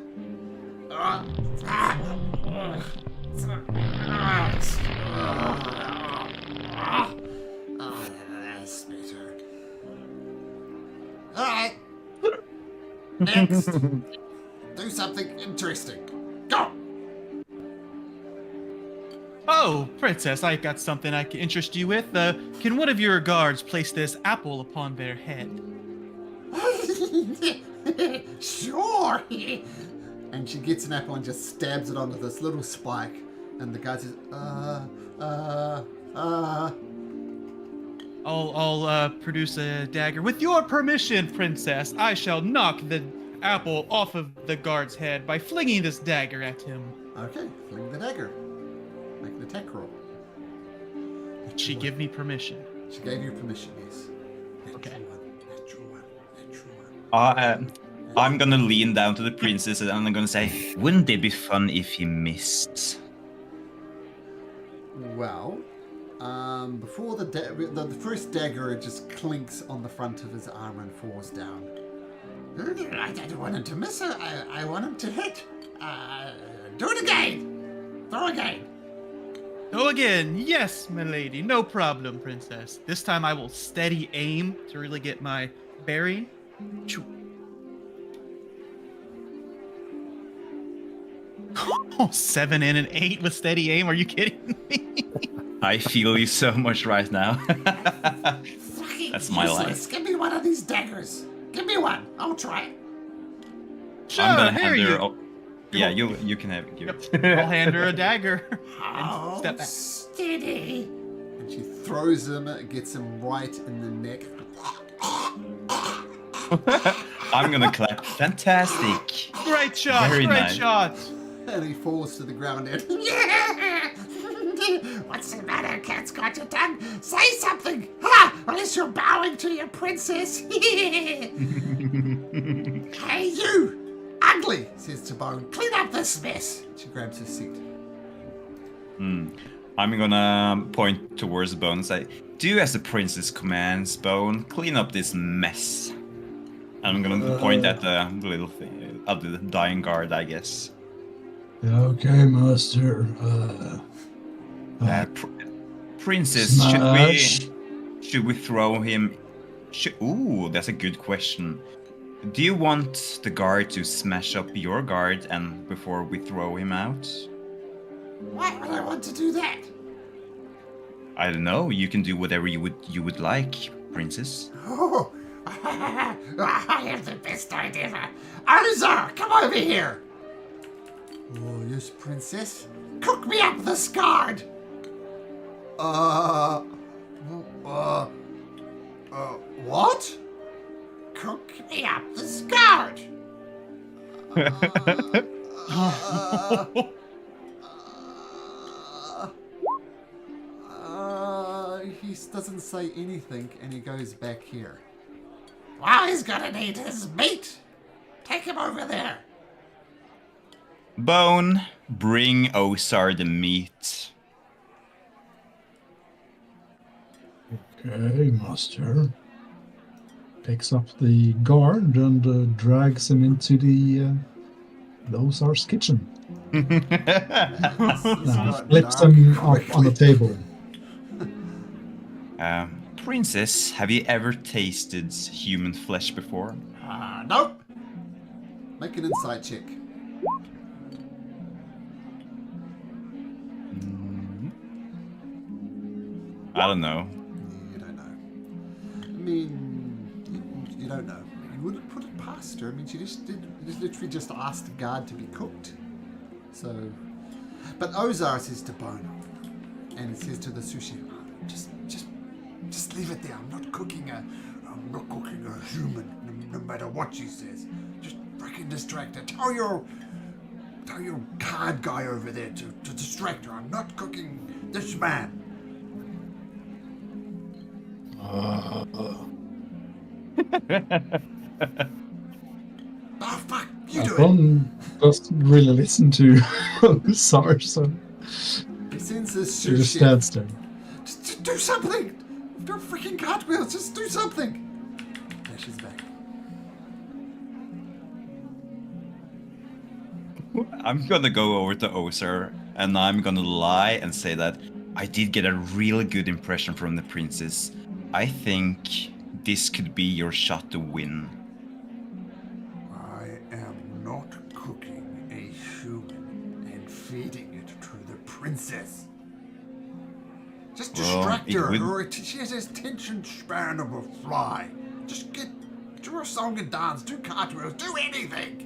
that's better. Alright. Next. Do something interesting. Go! Oh, princess, I got something I can interest you with. Can one of your guards place this apple upon their head? Sure! And she gets an apple and just stabs it onto this little spike. And the guy says, I'll produce a dagger. With your permission, princess, I shall knock the apple off of the guard's head by flinging this dagger at him. Okay, fling the dagger. Make an attack roll. She give me permission. She gave you permission, yes. Okay. Natural one. I'm gonna lean down to the princess and I'm gonna say, wouldn't it be fun if he missed? Well, before the first dagger, it just clinks on the front of his arm and falls down. I don't want him to miss her. I want him to hit. Do it again. Throw again. Go again. Yes, my lady. No problem, princess. This time I will steady aim to really get my bearing. Choo. Oh, 7 and an 8 with steady aim. Are you kidding me? I feel you so much right now. Fucking That's my life. useless. Give me one of these daggers. Give me one. I'll try it. Sure, I'm gonna here hand her. you. Oh, yeah, you can have it. Give Yep. it. I'll hand her a dagger. Oh, And step back. steady. And she throws him, gets him right in the neck. I'm gonna clap. Fantastic. Great shot. Very Great nice. shot. And he falls to the ground and what's the matter, cat's got your tongue? Say something! Ha! Unless you're bowing to your princess. Hey, you! Ugly, says to Bone. Clean up this mess. She grabs her seat. I'm gonna point towards Bone and say, do as the princess commands, Bone. Clean up this mess. And I'm gonna point at the little thing, at the dying guard, I guess. Okay, master. Princess, Smash. should we throw him? Ooh, that's a good question. Do you want the guard to smash up your guard and before we throw him out? Why would I want to do that? I don't know. You can do whatever you would like, princess. Oh, I have the best idea ever. Ozar, come over here. Oh, yes, princess. Cook me up this guard. What? Cook me up this guard. He doesn't say anything and he goes back here. Well, he's gonna need his meat. Take him over there. Bone, bring Ozar the meat. Okay, master. Picks up the guard and drags him into the Ozar's kitchen. Now flips him up on the table. Princess, have you ever tasted human flesh before? Nope. Make an insight check. I don't know. You don't know. I mean, you don't know. You wouldn't put it past her. I mean, she literally just asked the guard to be cooked. So, but Ozar says to Bone, and it says to the sushi, just leave it there. I'm not cooking a human, no matter what she says. Just freaking distract her. Tell your card guy over there to distract her. I'm not cooking this man. Oh fuck, you do it. Ron doesn't really listen to Ozar, so He sends this he just sushi. stands there. Just do something! Don't freaking cartwheels, just do something! There she's back. I'm gonna go over to Ozar and I'm gonna lie and say that I did get a really good impression from the princess. I think this could be your shot to win. I am not cooking a human and feeding it to the princess. Just distract her, or she has this attention span of a fly. Just do a song and dance, do cartwheels, do anything!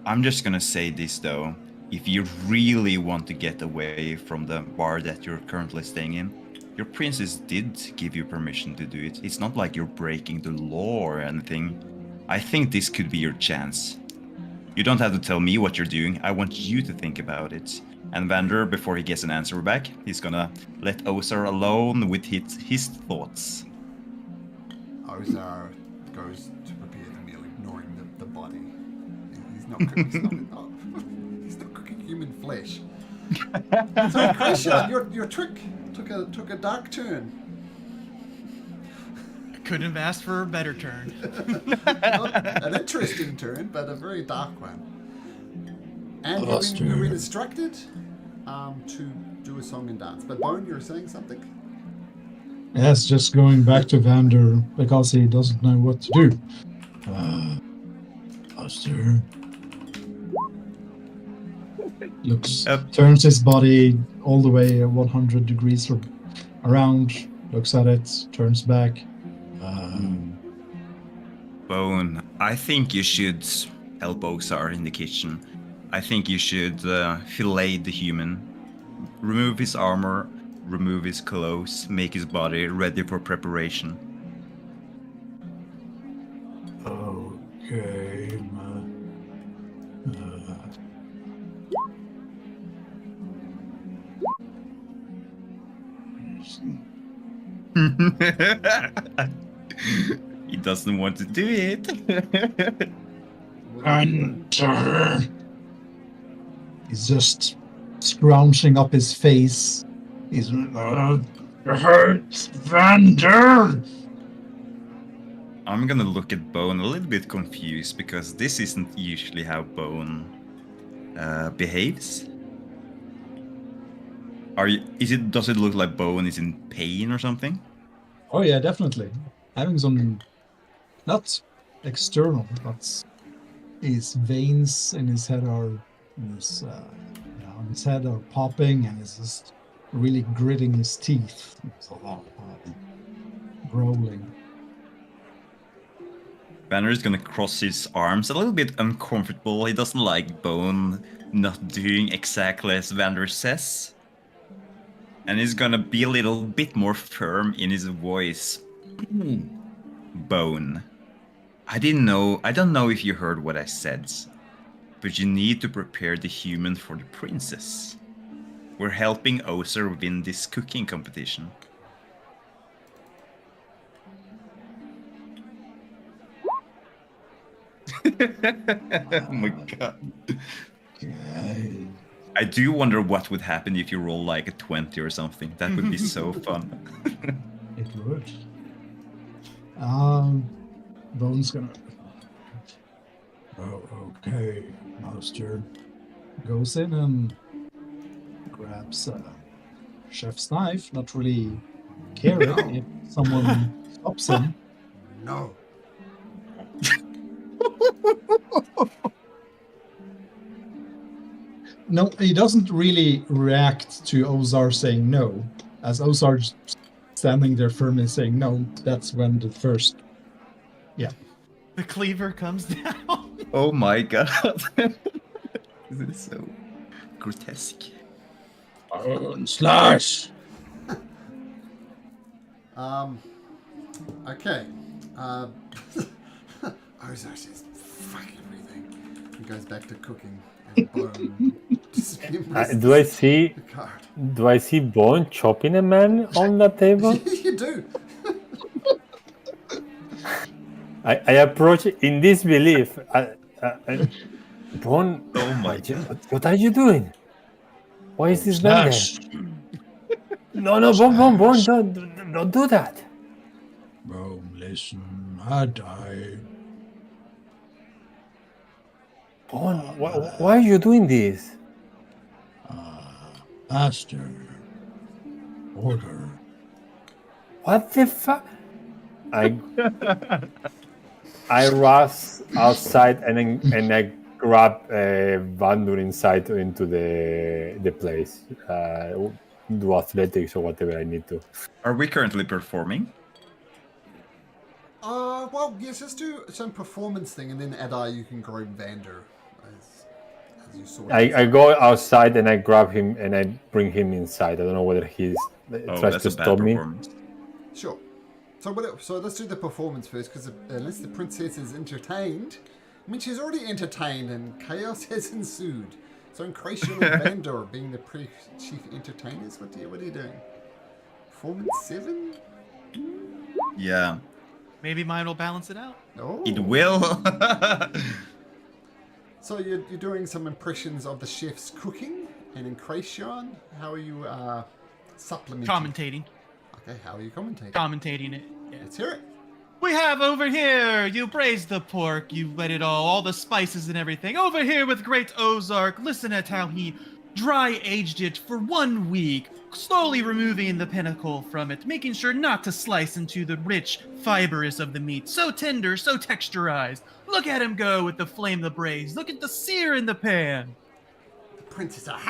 I'm just gonna say this though. If you really want to get away from the bar that you're currently staying in, your princess did give you permission to do it. It's not like you're breaking the law or anything. I think this could be your chance. You don't have to tell me what you're doing. I want you to think about it. And Vander, before he gets an answer back, he's gonna let Ozar alone with his thoughts. Ozar goes to prepare the meal, ignoring the body. He's not cooking. He's not cooking human flesh. So, Christian, your trick took a dark turn. Couldn't have asked for a better turn. Not an interesting turn, but a very dark one. And you've been instructed to do a song and dance. But Bone, you're saying something? Yes, just going back to Vander because he doesn't know what to do. Buster turns his body all the way 100 degrees around, looks at it, turns back. Bone, I think you should help Ozar in the kitchen. I think you should fillet the human, remove his armor, remove his clothes, make his body ready for preparation. Okay. He doesn't want to do it. Vander. He's just scrounging up his face. He's hurts, Vander. I'm gonna look at Bone a little bit confused because this isn't usually how Bone behaves. Does it look like Bone is in pain or something? Oh yeah, definitely. Having some, not external, but his veins in his head are, his head are popping, and he's just really gritting his teeth. It's a lot of growling. Banner is gonna cross his arms a little bit uncomfortable. He doesn't like Bone not doing exactly as Vander says. And he's gonna be a little bit more firm in his voice. Bone. I don't know if you heard what I said, but you need to prepare the human for the princess. We're helping Ozar win this cooking competition. Oh my god. Okay. I do wonder what would happen if you roll like a 20 or something. That would be so fun. It would. Bone's gonna. Oh, okay. Master goes in and grabs a chef's knife, not really caring if someone stops him. No. No, he doesn't really react to Ozar saying no. As Ozar's standing there firmly saying no, that's when the first. Yeah. The cleaver comes down. Oh my god. This is so grotesque. Slash! Okay. Ozar says, fuck everything. He goes back to cooking. And Bone dismembers Do I see Bone chopping a man on that table? You do. I approach in disbelief. Bone, Oh my god. what are you doing? Why is this man there? Slash! No, Bone, don't do that. Bro, listen, I died. Bone, why are you doing this? Master. Order. What the fuck? I rush outside and I grab Vandur inside into the place. Do athletics or whatever I need to. Are we currently performing? Well, yes, let's do some performance thing, and then Adai, you can grow Vander as you sort of. I go outside and I grab him and I bring him inside. I don't know whether he's tries That's to a bad stop me. performance. Sure. So let's do the performance first, because unless the princess is entertained, I mean, she's already entertained and chaos has ensued. So Incration and Vandor being the chief entertainers, what are you doing? Performance 7? Yeah, Maybe mine will balance it out. Oh. it will. So you're doing some impressions of the chef's cooking and Incration. How are you supplementing? Commentating. Okay, how are you commentating? Commentating it. Yeah. Let's hear it. We have over here, you braised the pork, you let it all the spices and everything. Over here with Great Ozark, listen at how he dry aged it for 1 week, slowly removing the pinnacle from it, making sure not to slice into the rich fibrous of the meat. So tender, so texturized. Look at him go with the flame of the braise. Look at the sear in the pan. The princess are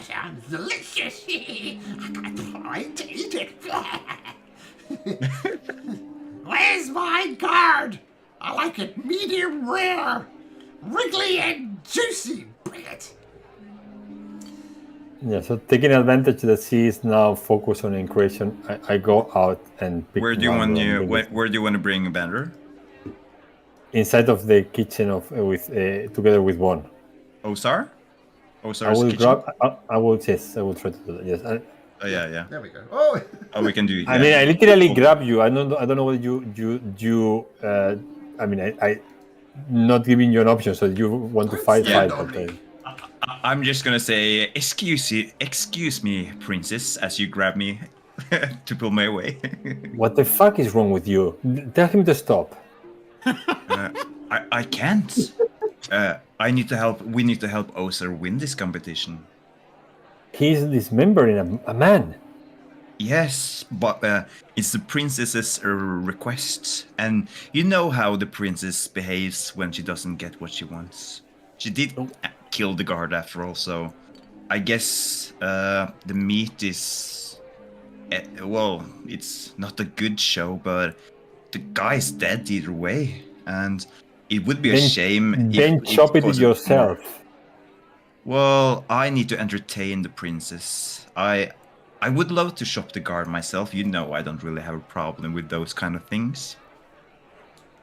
sounds delicious. I to eat it. Where's my guard? I like it medium rare, wriggly and juicy. Bring it. Yeah, so taking advantage that she is now focused on Incration, I go out and pick Where do you one want and bring it where do you want to bring Banner? inside of the kitchen of with together with one. Osar? I Osar's will kitchen? grab. I will try to do that. Yes. Oh yeah. There we go. Oh, Oh, we can do. I mean, I literally Oh, grab you. I don't know what you. I mean, I not giving you an option, so you want to fight. Yeah. But, I'm just gonna say, excuse me, princess, as you grab me to pull me away. what the fuck is wrong with you? Tell him to stop. I can't. I need to help. We need to help Osar win this competition. He's dismembering a man. Yes, but it's the princess's request, and you know how the princess behaves when she doesn't get what she wants. She did kill the guard after all, so I guess the meat is well, it's not a good show, but the guy's dead either way, and it would be a shame. Then chop it wasn't yourself. more. Well, I need to entertain the princess. I would love to shop the guard myself. You know I don't really have a problem with those kind of things.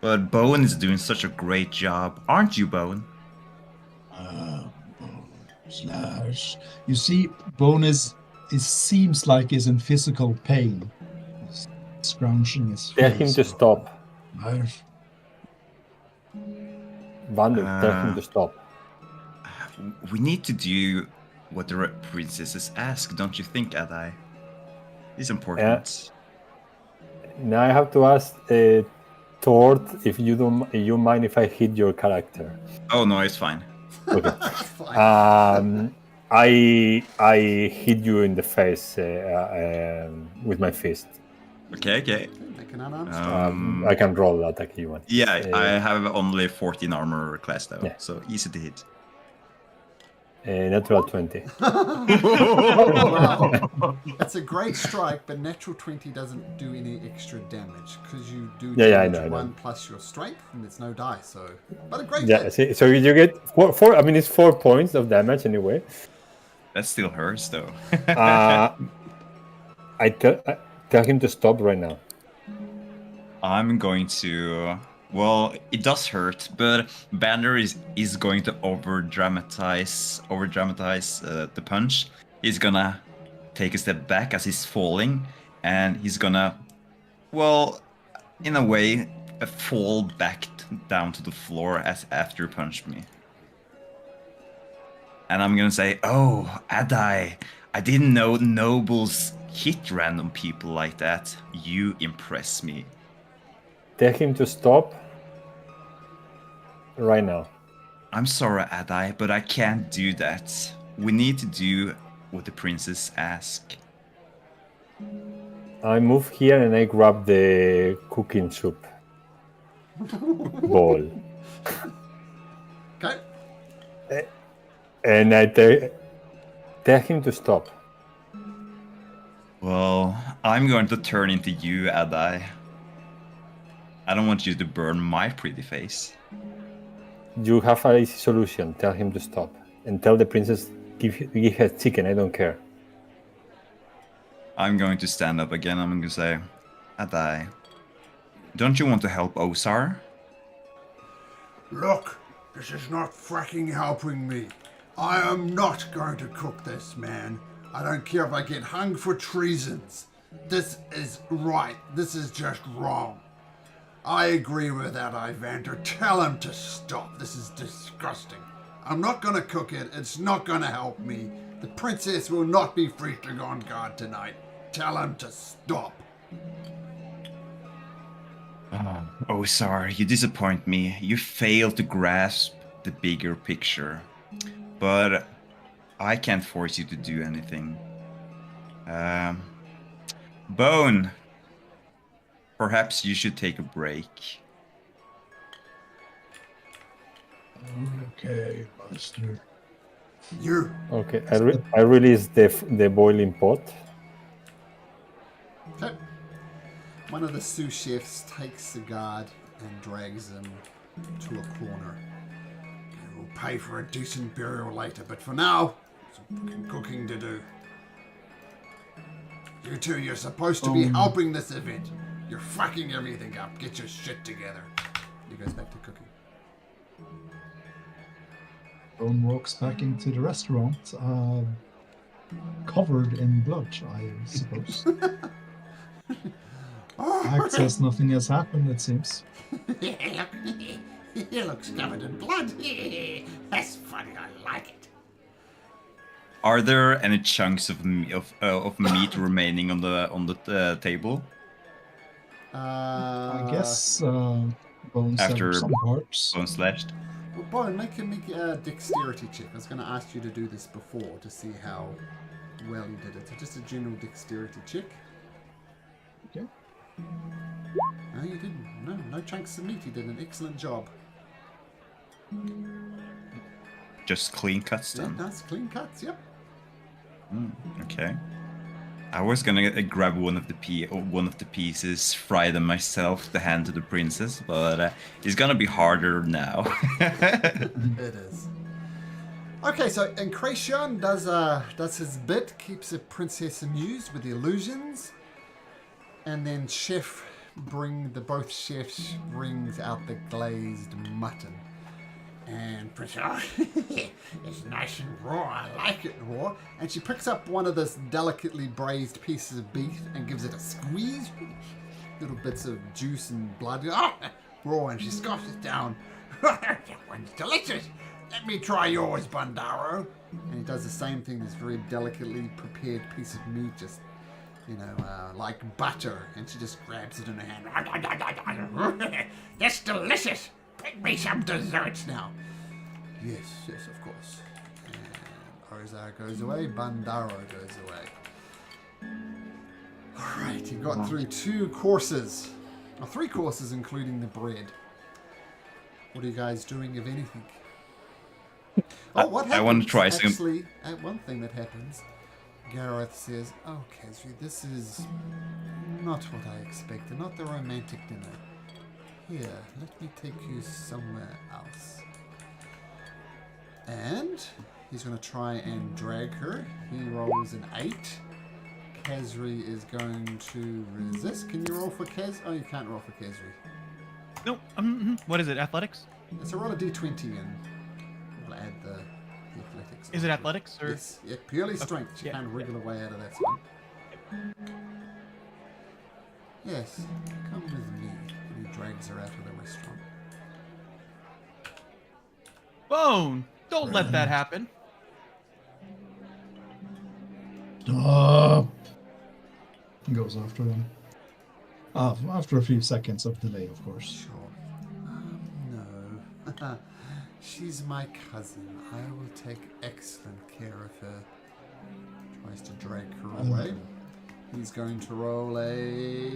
But Bowen is doing such a great job. Aren't you, Bowen? Slash. You see, Bonus, it seems like he's in physical pain. He's scrounging his Tell face. him to stop. Arf. Vander, tell him to stop. We need to do what the princesses ask, don't you think, Adai? It's important. Now I have to ask Tord if you mind if I hit your character. Oh no, it's fine. Okay. I hit you in the face with my fist. Okay. make an unarmed I can roll that attack if you want. Yeah, I have only 14 armor class though, Yeah. so easy to hit. Natural 20. Wow. That's a great strike, but natural 20 doesn't do any extra damage because you do I damage know. 1 plus your strength, and there's no die. So, but a great Yeah, hit. see, so you get four. I mean, it's 4 points of damage anyway. That still hurts though. I tell him to stop right now. I'm going to. Well, it does hurt, but Banner is going to over dramatize the punch. He's gonna take a step back as he's falling, and he's gonna, well, in a way, fall back down to the floor as after you punched me. And I'm gonna say, "Oh, Adai, I didn't know nobles hit random people like that. You impress me." Tell him to stop right now. I'm sorry, Adai, but I can't do that. We need to do what the princess asks. I move here and I grab the cooking soup bowl. Okay. And I tell him to stop. Well, I'm going to turn into you, Adai. I don't want you to burn my pretty face. You have an easy solution. Tell him to stop. And tell the princess, give her chicken. I don't care. I'm going to stand up again. I'm going to say, Adai, don't you want to help Osar? Look, This is not fracking helping me. I am not going to cook this, man. I don't care if I get hung for treasons. This is right. This is just wrong. I agree with that, Ivander. Tell him to stop. This is disgusting. I'm not gonna cook it. It's not gonna help me. The princess will not be feasting on guard tonight. Tell him to stop. Oh, sorry, you disappoint me. You fail to grasp the bigger picture. But I can't force you to do anything. Bone, perhaps you should take a break. Okay, master. You. Okay, I release the boiling pot. Okay. One of the sous chefs takes the guard and drags him to a corner. We'll pay for a decent burial later, but for now, some cooking to do. You two, you're supposed to be helping this event. You're fucking everything up. Get your shit together. He goes back to cooking. Bone walks back into the restaurant, covered in blood, I suppose. Acts as nothing has happened, it seems. He looks covered in blood. That's funny. I like it. Are there any chunks of meat remaining on the table? I guess bones After have some parts. bone slashed? Well, Brian, make a dexterity check. I was going to ask you to do this before to see how well you did it. So just a general dexterity check. Okay. No, you didn't. No chunks of meat. You did an excellent job. Just clean cuts Yeah, then? nice clean cuts. Yep. Okay. I was gonna grab one of the pieces, fry them myself to hand to the princess, but it's gonna be harder now. It is. Okay, so Incration does his bit, keeps the princess amused with the illusions, and then both chefs brings out the glazed mutton. And Princess, it's nice and raw. I like it raw. And she picks up one of this delicately braised pieces of beef and gives it a squeeze. Little bits of juice and blood. Raw, and she scoffs it down. That one's delicious. Let me try yours, Bandaro. And he does the same thing. This very delicately prepared piece of meat, just like butter. And she just grabs it in her hand. That's delicious. Bring me some desserts now. Yes, of course. And Ozar goes away, Bandaro goes away. Alright, you got through 2 courses. Or 3 courses, including the bread. What are you guys doing, if anything? Oh, what happens? I want to try actually, some... one thing that happens, Gareth says, "Oh, Kesri, this is not what I expected. Not the romantic dinner. Here, let me take you somewhere else." And he's going to try and drag her. He rolls an 8. Kesri is going to resist. Can you roll for Kez? Oh, you can't roll for Kesri. Nope. What is it? Athletics? It's a roll a d20 and we'll add the athletics. Is it athletics or? Yes, yeah, purely strength. She can't wriggle away out of that one. Yes, come with me. And he drags her out of the restaurant. Bone! Don't let that happen. Stop! He goes after them. After a few seconds of delay, of course. Sure. No. She's my cousin. I will take excellent care of her. Tries to drag her away. He's going to roll a...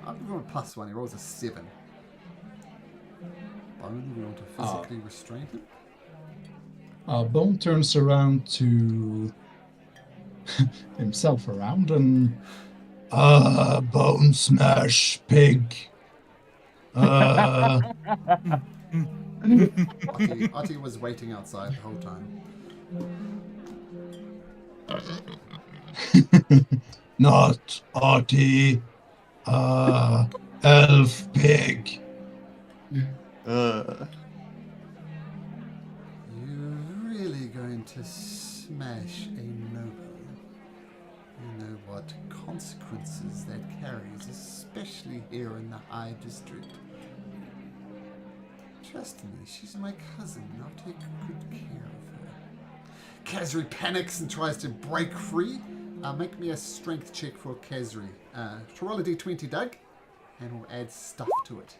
I'll give him a +1. He rolls a 7. Bone, we want to physically restrain him? Bone turns around to himself around and Bone Smash Pig. Ati was waiting outside the whole time. Not Artie. Elf Pig. going to smash a noble, you know what consequences that carries, especially here in the High District. Trust me, she's my cousin. I'll take good care of her. Kazri panics and tries to break free. Make me a strength check for Kazri. Roll a d20, Doug, and we'll add stuff to it.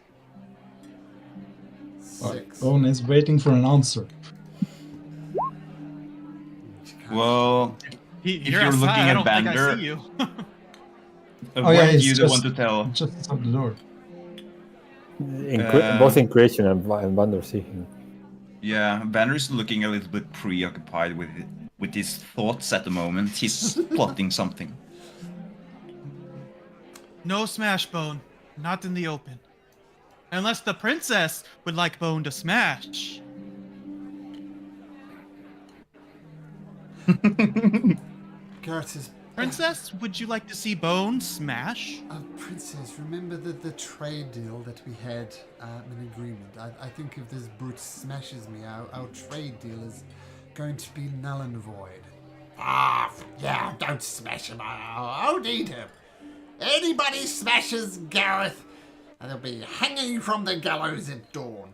6. Bone is waiting for an answer. Well, if You're you're outside, looking I at don't think I Bander, see you. he's you the one to tell. Just outside the door. Both in creation and Bander see him. Yeah, Banner's looking a little bit preoccupied with his thoughts at the moment. He's plotting something. No smash, Bone. Not in the open. Unless the princess would like Bone to smash. Garrett says, Princess, would you like to see Bone smash? Princess, remember the trade deal that we had an agreement. I think if this brute smashes me, our trade deal is going to be null and void. Yeah, don't smash him. I'll need him. Anybody smashes Gareth, and they'll be hanging from the gallows at dawn.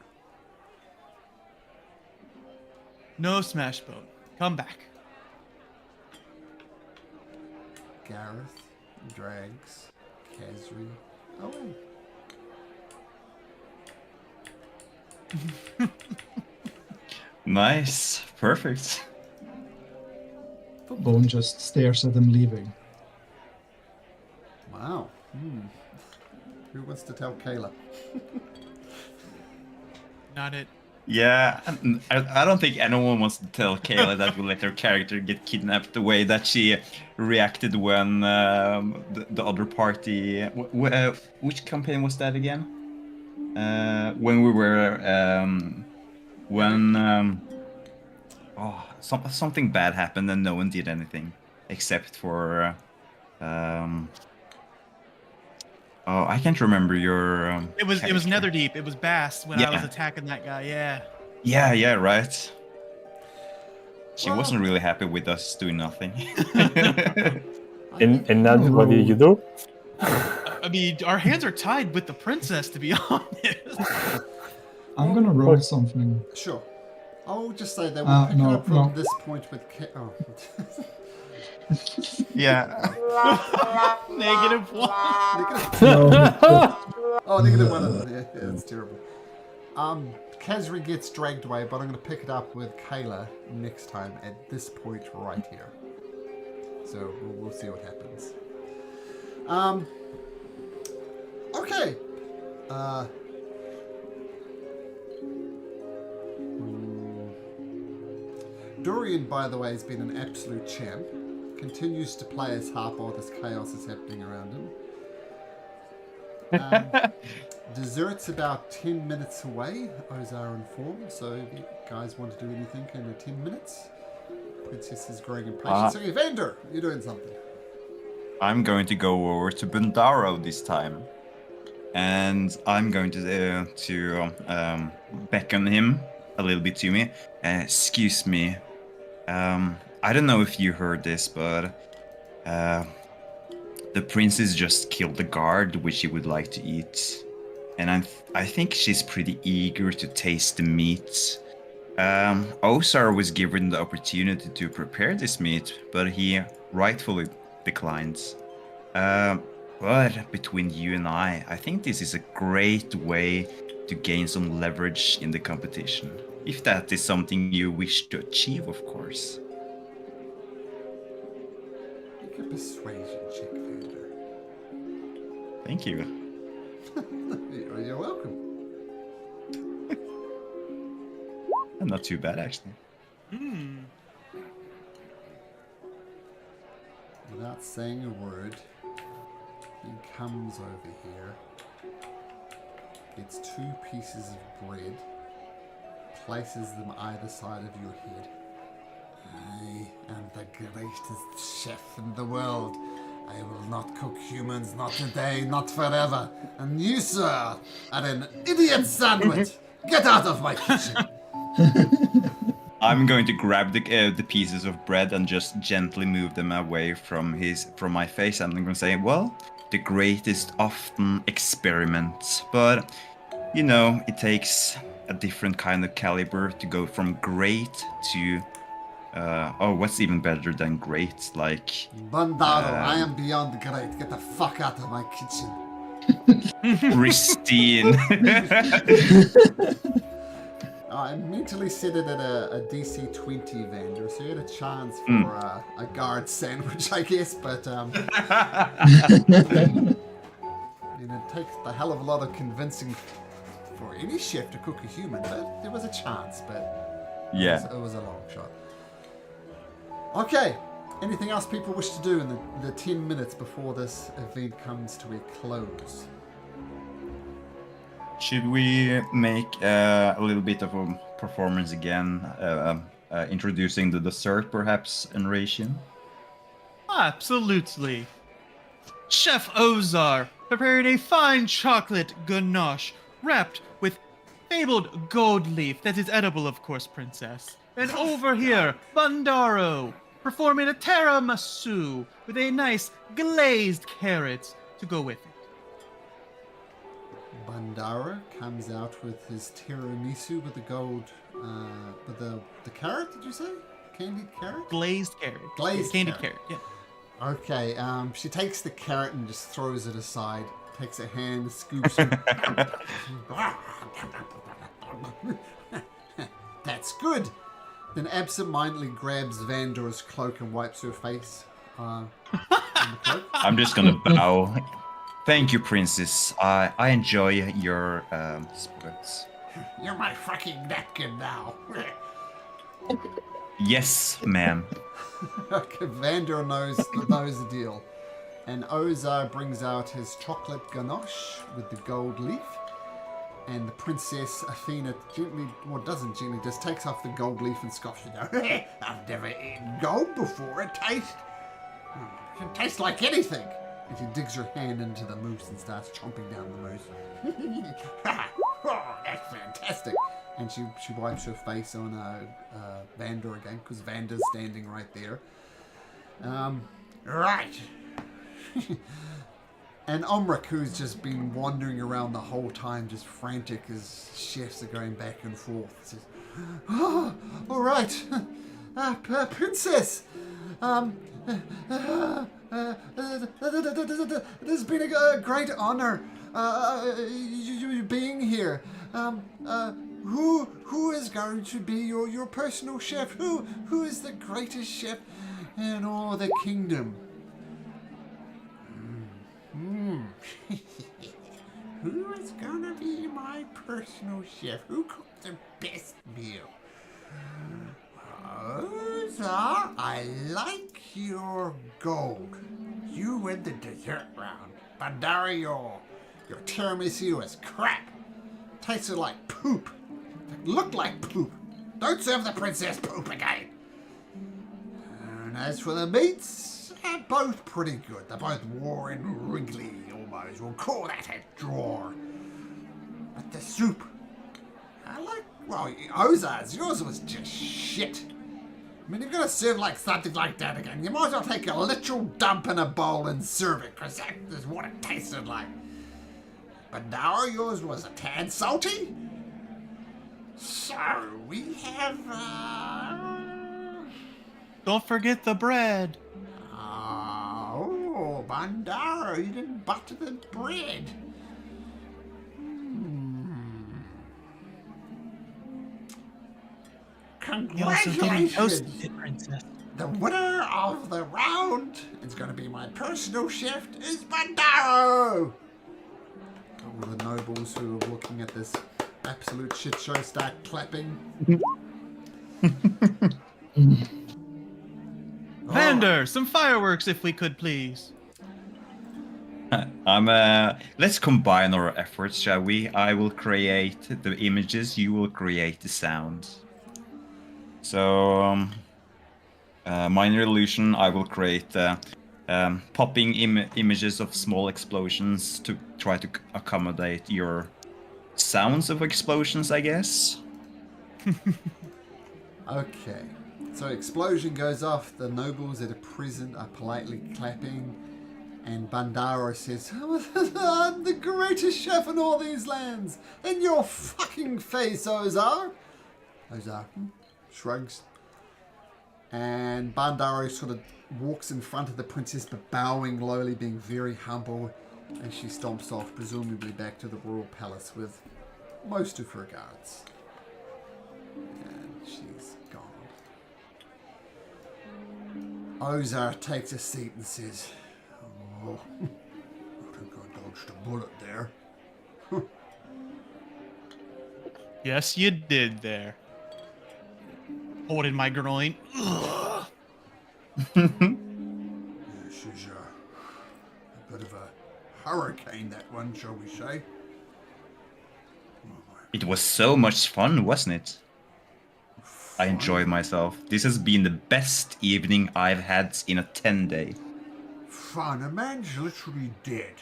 No smash, Bone. Come back. Gareth drags Kazri away. Nice, perfect. Bone just stares at them leaving. Wow. Who wants to tell Kayla? Not it. Yeah, I don't think anyone wants to tell Kayla that will let her character get kidnapped the way that she reacted when the other party... which campaign was that again? When we were... something bad happened and no one did anything. Except for... I can't remember your... It was character. Netherdeep. It was Bass when I was Yeah. attacking that guy. Yeah. Yeah, right. She Well- wasn't really happy with us doing nothing. And now what did you do? I mean, our hands are tied with the princess, to be honest. I'm gonna roll something. Sure. I'll just say that we'll pick it up from this point with Yeah. -1. -1. Yeah, it's terrible. Kazri gets dragged away, but I'm going to pick it up with Kayla next time at this point right here. So we'll see what happens. Okay. Dorian, by the way, has been an absolute champ. Continues to play his harp while this chaos is happening around him. Dessert's about 10 minutes away, Ozar informed, so if you guys want to do anything in 10 minutes, Princess is growing impatient. So, Evander, you're doing something. I'm going to go over to Bundaro this time. And I'm going to beckon him a little bit to me. Excuse me. I don't know if you heard this, but the princess just killed the guard, which she would like to eat. And I think she's pretty eager to taste the meat. Ozar was given the opportunity to prepare this meat, but he rightfully declined. But between you and I think this is a great way to gain some leverage in the competition. If that is something you wish to achieve, of course. Make a persuasion check, Vander. Thank you. You're welcome. Not too bad, actually. Without saying a word, he comes over here, gets 2 pieces of bread, places them either side of your head. I am the greatest chef in the world. I will not cook humans, not today, not forever. And you, sir, are an idiot sandwich. Get out of my kitchen. I'm going to grab the pieces of bread and just gently move them away from my face. And I'm going to say, well, the greatest often experiments, but you know, it takes a different kind of caliber to go from great to what's even better than great? Like Bandaro, I am beyond great. Get the fuck out of my kitchen. pristine. I mentally set it at a DC 20 vendor, so you had a chance for a guard sandwich, I guess, but I mean, it takes a hell of a lot of convincing for any chef to cook a human, but there was a chance, but Yeah. it was a long shot. Okay, anything else people wish to do in the 10 minutes before this event comes to a close? Should we make a little bit of a performance again, introducing the dessert, perhaps, narration? Absolutely. Chef Ozar prepared a fine chocolate ganache wrapped with fabled gold leaf that is edible, of course, princess. And over here, Bandaro performing a tiramisu with a nice glazed carrot to go with it. Bandara comes out with his tiramisu with the gold, with the carrot, did you say? Candied carrot? Glazed carrot. Glazed Candied carrot. carrot, yeah. Okay, she takes the carrot and just throws it aside, takes a hand, scoops it. That's good. Then absentmindedly grabs Vandor's cloak and wipes her face on the cloak. I'm just gonna bow. Thank you, princess. I enjoy your spirits. You're my fucking napkin now. Yes, ma'am. Okay, Vandor knows the deal. And Ozar brings out his chocolate ganache with the gold leaf. And the princess Athena gently, well, doesn't gently, just takes off the gold leaf and scoffs it out. I've never eaten gold before. It tastes like anything. And she digs her hand into the moose and starts chomping down the moose. Oh, that's fantastic. And she wipes her face on Vandor again, because Vander's standing right there. Right. And Omric, who's just been wandering around the whole time, just frantic as chefs are going back and forth, says, "Oh, all right, princess. It has been a great honor, you being here. Who is going to be your personal chef? Who is the greatest chef in all the kingdom?" Who is gonna be my personal chef? Who cooks the best meal? Ozar, I like your gold. You win the dessert round. Bandari, your tiramisu is crap. Tasted like poop. Looked like poop. Don't serve the princess poop again. And as for the meats, they're both pretty good. They're both worn and wrinkly almost. We'll call that a drawer. But the soup, Ozar's, yours was just shit. I mean, you're gonna serve like something like that again. You might as well take a literal dump in a bowl and serve it, because that is what it tasted like. But now yours was a tad salty. So we have, Don't forget the bread. Oh, Bandaro, you didn't butter the bread. You also didn't toast Congratulations! it, princess. The winner of the round is going to be my personal chef, is Bandaro! All the nobles who are looking at this absolute shit show start clapping. Vander, some fireworks if we could, please. Let's combine our efforts, shall we? I will create the images, you will create the sounds. So, minor illusion, I will create popping images of small explosions to try to accommodate your sounds of explosions, I guess. Okay. So explosion goes off. The nobles that are present are politely clapping. And Bandaro says, I'm the greatest chef in all these lands. In your fucking face, Ozar. Ozar shrugs. And Bandaro sort of walks in front of the princess, but bowing lowly, being very humble. And she stomps off, presumably back to the royal palace with most of her guards. And she's gone. Ozar takes a seat and says, oh, I think I dodged a bullet there. Yes, you did there. Holding my groin. Ugh. This is a bit of a hurricane, that one, shall we say? It was so much fun, wasn't it? I enjoyed myself. This has been the best evening I've had in a 10-day. Fun. A man's literally dead.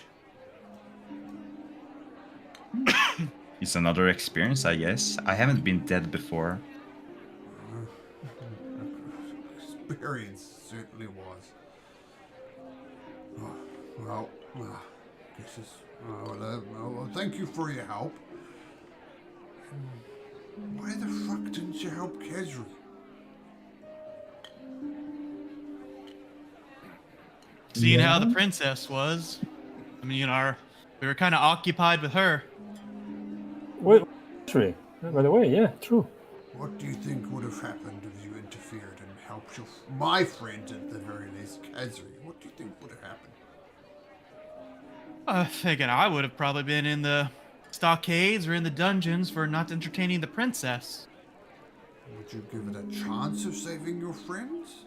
It's another experience, I guess. I haven't been dead before. Experience certainly was. Oh, well, this is. Well, thank you for your help. Why the fuck didn't you help Kezri? Seeing how the princess was, I mean, we were kind of occupied with her. Wait, true. By the way, yeah, true. What do you think would have happened if you interfered and helped my friend at the very least, Kezri? What do you think would have happened? I figured I would have probably been in the stockades or in the dungeons for not entertaining the princess. Would you give it a chance of saving your friends?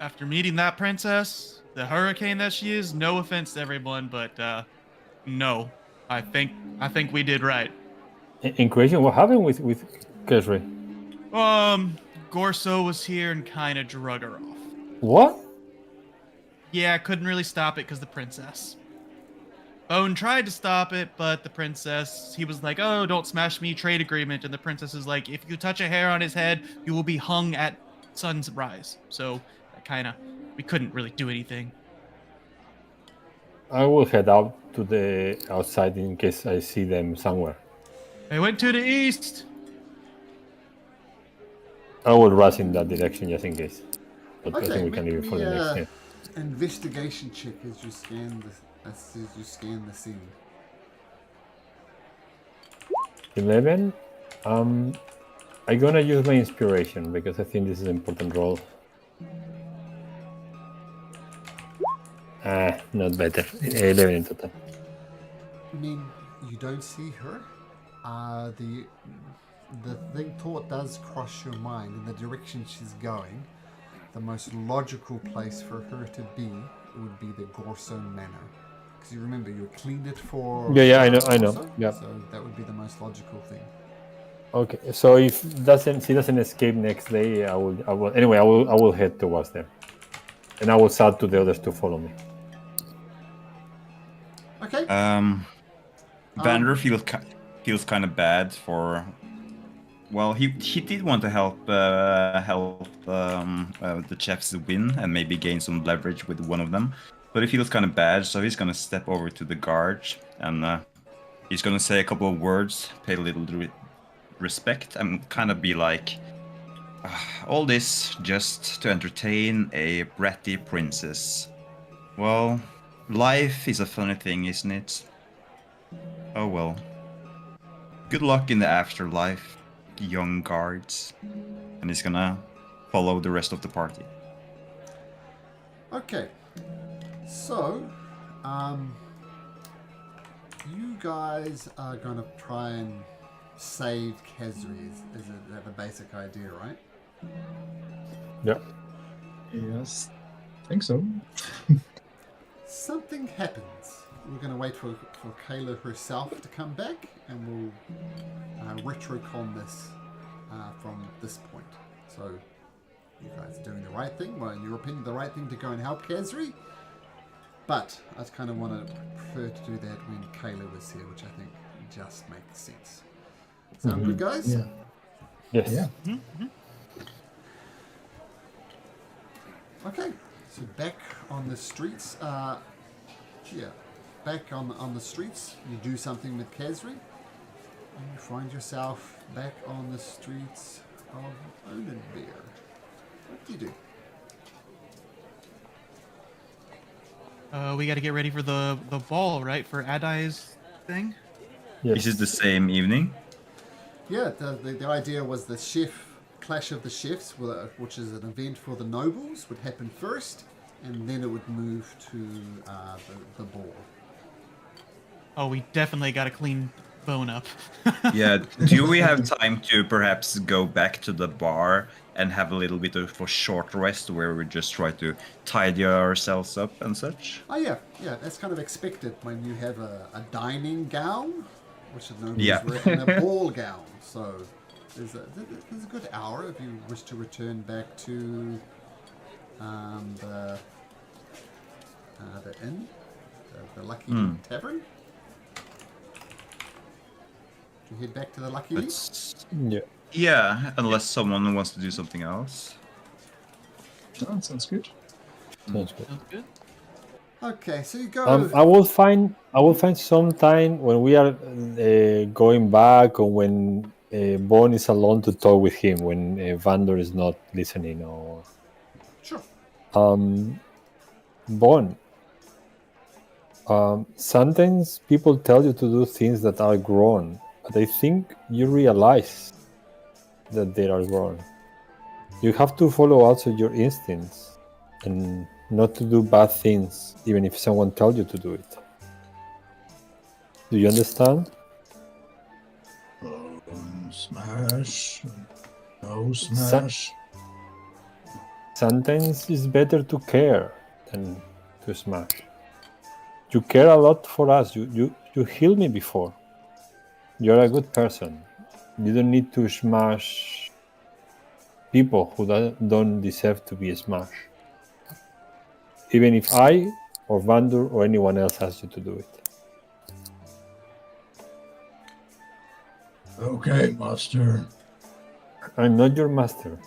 After meeting that princess, the hurricane that she is, no offense to everyone, but no. I think we did right. In Croatia, what happened with Kezri? Gorso was here and kind of drug her off. What? Yeah, I couldn't really stop it because the princess. Bone tried to stop it, but the princess, he was like, oh, don't smash me, trade agreement. And the princess is like, if you touch a hair on his head, you will be hung at sunrise. So, we couldn't really do anything. I will head out to the outside in case I see them somewhere. They went to the east. I will rush in that direction just in case. But I Okay, think we can leave it for the next game. Investigation check as you scan the scene. 11. I'm gonna use my inspiration because I think this is an important role. Not better. 11 in total. I mean, you don't see her. The thought does cross your mind in the direction she's going. The most logical place for her to be would be the Gorso Manor. Because you remember, you cleaned it for... Yeah, I know. Gorso, Yeah. So that would be the most logical thing. Okay, so if she doesn't escape next day, I will head towards there. And I will shout to the others to follow me. Okay. Vander feels kind of bad for. Well, he did want to help the chefs win and maybe gain some leverage with one of them, but he feels kind of bad, so he's gonna step over to the guard and he's gonna say a couple of words, pay a little respect, and kind of be like, all this just to entertain a bratty princess. Well, life is a funny thing, isn't it? Oh well. Good luck in the afterlife, young guards. And he's gonna follow the rest of the party. Okay. So, you guys are gonna try and save Kezri, is the basic idea, right? Yeah. Yes, I think so. Something happens. We're going to wait for Kayla herself to come back, and we'll retrocon this from this point. So, you guys are doing the right thing. Well, in your opinion, the right thing to go and help Kezri. But I just kind of want to prefer to do that when Kayla was here, which I think just makes sense. Sound good, guys? Yeah. Yes. Yeah. Okay, so back on the streets. Back on the streets. You do something with Kesri, and you find yourself back on the streets of Oathbreaker. What do you do? We got to get ready for the ball, right? For Adai's thing. Yes. Is it the same evening? Yeah, the idea was the Clash of the Chefs, which is an event for the nobles, would happen first, and then it would move to the ball. Oh, we definitely got to clean Bone up. Yeah. Do we have time to perhaps go back to the bar and have a little bit of a short rest where we just try to tidy ourselves up and such? Oh yeah, that's kind of expected when you have a dining gown, which the nobles Yeah. wear, and a ball gown. So there's a good hour if you wish to return back to the inn, the Lucky Tavern. Do you head back to the Lucky Leaf? Yeah. Yeah, unless someone wants to do something else. That sounds good. Sounds good. Sounds good. Okay, so you go. I will find some time when we are going back, or when Bone is alone to talk with him, when Vandor is not listening. Or Sure. Bone. Sometimes people tell you to do things that are grown, but I think you realize that they are grown. You have to follow also your instincts and not to do bad things, even if someone tells you to do it. Do you understand? Smash. No smash. Sometimes it's better to care than to smash. You care a lot for us. You healed me before. You're a good person. You don't need to smash people who don't deserve to be smashed. Even if I or Vandur or anyone else asks you to do it. Okay, master. I'm not your master,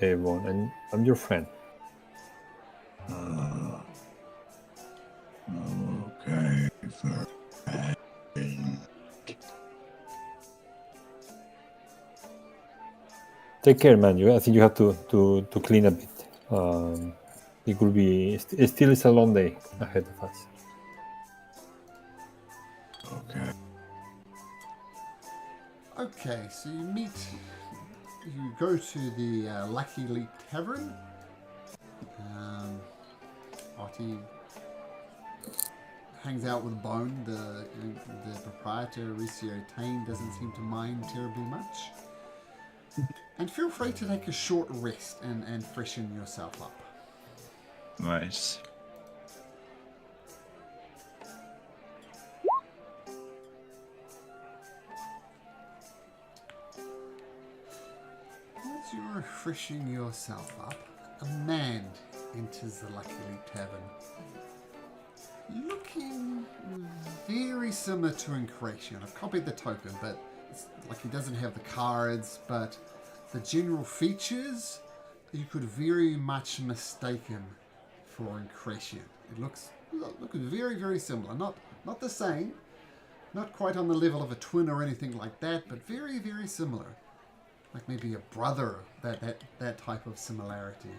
Von. I'm your friend. Okay, fair. Take care, man. I think you have to clean a bit. It will be still is a long day ahead of us. Okay. Okay, so you go to the Lucky Leap Tavern. Artie hangs out with Bone. The proprietor, Ricio Tane, doesn't seem to mind terribly much. And feel free to take a short rest and freshen yourself up. Nice. As you're refreshing yourself up, a man enters the Lucky Leap Tavern. Looking very similar to Incration. I've copied the token, but it's like he doesn't have the cards, but the general features you could very much mistake him for Incration. It looks very, very similar. Not the same, not quite on the level of a twin or anything like that, but very, very similar. Like maybe a brother, that type of similarity.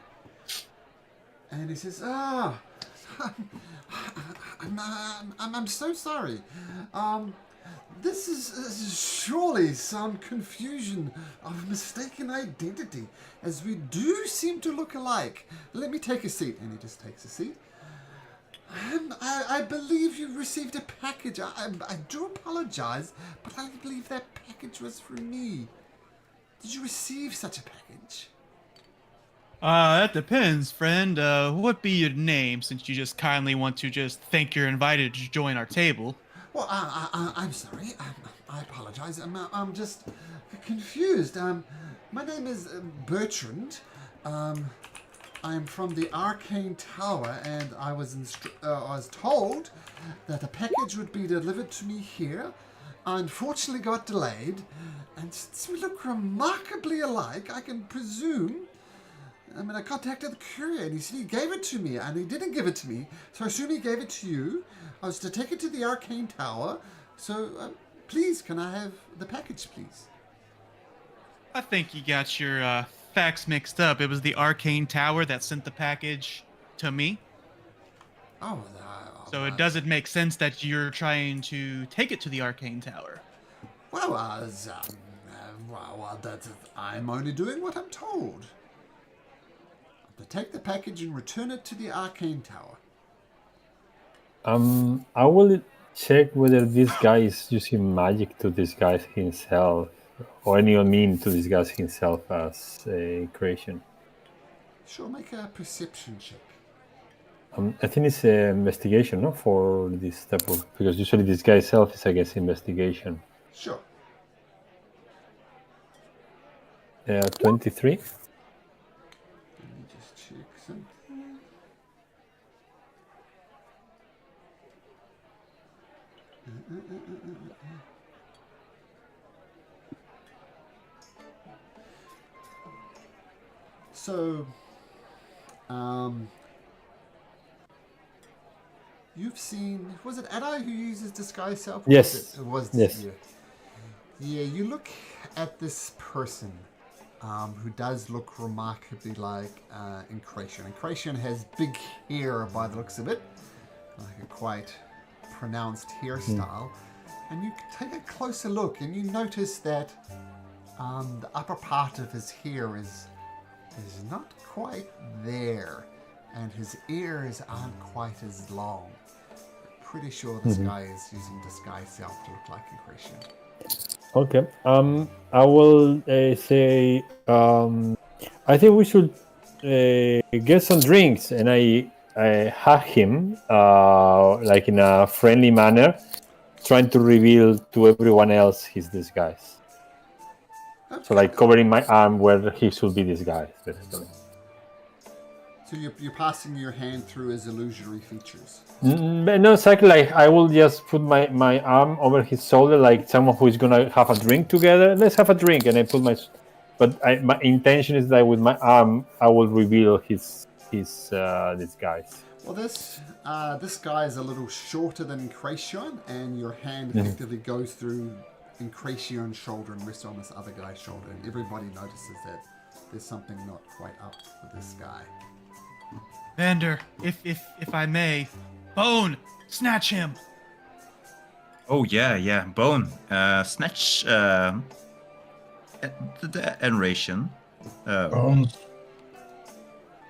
And he says, I'm so sorry. This is surely some confusion of mistaken identity, as we do seem to look alike. Let me take a seat. And he just takes a seat. I believe you received a package. I do apologize, but I believe that package was for me. Did you receive such a package? That depends, friend. What be your name, since you just kindly want to just think you're invited to join our table? Well, I'm sorry. I apologize. I'm just confused. My name is Bertrand. I'm from the Arcane Tower, and I was told that a package would be delivered to me here, unfortunately got delayed, and since we look remarkably alike, I can presume. I contacted the courier, and he said he gave it to me, and he didn't give it to me, so I assume he gave it to you. I was to take it to the Arcane Tower, so please, can I have the package, please? I think you got your facts mixed up. It was the Arcane Tower that sent the package to me. Oh, So it doesn't make sense that you're trying to take it to the Arcane Tower. Well, I'm only doing what I'm told. To take the package and return it to the Arcane Tower. I will check whether this guy is using magic to disguise himself, or any mean to disguise himself as a creation. Sure, make a perception check. I think it's investigation, no, for this type of, because usually disguise self is, I guess, investigation. Sure. 23. Let me just check something. So, you've seen, was it Adai who uses disguise self? Yes. It was. Yes. Yeah, you look at this person who does look remarkably like Incration. Incration has big hair by the looks of it, like a quite pronounced hairstyle. And you take a closer look and you notice that the upper part of his hair is not quite there, and his ears aren't quite as long. Pretty sure this guy is using disguise self to look like Incration. Okay. I will say. I think we should get some drinks, and I hug him like in a friendly manner, trying to reveal to everyone else his disguise. Okay. So, like covering my arm where he should be disguised, basically. So you're passing your hand through his illusory features. But no, exactly. Like I will just put my arm over his shoulder, like someone who is gonna have a drink together. Let's have a drink, and I put my. But my intention is that with my arm, I will reveal his disguise. Well, this guy is a little shorter than Incration, and your hand effectively goes through Incration's shoulder and rests on this other guy's shoulder, and everybody notices that there's something not quite up with this guy. Vander, if I may, Bone, snatch him. Oh yeah, Bone. Snatch the Enration. Bones.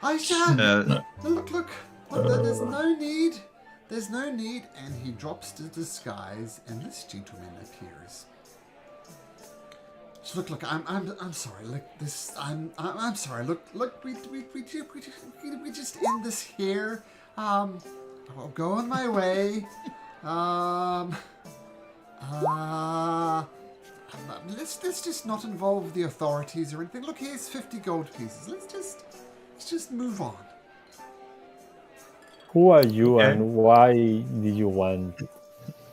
Aisha! Look, there's no need. There's no need, and he drops the disguise, and this gentleman appears. So look, I'm sorry. Look, I'm sorry. Look, we just end this here. I'll go on my way. Let's just not involve the authorities or anything. Look, here's 50 gold pieces. Let's just move on. Who are you, Okay. and why did you want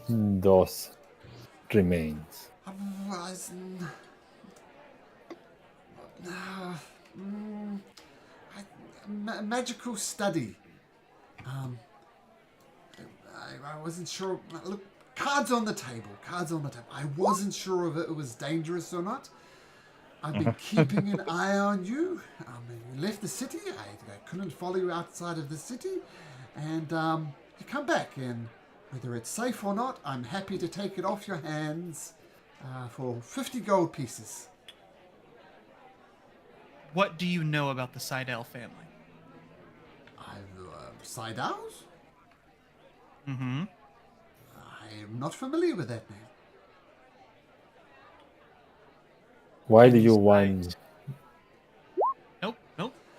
those remains? Magical study. I wasn't sure. Look, cards on the table. I wasn't sure if it was dangerous or not. I've been keeping an eye on you. You left the city. I couldn't follow you outside of the city. And you come back, and whether it's safe or not, I'm happy to take it off your hands for 50 gold pieces. What do you know about the Seidel family? Seidels? Mm-hmm. I'm not familiar with that name. Why do you want? Nope.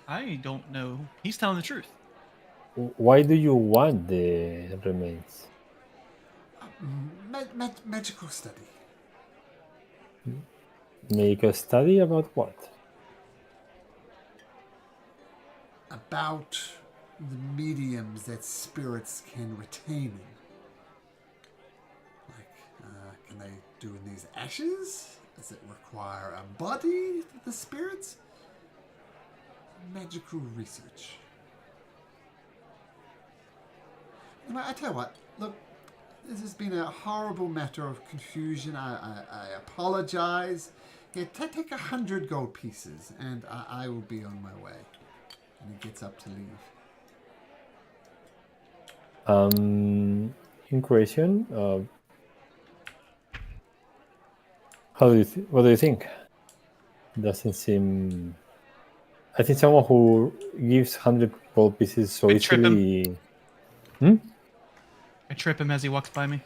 I don't know. He's telling the truth. Why do you want the remains? Magical study. Make a study about what? About the mediums that spirits can retain. Like, can they do in these ashes? Does it require a body for the spirits? Magical research. You know, I tell you what, look, this has been a horrible matter of confusion. I apologize. Here, take 100 gold pieces, and I will be on my way. And he gets up to leave. In question, what do you think? Doesn't seem. I think someone who gives 100 gold pieces so I trip easily. I trip him as he walks by me.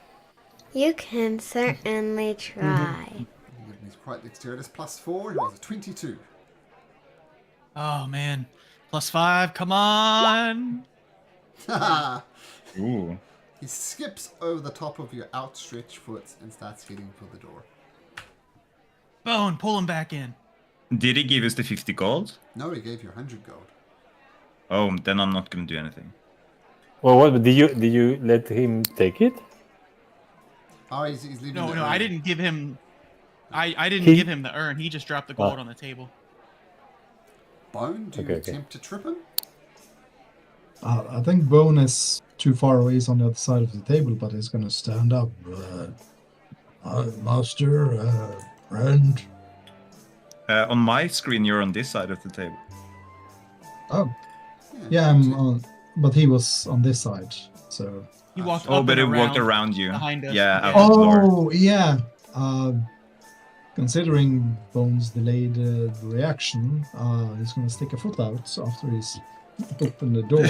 You can certainly try. He's quite dexterous. +4. He has a 22. Oh man, +5. Come on. Ooh. He skips over the top of your outstretched foot and starts heading for the door. Bone, pull him back in. Did he give us the 50 gold? No, he gave you 100 gold. Oh, then I'm not gonna do anything. Well, what did you let him take it? Oh, he's leaving. No, the no, urn. I didn't give him. I didn't He- give him the urn. He just dropped the gold on the table. Bone, do you Okay. attempt to trip him? I think Bone is too far away. He's on the other side of the table, but he's going to stand up. Master, friend. On my screen, you're on this side of the table. Oh, yeah, but he was on this side, so. He walked Oh, up but and it walked around you. behind us. Yeah, Yeah. out the door. Oh, yeah. Considering Bone's delayed reaction, he's going to stick a foot out after he's opened the door.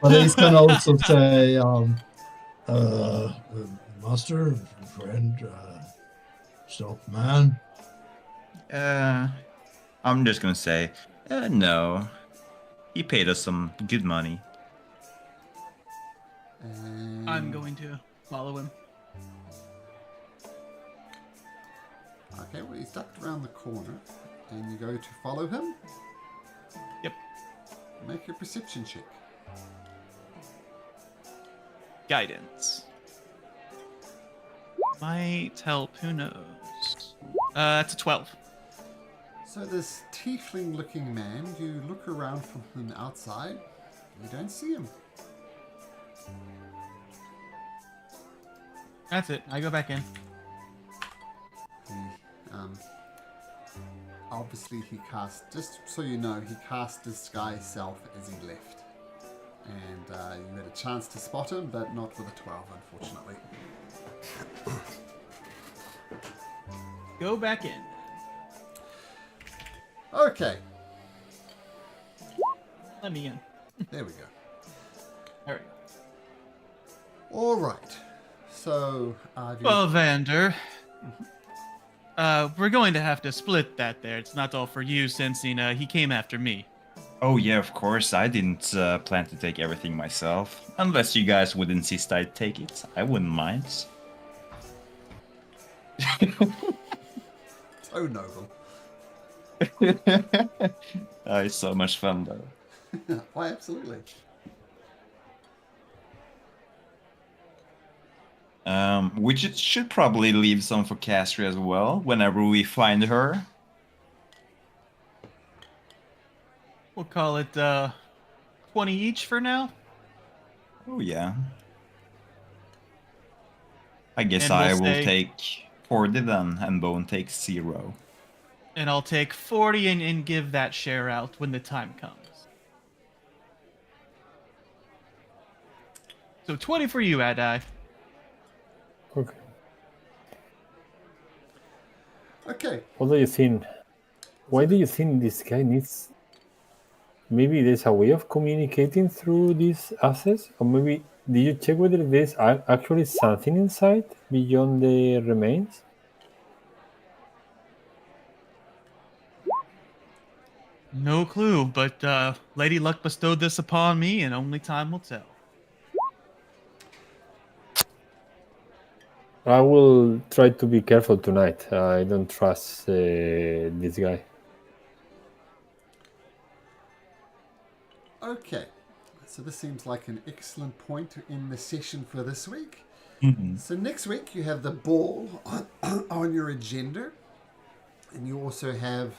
But he's going to also say, Master, friend, stop, man. I'm just gonna say, no. He paid us some good money. I'm going to follow him. Okay, well, he's ducked around the corner, and you go to follow him. Yep. Make your perception check. Guidance. Might help. Who knows? It's a 12. So this tiefling-looking man, you look around from the outside, you don't see him. That's it. I go back in. Obviously he cast, just so you know, he cast disguise self as he left. And you had a chance to spot him, but not with a 12, unfortunately. Go back in. Okay, Let me in. there we go. There we go. All right. So, Well, Vander, we're going to have to split that there. It's not all for you, since he came after me. Oh yeah, of course. I didn't plan to take everything myself. Unless you guys would insist I take it. I wouldn't mind. so noble. It's so much fun though. Why, absolutely. We should probably leave some for Castria as well, whenever we find her. We'll call it 20 each for now. Oh yeah. I guess And we'll I will say- take 40 then, and Bone takes 0. And I'll take 40 and give that share out when the time comes. So 20 for you, Adai. Okay. Okay. What do you think? Why do you think this guy needs? Maybe there's a way of communicating through these assets, or maybe did you check whether there's actually something inside beyond the remains? No clue, but Lady Luck bestowed this upon me, and only time will tell. I will try to be careful tonight. I don't trust this guy. Okay. So this seems like an excellent point in the session for this week. So next week you have the ball on your agenda, and you also have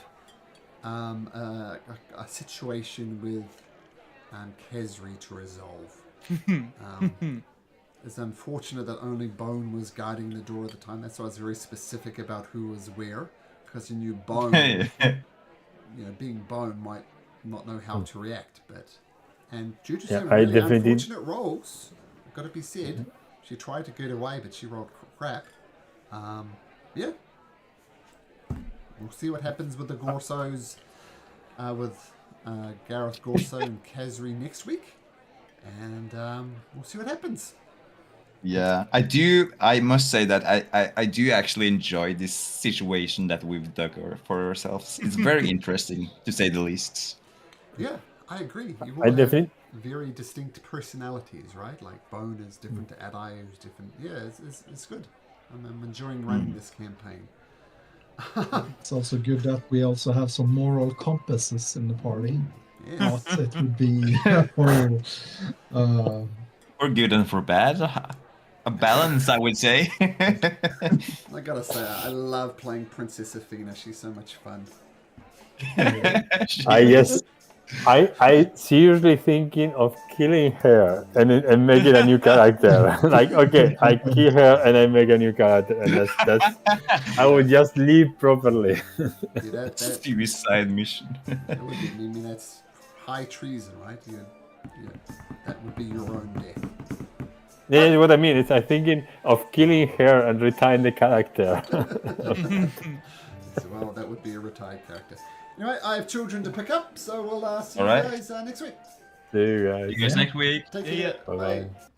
a situation with Kesri to resolve. It's unfortunate that only Bone was guarding the door at the time. That's why I was very specific about who was where, because you knew Bone. Being Bone might not know how to react, and due to some really unfortunate rolls, got to be said, she tried to get away, but she rolled crap. Yeah. We'll see what happens with the Gorsos, with Gareth Gorso and Kazri next week, and we'll see what happens. Yeah, I must say that I do actually enjoy this situation that we've dug for ourselves. It's very interesting, to say the least. Yeah, I agree. You I all have definitely- very distinct personalities, right? Like Bone is different to Adai, who's different. Yeah, it's good. I'm enjoying running this campaign. It's also good that we also have some moral compasses in the party. Yes. Not it would be For good and for bad. A balance, I would say. I gotta say, I love playing Princess Athena. She's so much fun. I seriously thinking of killing her and making a new character. Like, okay, I kill her and I make a new character, and that's I would just leave properly. Yeah, Suicide mission. that would be, I mean, that's high treason, right? That would be your own death. Yeah, what I mean is I'm thinking of killing her and retiring the character. So, well, that would be a retired character. Anyway, I have children to pick up, so we'll see All you right. guys next week. See you guys. See you guys next week. Take See ya. care. Bye-bye. Bye.